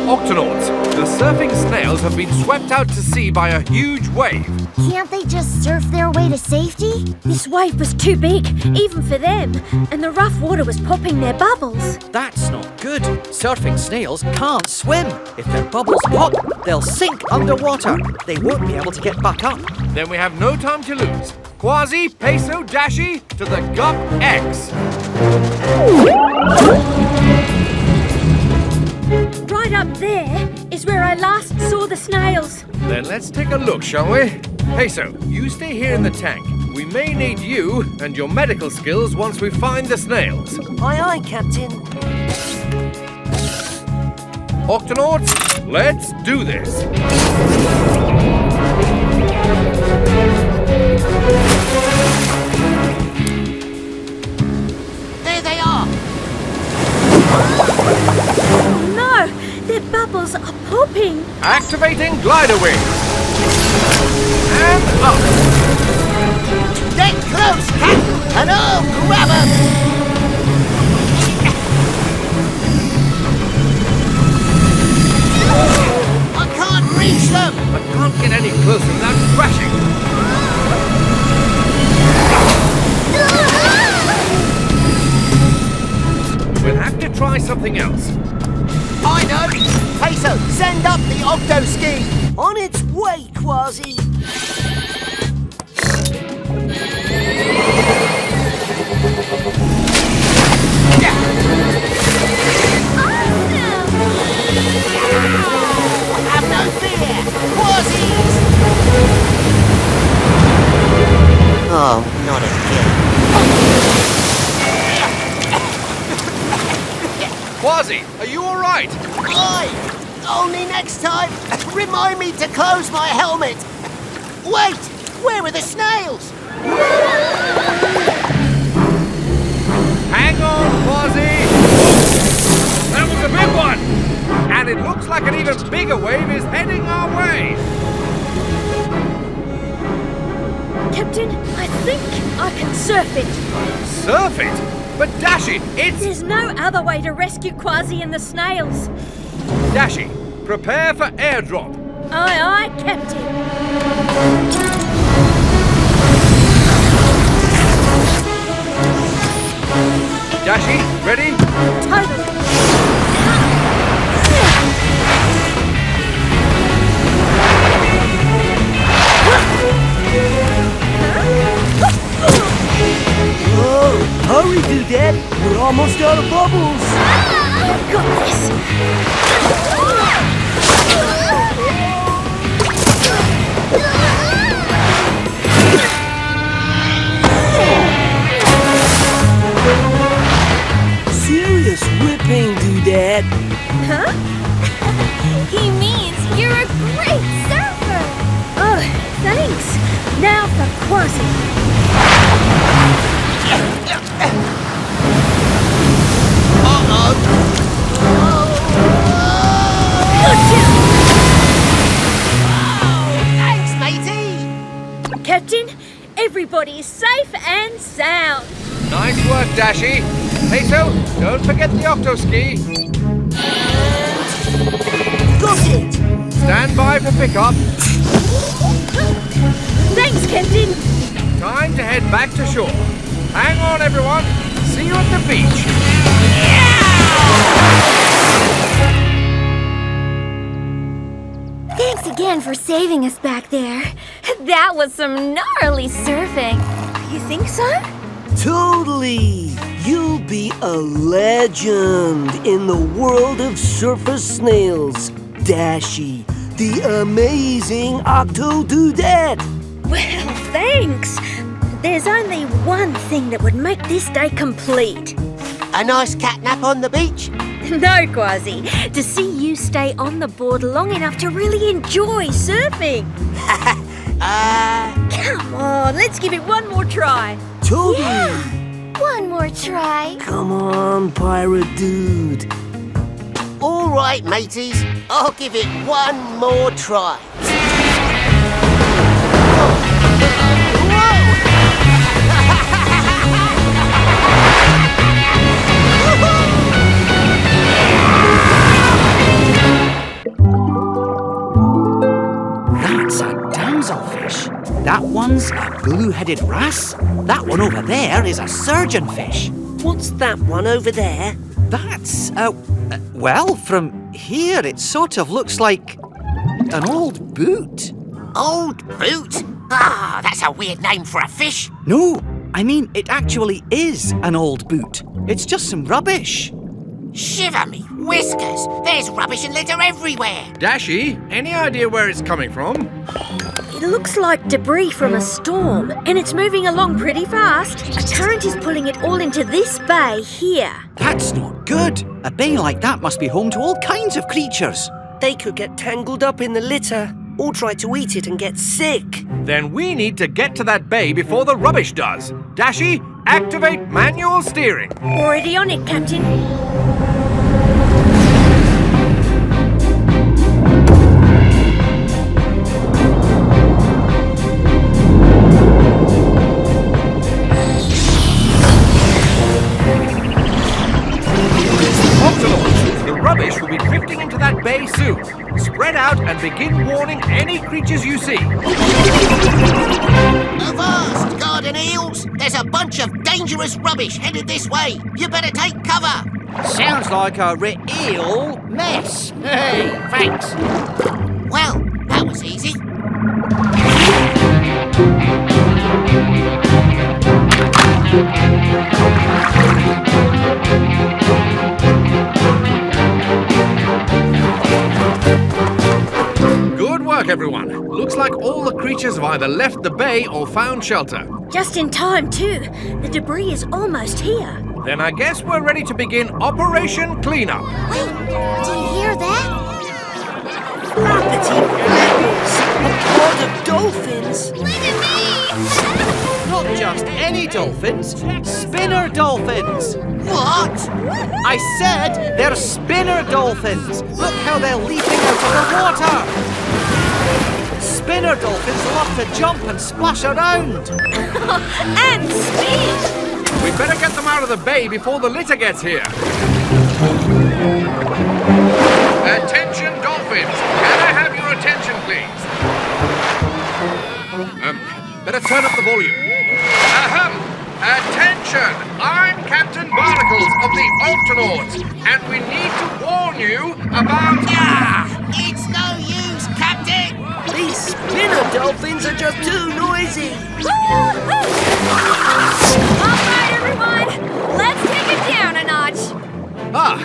Octonauts, the surfing snails have been swept out to sea by a huge wave. Can't they just surf their way to safety? This wave was too big, even for them, and the rough water was popping their bubbles. That's not good. Surfing snails can't swim. If their bubbles pop, they'll sink underwater. They won't be able to get back up. Then we have no time to lose. Kwazii, Peso, Dashy, to the Gup X. Right up there is where I last saw the snails. Then let's take a look, shall we? Peso, you stay here in the tank. We may need you and your medical skills once we find the snails. Aye, aye, Captain. Octonauts, let's do this. There they are. Oh no! Their bubbles are popping. Activating glider wings. And up. Get close, Cat, and I'll grab 'em. I can't reach them. I can't get any closer without crashing. We'll have to try something else. I know. Peso, send up the Octo Ski. On its way, Kwazii. Have no fear. Kwaziis. Oh, not again. Kwazii, are you all right? Aye. Only next time, remind me to close my helmet. Wait, where are the snails? Hang on, Kwazii. That was a big one. And it looks like an even bigger wave is heading our way. Captain, I think I can surf it. Surf it? But Dashy, it's... There's no other way to rescue Kwazii and the snails. Dashy, prepare for airdrop. Aye, aye, Captain. Dashy, ready? Totally. Oh, hurry, Doodad. We're almost out of bubbles. I've got this. Serious whipping, Doodad. Huh? He means you're a great surfer. Oh, thanks. Now for Kwazii. Thanks, matey. Captain, everybody is safe and sound. Nice work, Dashy. Peso, don't forget the Octo Ski. Got it. Stand by for pickup. Thanks, Captain. Time to head back to shore. Hang on, everyone. See you at the beach. Thanks again for saving us back there. That was some gnarly surfing. You think so? Totally. You'll be a legend in the world of surfer snails, Dashy, the amazing Octo-Doodad. Well, thanks. There's only one thing that would make this day complete. A nice cat nap on the beach? No, Kwazii. To see you stay on the board long enough to really enjoy surfing. Come on, let's give it one more try. Toby! One more try. Come on, pirate dude. All right, mateys. I'll give it one more try. That's a damselfish. That one's a blue-headed wrasse. That one over there is a surgeonfish. What's that one over there? That's, well, from here it sort of looks like an old boot. Old boot? Ah, that's a weird name for a fish. No, I mean, it actually is an old boot. It's just some rubbish. Shiver me whiskers. There's rubbish and litter everywhere. Dashy, any idea where it's coming from? It looks like debris from a storm, and it's moving along pretty fast. A current is pulling it all into this bay here. That's not good. A bay like that must be home to all kinds of creatures. They could get tangled up in the litter or try to eat it and get sick. Then we need to get to that bay before the rubbish does. Dashy, activate manual steering. Already on it, Captain. Octonauts, the rubbish will be drifting into that bay soon. Spread out and begin warning any creatures you see. Avast, garden eels! There's a bunch of dangerous rubbish headed this way. You better take cover. Sounds like a real mess. Hey, thanks. Well, that was easy. Good work, everyone. Looks like all the creatures have either left the bay or found shelter. Just in time, too. The debris is almost here. Then I guess we're ready to begin Operation Cleanup. Wait, do you hear that? Flappity flappers! A pod of dolphins! Look at me! Not just any dolphins, spinner dolphins. What? I said they're spinner dolphins. Look how they're leaping out of the water. Spinner dolphins love to jump and splash around. And speed! We better get them out of the bay before the litter gets here. Attention, dolphins! Can I have your attention, please? Better turn up the volume. Ahem! Attention! I'm Captain Barnacles of the Octonauts, and we need to warn you about... It's no use, Captain! These spinner dolphins are just too noisy! All right, everyone! Let's take it down a notch! Ah,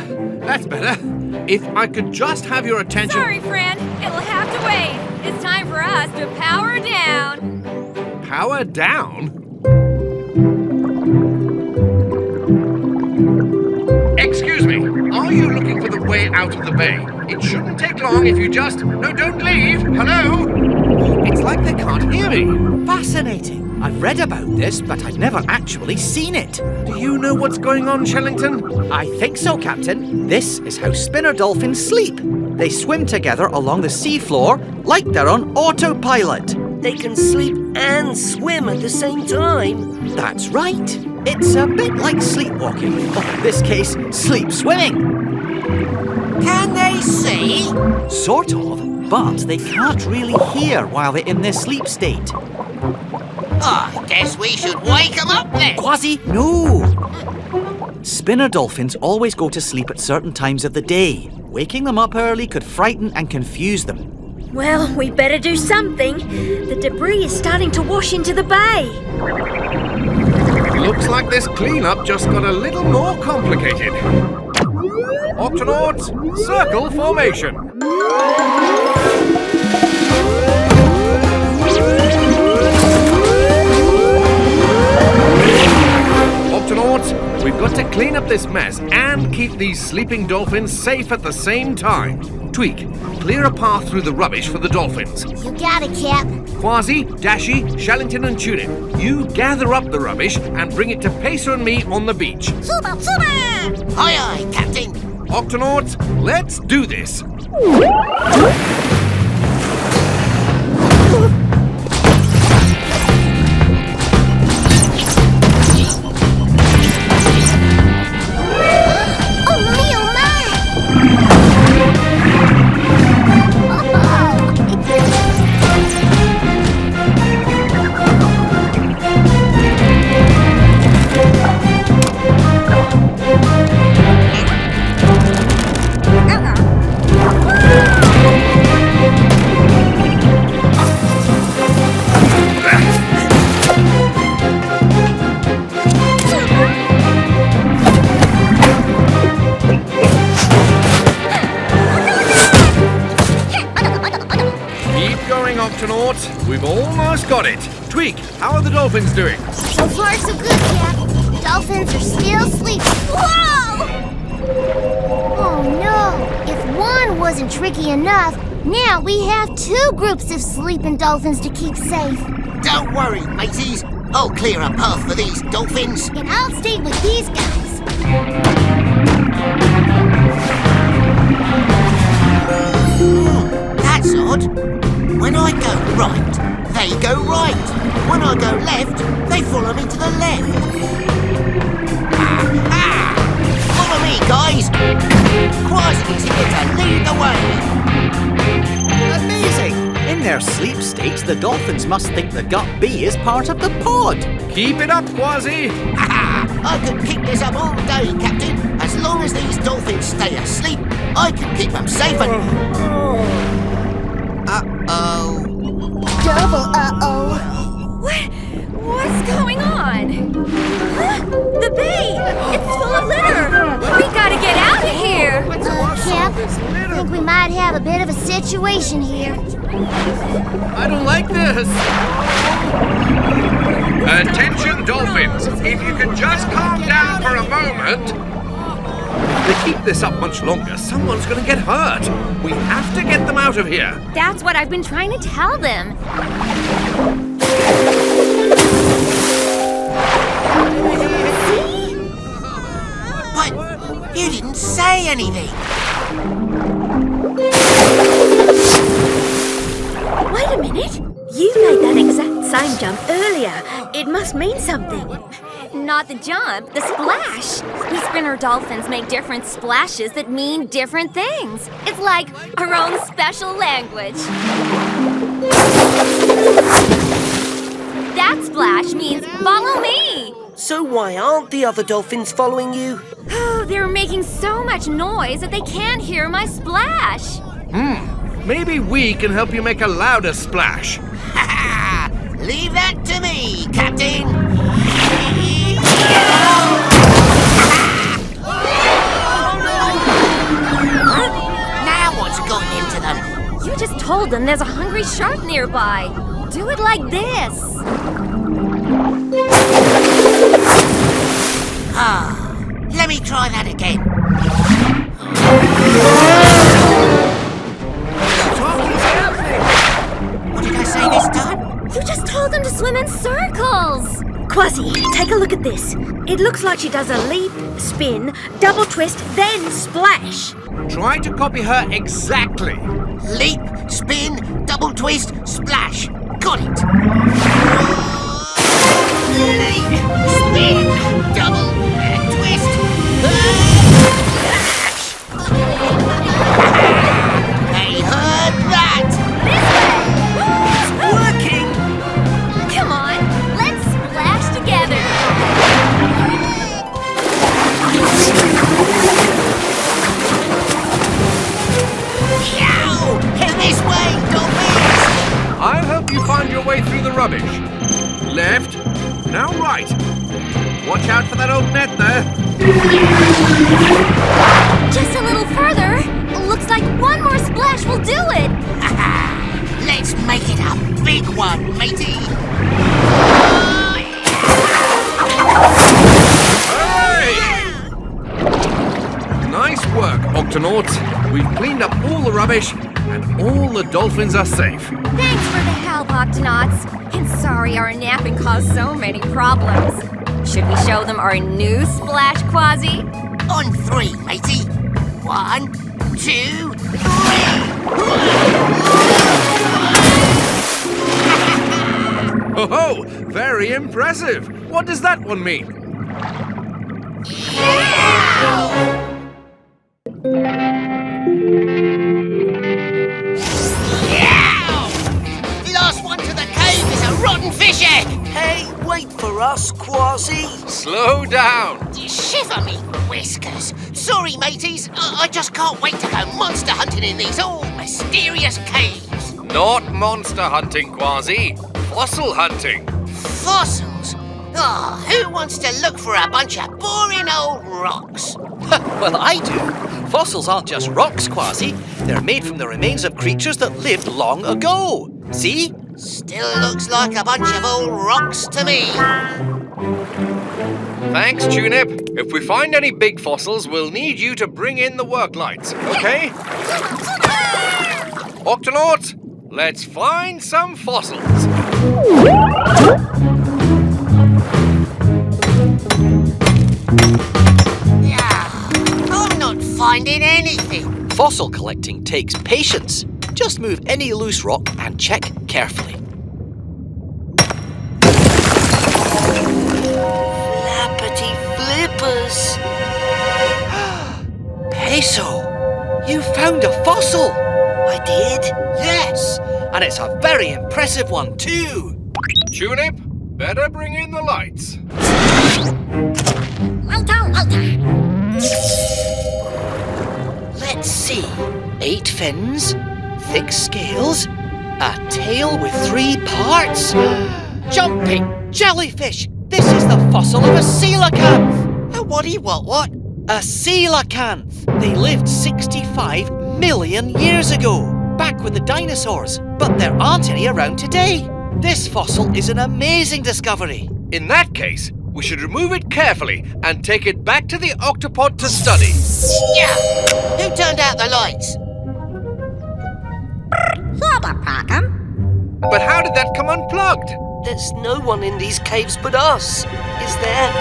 that's better. If I could just have your attention... Sorry, friend. It'll have to wait. It's time for us to power down. Power down? Excuse me, are you looking for the way out of the bay? It shouldn't take long if you just... No, don't leave! Hello? It's like they can't hear me. Fascinating. I've read about this, but I've never actually seen it. Do you know what's going on, Shellington? I think so, Captain. This is how spinner dolphins sleep. They swim together along the seafloor like they're on autopilot. They can sleep and swim at the same time. That's right. It's a bit like sleepwalking, or in this case, sleep swimming. Can they see? Sort of, but they can't really hear while they're in this sleep state. I guess we should wake them up then. Kwazii, no! Spinner dolphins always go to sleep at certain times of the day. Waking them up early could frighten and confuse them. Well, we better do something. The debris is starting to wash into the bay. Looks like this cleanup just got a little more complicated. Octonauts, circle formation. Octonauts, We've got to clean up this mess and keep these sleeping dolphins safe at the same time. Tweak, clear a path through the rubbish for the dolphins. You got it, Cap. Kwazii, Dashy, Shellington and Tunip, you gather up the rubbish and bring it to Peso and me on the beach. Super, super! Aye, aye, Captain. Octonauts, let's do this. Octonauts, we've almost got it. Tweak, how are the dolphins doing? So far, so good, Cap. The dolphins are still sleeping. Whoa! Oh, no. If one wasn't tricky enough, now we have 2 groups of sleeping dolphins to keep safe. Don't worry, mateys. I'll clear a path for these dolphins. And I'll stay with these guys. That's odd. When I go right, they go right. When I go left, they follow me to the left. Aha! Follow me, guys. Kwazii's here to lead the way. Amazing! In their sleep state, the dolphins must think the gut bee is part of the pod. Keep it up, Kwazii. Haha! I could keep this up all day, Captain. As long as these dolphins stay asleep, I can keep them safe and... Uh-oh. Double uh-oh. What's going on? Huh? The bee! It's full of litter! We gotta get out of here! Cap, I think we might have a bit of a situation here. I don't like this. Attention, dolphins. If you can just calm down for a moment. If they keep this up much longer, someone's going to get hurt. We have to get them out of here. That's what I've been trying to tell them. See? But you didn't say anything. Wait a minute. You made that exact same jump earlier. It must mean something. Not the jump, the splash. We spinner dolphins make different splashes that mean different things. It's like our own special language. That splash means follow me. So why aren't the other dolphins following you? Oh, they're making so much noise that they can't hear my splash. Maybe we can help you make a louder splash. Leave that to me, Captain. Now what's gotten into them? You just told them there's a hungry shark nearby. Do it like this. Let me try that again. What did I say this time? You just told them to swim in circles. Kwazii, take a look at this. It looks like she does a leap, spin, double twist, then splash. Try to copy her exactly. Leap, spin, double twist, splash. Got it. Leap, spin, double twist, splash. They heard that. It's working. Come on, let's splash together. Yow! This way, dolphins! I'll help you find your way through the rubbish. Left, now right. Watch out for that old net there. Just a little further. Looks like one more splash will do it. Let's make it a big one, matey. Hey! up all the rubbish, and all the dolphins are safe. Thanks for the help, Octonauts. And sorry our napping caused so many problems. Should we show them our new splash, Kwazii? On 3, matey. 1, 2, 3. Oh ho! Very impressive! What does that one mean? Last one to the cave is a rotten fish egg! Hey, wait for us, Kwazii. Slow down! Shiver me whiskers! Sorry, mateys, I just can't wait to go monster hunting in these all mysterious caves. Not monster hunting, Kwazii. Fossil hunting. Fossils? Oh, who wants to look for a bunch of boring old rocks? Well, I do. Fossils aren't just rocks, Kwazii. They're made from the remains of creatures that lived long ago. See? Still looks like a bunch of old rocks to me. Thanks, Tunip. If we find any big fossils, we'll need you to bring in the work lights, okay? Octonauts, let's find some fossils. I'm not finding anything. Fossil collecting takes patience. Just move any loose rock and check carefully. Flappity flippers. Peso, you found a fossil. I did? Yes, and it's a very impressive one too. Tunip, better bring in the lights. Well done. Let's see. 8 fins, thick scales, a tail with 3 parts. Jumping jellyfish! This is the fossil of a coelacanth. A what? A coelacanth. They lived 65 million years ago, back with the dinosaurs, but there aren't any around today. This fossil is an amazing discovery. In that case, we should remove it carefully and take it back to the Octopod to study. Yeah! Who turned out the lights? But how did that come unplugged? There's no one in these caves but us, is there?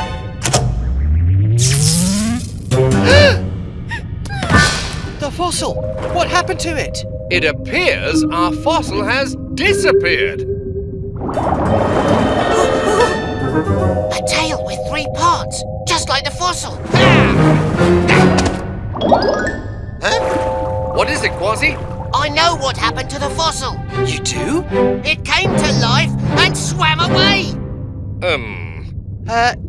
The fossil! What happened to it? It appears our fossil has disappeared. A tail with 3 parts, just like the fossil. Huh? What is it, Kwazii? I know what happened to the fossil. You do? It came to life and swam away.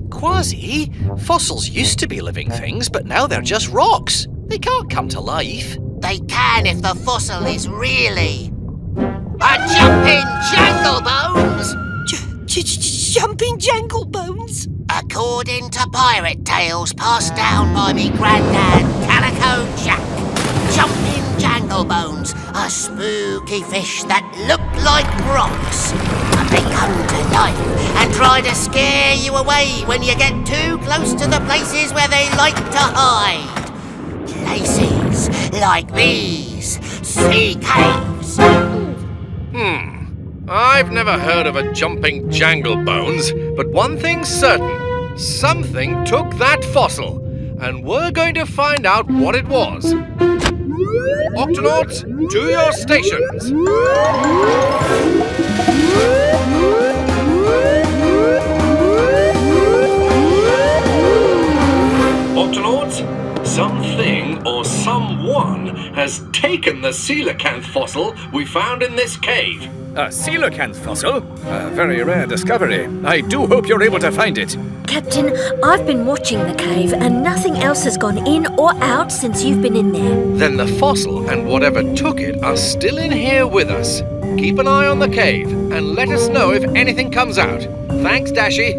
Kwazii, fossils used to be living things, but now they're just rocks. They can't come to life. They can if the fossil is really a jumping jangle bones. Jumping jangle bones? According to pirate tales passed down by me granddad, Calico Jack, jumping jangle bones are spooky fish that look like rocks. But they come to life and try to scare you away when you get too close to the places where they like to hide. Places like these sea caves. I've never heard of a jumping jangle bones, but one thing's certain. Something took that fossil, and we're going to find out what it was. Octonauts, to your stations. Octonauts, something or someone has taken the coelacanth fossil we found in this cave. A coelacanth fossil? A very rare discovery. I do hope you're able to find it. Captain, I've been watching the cave and nothing else has gone in or out since you've been in there. Then the fossil and whatever took it are still in here with us. Keep an eye on the cave and let us know if anything comes out. Thanks, Dashy.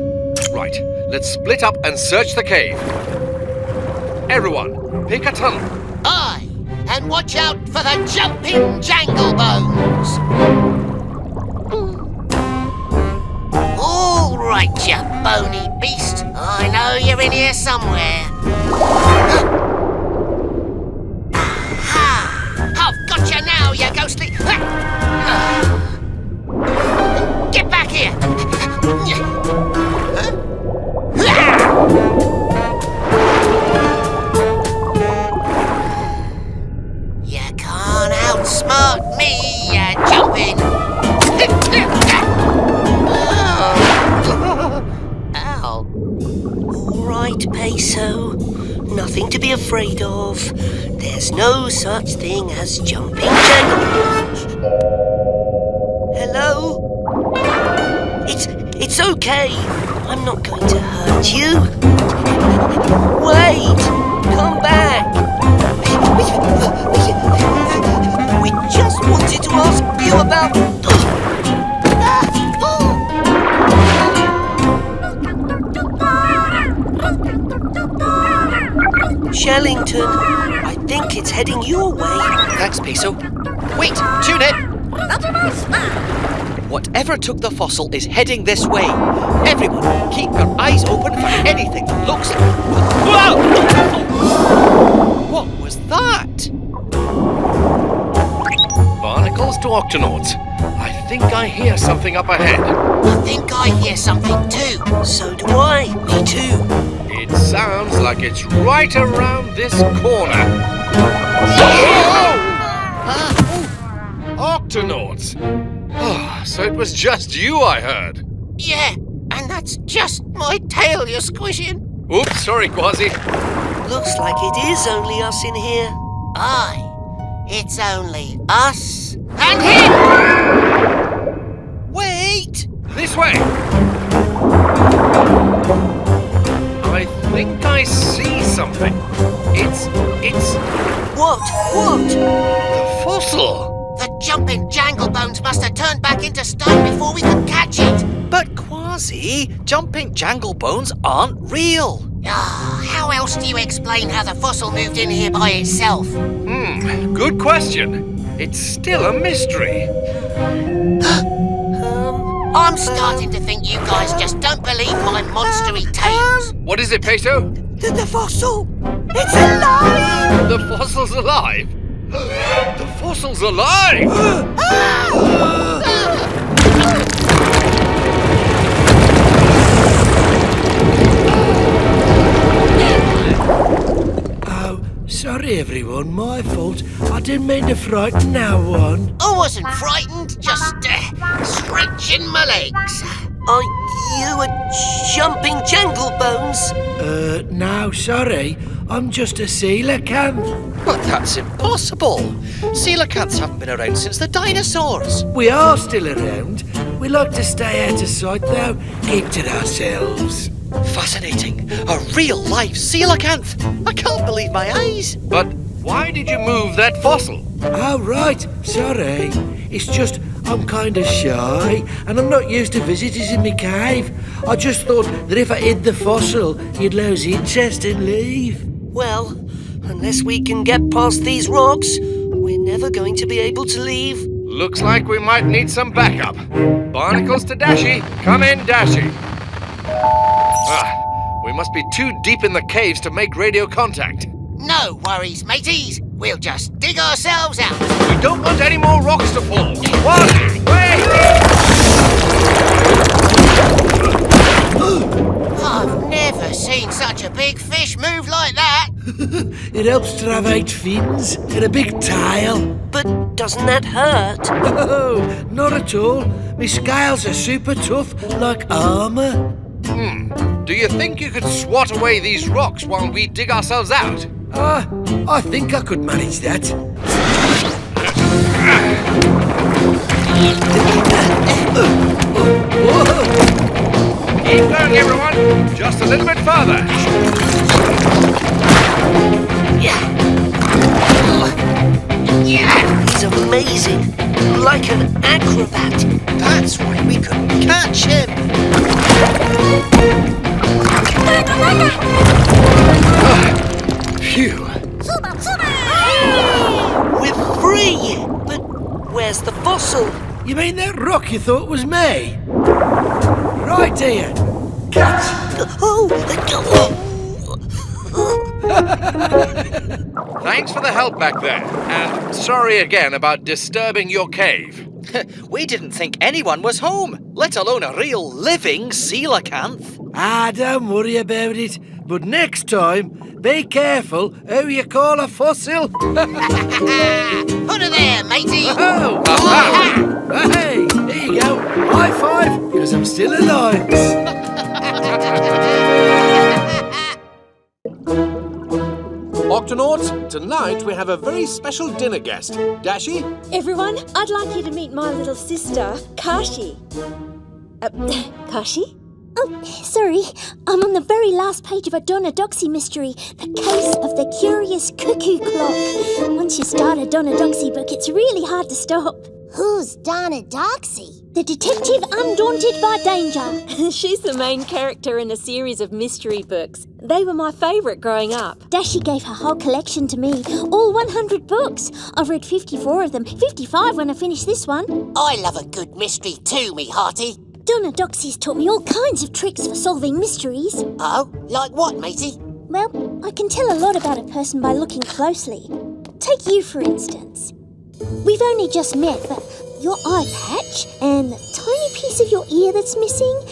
Right, let's split up and search the cave. Everyone, pick a tunnel. Aye, and watch out for the jumping jangle bones. All right, you bony beast. I know you're in here somewhere. Aha! you ghostly... Get back here! You can't outsmart me, you jumping... Ow. All right, Peso. Nothing to be afraid of. There's no such thing as jumping jangle. Hello? It's okay. I'm not going to hurt you. Wait! Come back! We just wanted to ask you about... Shellington, I think it's heading your way. Thanks, Peso. Wait, tune it! Whatever took the fossil is heading this way. Everyone, keep your eyes open for anything that looks like... Whoa! What was that? Barnacles to Octonauts. I think I hear something up ahead. I think I hear something too. So do I. Me too. It sounds like it's right around this corner. Octonauts! Oh, so it was just you I heard. Yeah, and that's just my tail you're squishing. Oops, sorry, Kwazii. Looks like it is only us in here. Aye, it's only us and him! Wait! This way! I think I see something. It's... What? What? The fossil! The jumping jangle bones must have turned back into stone before we could catch it. But Kwazii, jumping jangle bones aren't real. How else do you explain how the fossil moved in here by itself? Good question. It's still a mystery. I'm starting to think you guys just don't believe my monstery tales. What is it, Peso? The fossil! It's alive! The fossil's alive? The fossil's alive! Oh, sorry everyone, my fault. I didn't mean to frighten no one. I wasn't frightened, just stretching my legs. Are you a jumping jangle bones? No, sorry. I'm just a coelacanth. But that's impossible. Coelacanths haven't been around since the dinosaurs. We are still around. We like to stay out of sight, though. Keep to ourselves. Fascinating. A real live coelacanth. I can't believe my eyes. But why did you move that fossil? Oh, right. Sorry. It's just I'm kind of shy and I'm not used to visitors in my cave. I just thought that if I hid the fossil, you'd lose interest and leave. Well, unless we can get past these rocks, we're never going to be able to leave. Looks like we might need some backup. Barnacles to Dashy. Come in, Dashy. We must be too deep in the caves to make radio contact. No worries, mateys. We'll just dig ourselves out. We don't want any more rocks to fall. Kwazii, wait! I've never seen such a big fish move like that. It helps to have 8 fins and a big tail. But doesn't that hurt? Oh, not at all. My scales are super tough, like armour. Do you think you could swat away these rocks while we dig ourselves out? I think I could manage that. Keep going, everyone. Just a little bit further. He's amazing. Like an acrobat. That's why we couldn't catch him. Phew. We're free! But where's the fossil? You mean that rock you thought was me? Right here. Catch! Thanks for the help back there. And sorry again about disturbing your cave. We didn't think anyone was home, let alone a real living coelacanth. Ah, don't worry about it. But next time, be careful who you call a fossil. Put her there, matey. Oh, hey, here you go. High five, because I'm still alive. Octonauts, tonight we have a very special dinner guest. Dashy? Everyone, I'd like you to meet my little sister, Kashi. Kashi? Oh, sorry. I'm on the very last page of a Donadoxy mystery, The Case of the Curious Cuckoo Clock. Once you start a Donadoxy book, it's really hard to stop. Who's Donadoxy? The detective undaunted by danger. She's the main character in a series of mystery books. They were my favourite growing up. Dashy gave her whole collection to me, all 100 books. I've read 54 of them, 55 when I finish this one. I love a good mystery too, me hearty. Donadoxy's taught me all kinds of tricks for solving mysteries. Oh, like what, matey? Well, I can tell a lot about a person by looking closely. Take you, for instance. We've only just met, but your eye patch and the tiny piece of your ear that's missing,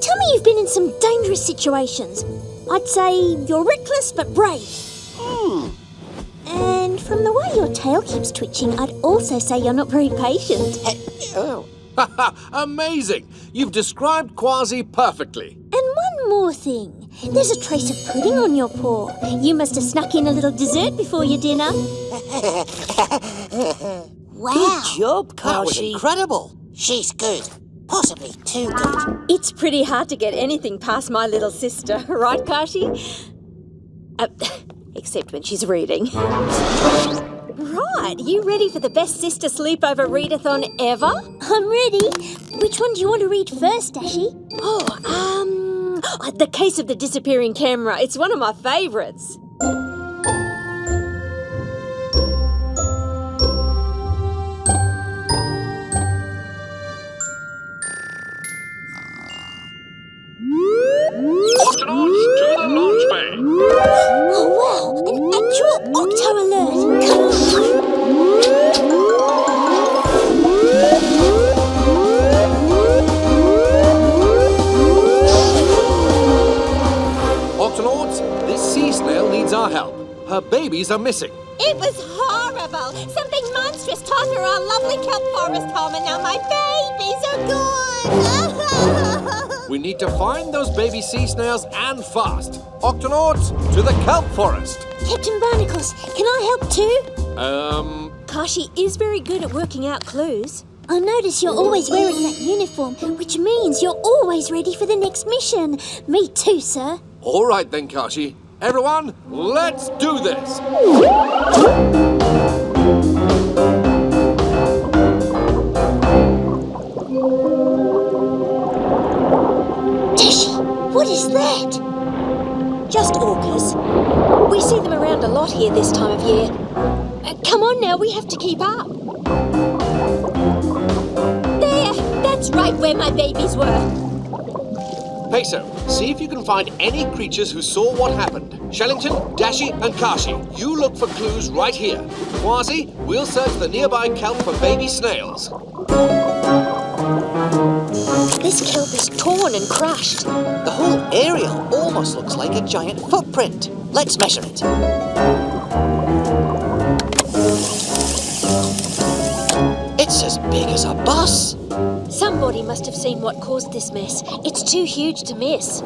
tell me you've been in some dangerous situations. I'd say you're reckless but brave. And from the way your tail keeps twitching, I'd also say you're not very patient. Amazing! You've described Kwazii perfectly. And one more thing. There's a trace of pudding on your paw. You must have snuck in a little dessert before your dinner. Wow. Good job, That was Kashi. incredible. She's good. Possibly too good. It's pretty hard to get anything past my little sister, right, Kashi? Except when she's reading. Right, you ready for the best sister sleepover readathon ever? I'm ready. Which one do you want to read first, Dashy? The Case of the Disappearing Camera. It's one of my favourites. Octonauts to the launch bay. Oh, wow! An actual Octo alert! Come Octonauts, this sea snail needs our help. Her babies are missing. It was horrible. Something monstrous tossed her our lovely kelp forest home, and now my babies are gone. We need to find those baby sea snails and fast. Octonauts, to the kelp forest. Captain Barnacles, can I help too? Kashi is very good at working out clues. I notice you're always wearing that uniform, which means you're always ready for the next mission. Me too, sir. All right then, Kashi. Everyone, let's do this. Dashy, what is that? Just orcas. We see them around a lot here this time of year. Come on now, we have to keep up. There, that's right where my babies were. Peso, see if you can find any creatures who saw what happened. Shellington, Dashy, and Kashi, you look for clues right here. Kwazii, we'll search the nearby kelp for baby snails. This kelp is torn and crushed. The whole area almost looks like a giant footprint. Let's measure it. It's as big as a bus. Somebody must have seen what caused this mess. It's too huge to miss.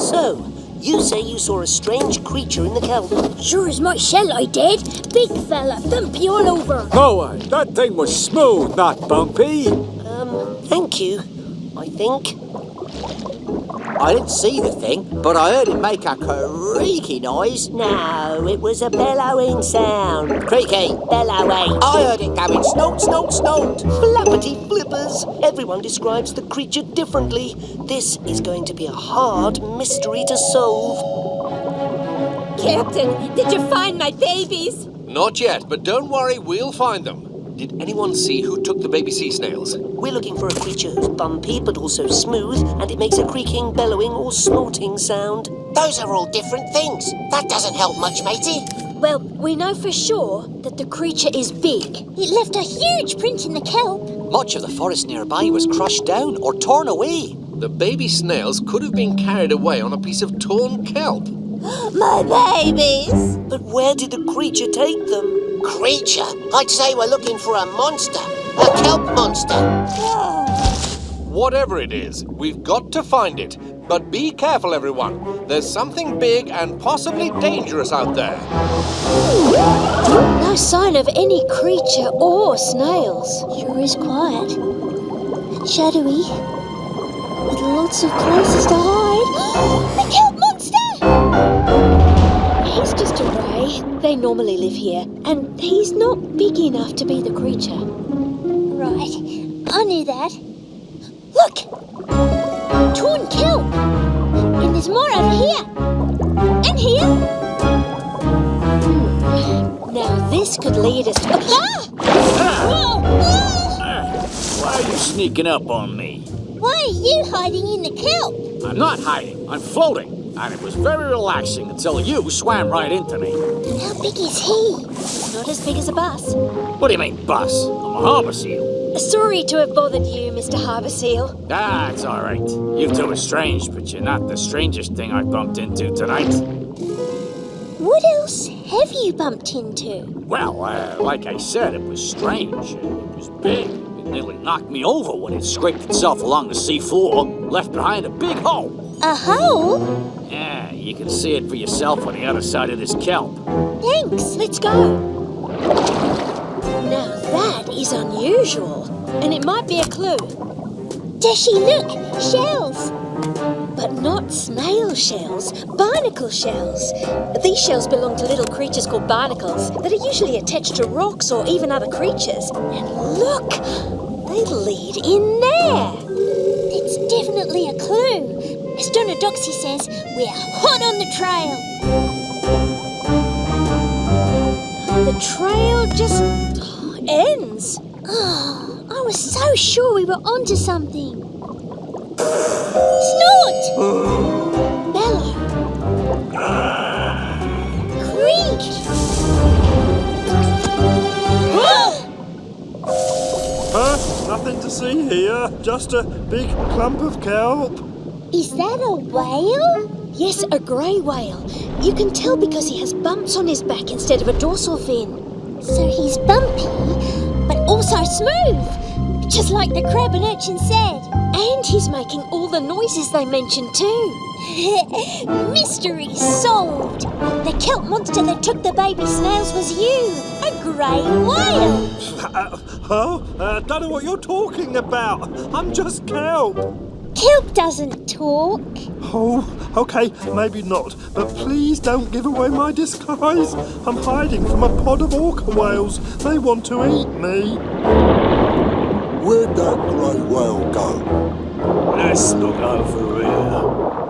So, you say you saw a strange creature in the kelp? Sure as my shell I did. Big fella, bumpy all over. No way, that thing was smooth, not bumpy. Thank you, I think. I didn't see the thing, but I heard it make a creaky noise. No, it was a bellowing sound. Creaky. Bellowing. I heard it going snout, snout, snout. Flappity flippers. Everyone describes the creature differently. This is going to be a hard mystery to solve. Captain, did you find my babies? Not yet, but don't worry, we'll find them. Did anyone see who took the baby sea snails? We're looking for a creature who's bumpy but also smooth, and it makes a creaking, bellowing, or snorting sound. Those are all different things. That doesn't help much, matey. Well, we know for sure that the creature is big. It left a huge print in the kelp. Much of the forest nearby was crushed down or torn away. The baby snails could have been carried away on a piece of torn kelp. My babies! But where did the creature take them? Creature? I'd say we're looking for a monster. A kelp monster. Whatever it is, we've got to find it. But be careful, everyone. There's something big and possibly dangerous out there. No sign of any creature or snails. Sure is quiet. And shadowy. With lots of places to hide. The kelp monster! He's just a ray. They normally live here. And he's not big enough to be the creature. Right. I knew that. Look! Torn kelp! And there's more over here. And here. Now this could lead us to... Why are you sneaking up on me? Why are you hiding in the kelp? I'm not hiding. I'm floating. And it was very relaxing until you swam right into me. How big is he? Not as big as a bus. What do you mean, bus? I'm a harbour seal. Sorry to have bothered you, Mr. Harbour Seal. Ah, it's all right. You two are strange, but you're not the strangest thing I bumped into tonight. What else have you bumped into? Well, like I said, it was strange. It was big. It nearly knocked me over when it scraped itself along the seafloor, left behind a big hole. A hole? Yeah, you can see it for yourself on the other side of this kelp. Thanks. Let's go. Now that is unusual, and it might be a clue. Dashy, look! Shells! But not snail shells, barnacle shells. These shells belong to little creatures called barnacles that are usually attached to rocks or even other creatures. And look! They lead in there! It's definitely a clue. As Donna Doxy says, we're hot on the trail. The trail just ends. Oh, I was so sure we were onto something. Snort! Bellow. Creak! Nothing to see here. Just a big clump of kelp. Is that a whale? Yes, a grey whale. You can tell because he has bumps on his back instead of a dorsal fin. So he's bumpy, but also smooth, just like the crab and urchin said. And he's making all the noises they mentioned too. Mystery solved. The kelp monster that took the baby snails was you, a grey whale. Don't know what you're talking about. I'm just kelp. Kelp doesn't talk. Oh, okay, maybe not. But please don't give away my disguise. I'm hiding from a pod of orca whales. They want to eat me. Where'd that grey whale go? Let's look over here.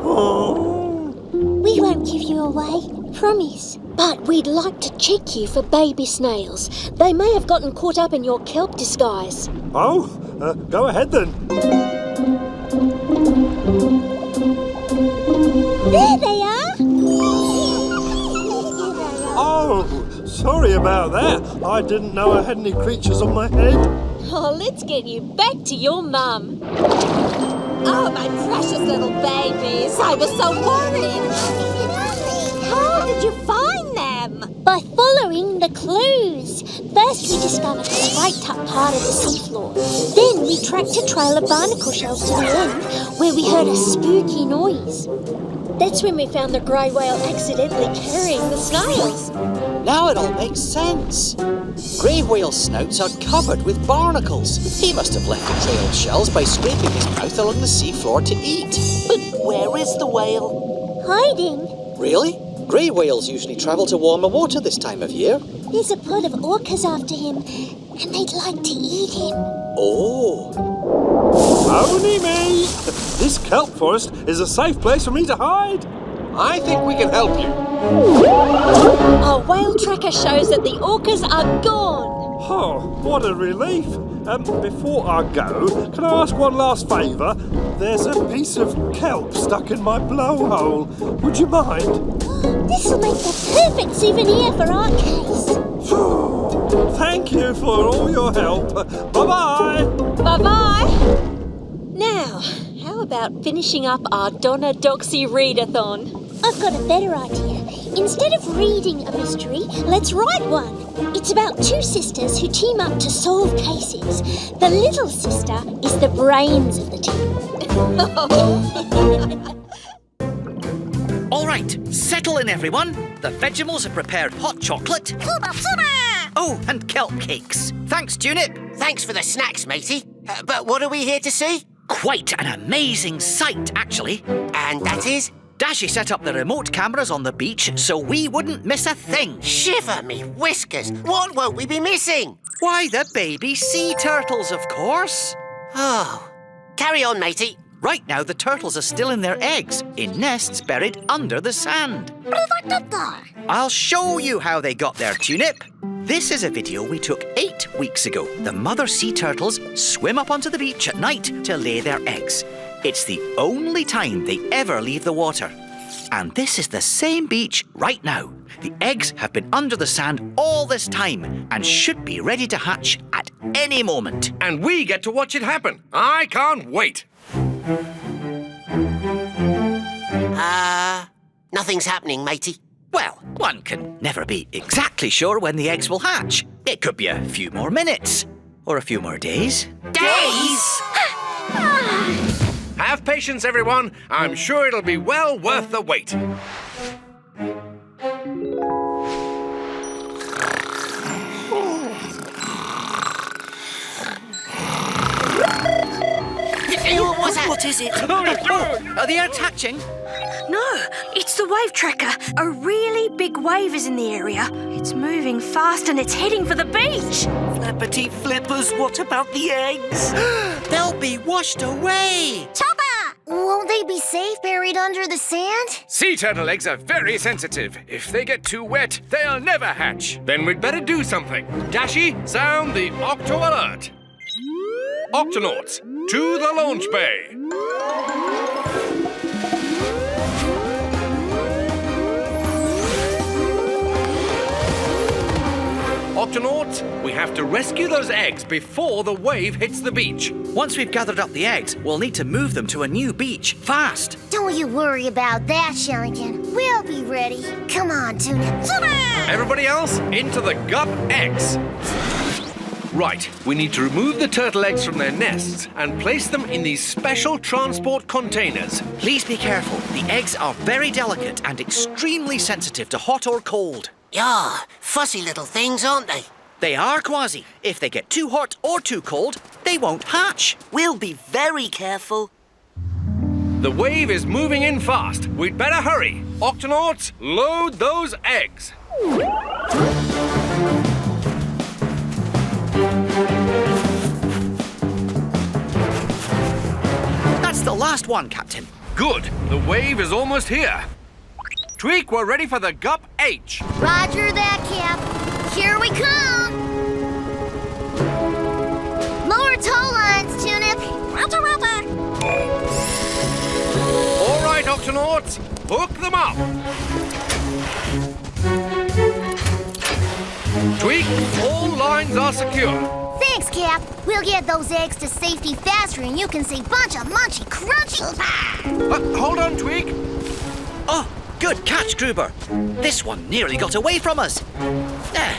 Oh. We won't give you away, promise. But we'd like to check you for baby snails. They may have gotten caught up in your kelp disguise. Oh, go ahead then. There they are! Oh, sorry about that. I didn't know I had any creatures on my head. Oh, let's get you back to your mum. Oh, my precious little babies. I was so worried. How did you find them? By following the clues. First, we discovered the scraped up part of the seafloor. Then we tracked a trail of barnacle shells to the end, where we heard a spooky noise. That's when we found the grey whale accidentally carrying the snails. Now it all makes sense. Grey whale snouts are covered with barnacles. He must have left the trail of shells by scraping his mouth along the seafloor to eat. But where is the whale? Hiding. Really? Grey whales usually travel to warmer water this time of year. There's a pod of orcas after him, and they'd like to eat him. Oh. Only me. This kelp forest is a safe place for me to hide. I think we can help you. Our whale tracker shows that the orcas are gone. Oh, what a relief. Before I go, can I ask one last favour? There's a piece of kelp stuck in my blowhole. Would you mind? This'll make the perfect souvenir for our case. Thank you for all your help. Bye-bye. Bye-bye. Now, how about finishing up our Donna Doxy readathon? I've got a better idea. Instead of reading a mystery, let's write one. It's about two sisters who team up to solve cases. The little sister is the brains of the team. All right, settle in, everyone. The Vegemals have prepared hot chocolate. Oh, and kelp cakes. Thanks, Tunip. Thanks for the snacks, matey. But what are we here to see? Quite an amazing sight, actually. And that is? Dashy set up the remote cameras on the beach so we wouldn't miss a thing. Shiver me whiskers. What won't we be missing? Why, the baby sea turtles, of course. Oh. Carry on, matey. Right now, the turtles are still in their eggs, in nests buried under the sand. I'll show you how they got there, Tunip. This is a video we took 8 weeks ago. The mother sea turtles swim up onto the beach at night to lay their eggs. It's the only time they ever leave the water. And this is the same beach right now. The eggs have been under the sand all this time and should be ready to hatch at any moment. And we get to watch it happen. I can't wait. Nothing's happening, matey. Well, one can never be exactly sure when the eggs will hatch. It could be a few more minutes. Or a few more days. Days? Have patience, everyone. I'm sure it'll be well worth the wait. What is it? Are the eggs hatching? No, it's the wave tracker. A really big wave is in the area. It's moving fast and it's heading for the beach. Flappity flippers, what about the eggs? They'll be washed away. Chopper! Won't they be safe buried under the sand? Sea turtle eggs are very sensitive. If they get too wet, they'll never hatch. Then we'd better do something. Dashy, sound the Octo alert. Octonauts, to the launch bay. Octonauts, we have to rescue those eggs before the wave hits the beach. Once we've gathered up the eggs, we'll need to move them to a new beach, fast. Don't you worry about that, Shellington. We'll be ready. Come on, Tuna. Everybody else, into the Gup eggs. Right, we need to remove the turtle eggs from their nests and place them in these special transport containers. Please be careful. The eggs are very delicate and extremely sensitive to hot or cold. Yeah, fussy little things, aren't they? They are, Kwazii. If they get too hot or too cold, they won't hatch. We'll be very careful. The wave is moving in fast. We'd better hurry. Octonauts, load those eggs. That's the last one, Captain. Good. The wave is almost here. Tweak, we're ready for the Gup H. Roger that, Cap. Here we come. Lower tow lines, Tunip. Roger, roger. All right, Octonauts, hook them up. Tweak, all lines are secure. Thanks, Cap. We'll get those eggs to safety faster and you can say bunch of munchy crunchy. Hold on, Tweak. Oh, good catch, Gruber. This one nearly got away from us. There.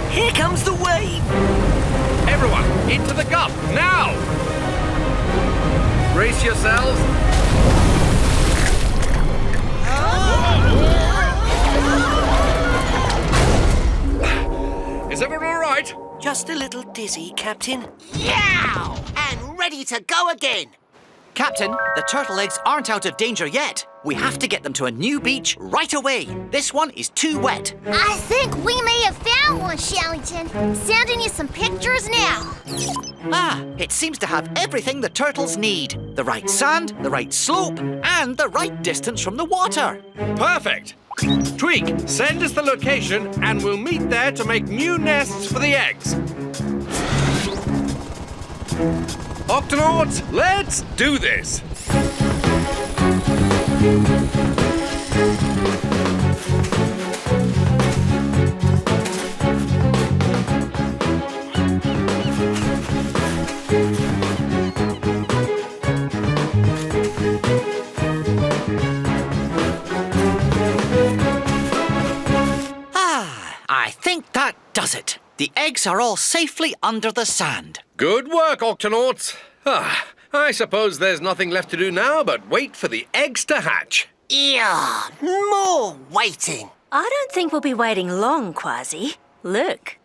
Here comes the wave. Everyone, into the Gup, now! Brace yourselves. Is everyone all right? Just a little dizzy, Captain. Yow! And ready to go again. Captain, the turtle eggs aren't out of danger yet. We have to get them to a new beach right away. This one is too wet. I think we may have found one, Shellington. Sending you some pictures now. Ah, it seems to have everything the turtles need. The right sand, the right slope, and the right distance from the water. Perfect. Tweak, send us the location and we'll meet there to make new nests for the eggs. Octonauts, let's do this. I think that does it. The eggs are all safely under the sand. Good work, Octonauts. I suppose there's nothing left to do now but wait for the eggs to hatch. Yeah, more waiting. I don't think we'll be waiting long, Kwazii. Look.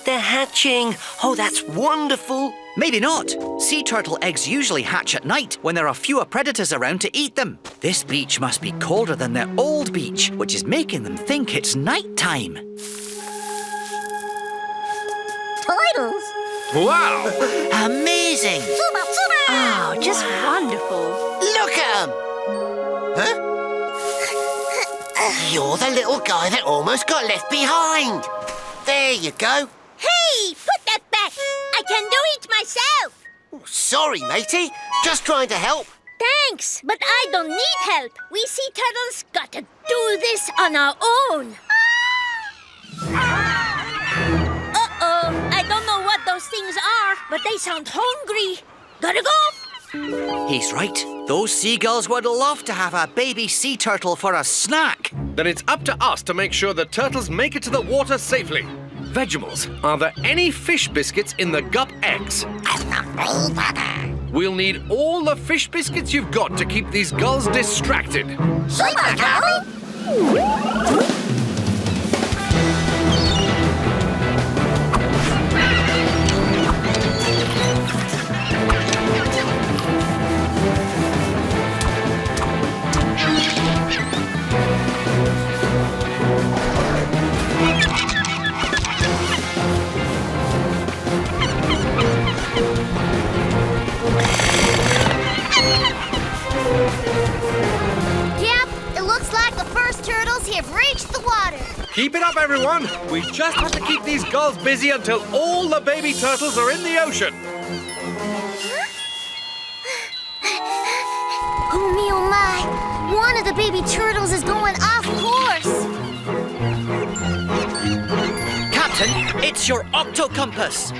They're hatching. Oh, that's wonderful. Maybe not. Sea turtle eggs usually hatch at night when there are fewer predators around to eat them. This beach must be colder than their old beach, which is making them think it's night time. Turtles? Wow! Amazing! Oh, just wonderful. Look at 'em! Huh? You're the little guy that almost got left behind. There you go. Hey, put that back. I can do it myself. Sorry, matey. Just trying to help. Thanks, but I don't need help. We sea turtles gotta do this on our own. Uh-oh, I don't know what those things are, but they sound hungry. Gotta go. He's right. Those seagulls would love to have a baby sea turtle for a snack. Then it's up to us to make sure the turtles make it to the water safely. Vegetables, are there any fish biscuits in the gup eggs? We'll need all the fish biscuits you've got to keep these gulls distracted. Keep it up, everyone! We just have to keep these gulls busy until all the baby turtles are in the ocean. Oh, me, oh, my. One of the baby turtles is going off course. Captain, it's your octocompass.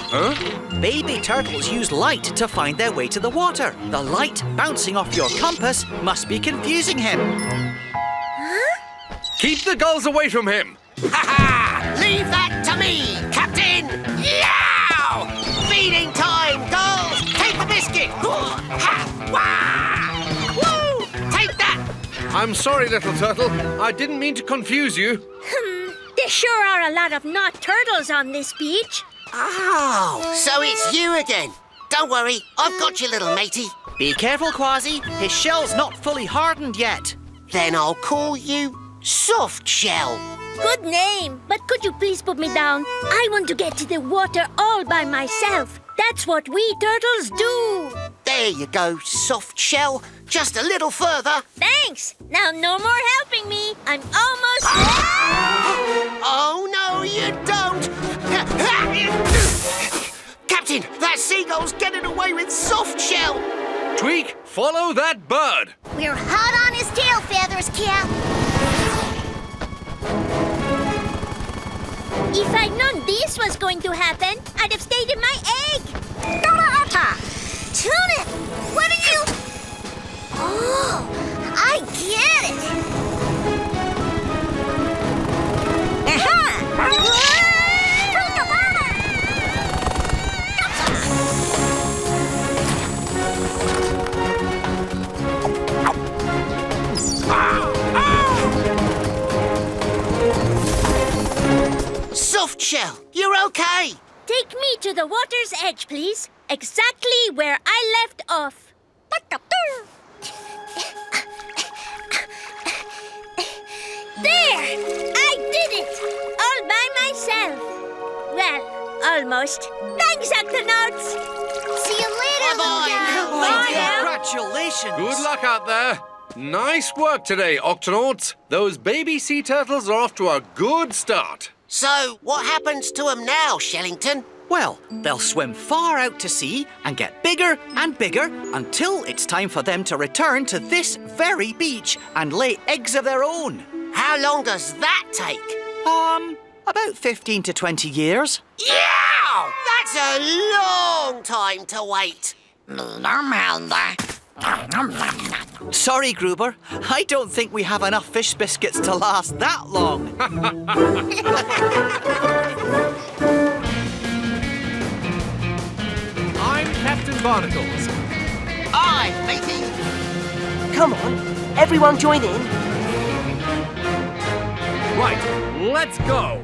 Huh? Baby turtles use light to find their way to the water. The light bouncing off your compass must be confusing him. Keep the gulls away from him. Ha-ha! Leave that to me, Captain! Yow! Feeding time, gulls! Take the biscuit! Ha! Wah! Woo! Take that! I'm sorry, little turtle. I didn't mean to confuse you. There sure are a lot of not turtles on this beach. Oh, so it's you again. Don't worry, I've got you, little matey. Be careful, Kwazii. His shell's not fully hardened yet. Then I'll call you Soft Shell. Good name, but could you please put me down? I want to get to the water all by myself. That's what we turtles do. There you go, Soft Shell. Just a little further. Thanks. Now no more helping me. I'm almost Oh, no, you don't. Captain, that seagull's getting away with Soft Shell. Tweak, follow that bird. We're hot on his tail feathers, Cap. If I'd known this was going to happen, I'd have stayed in my egg. Tune it! What are you... Oh, I get it! Soft Shell, you're okay. Take me to the water's edge, please. Exactly where I left off. There! I did it! All by myself. Well, almost. Thanks, Octonauts. See you later, little guy. Bye now. Congratulations. Good luck out there. Nice work today, Octonauts. Those baby sea turtles are off to a good start. So, what happens to them now, Shellington? Well, they'll swim far out to sea and get bigger and bigger until it's time for them to return to this very beach and lay eggs of their own. How long does that take? About 15 to 20 years. Yeah! That's a long time to wait. Sorry, Gruber. I don't think we have enough fish biscuits to last that long. I'm Captain Barnacles. I'm Matey. Come on, everyone join in. Right, let's go.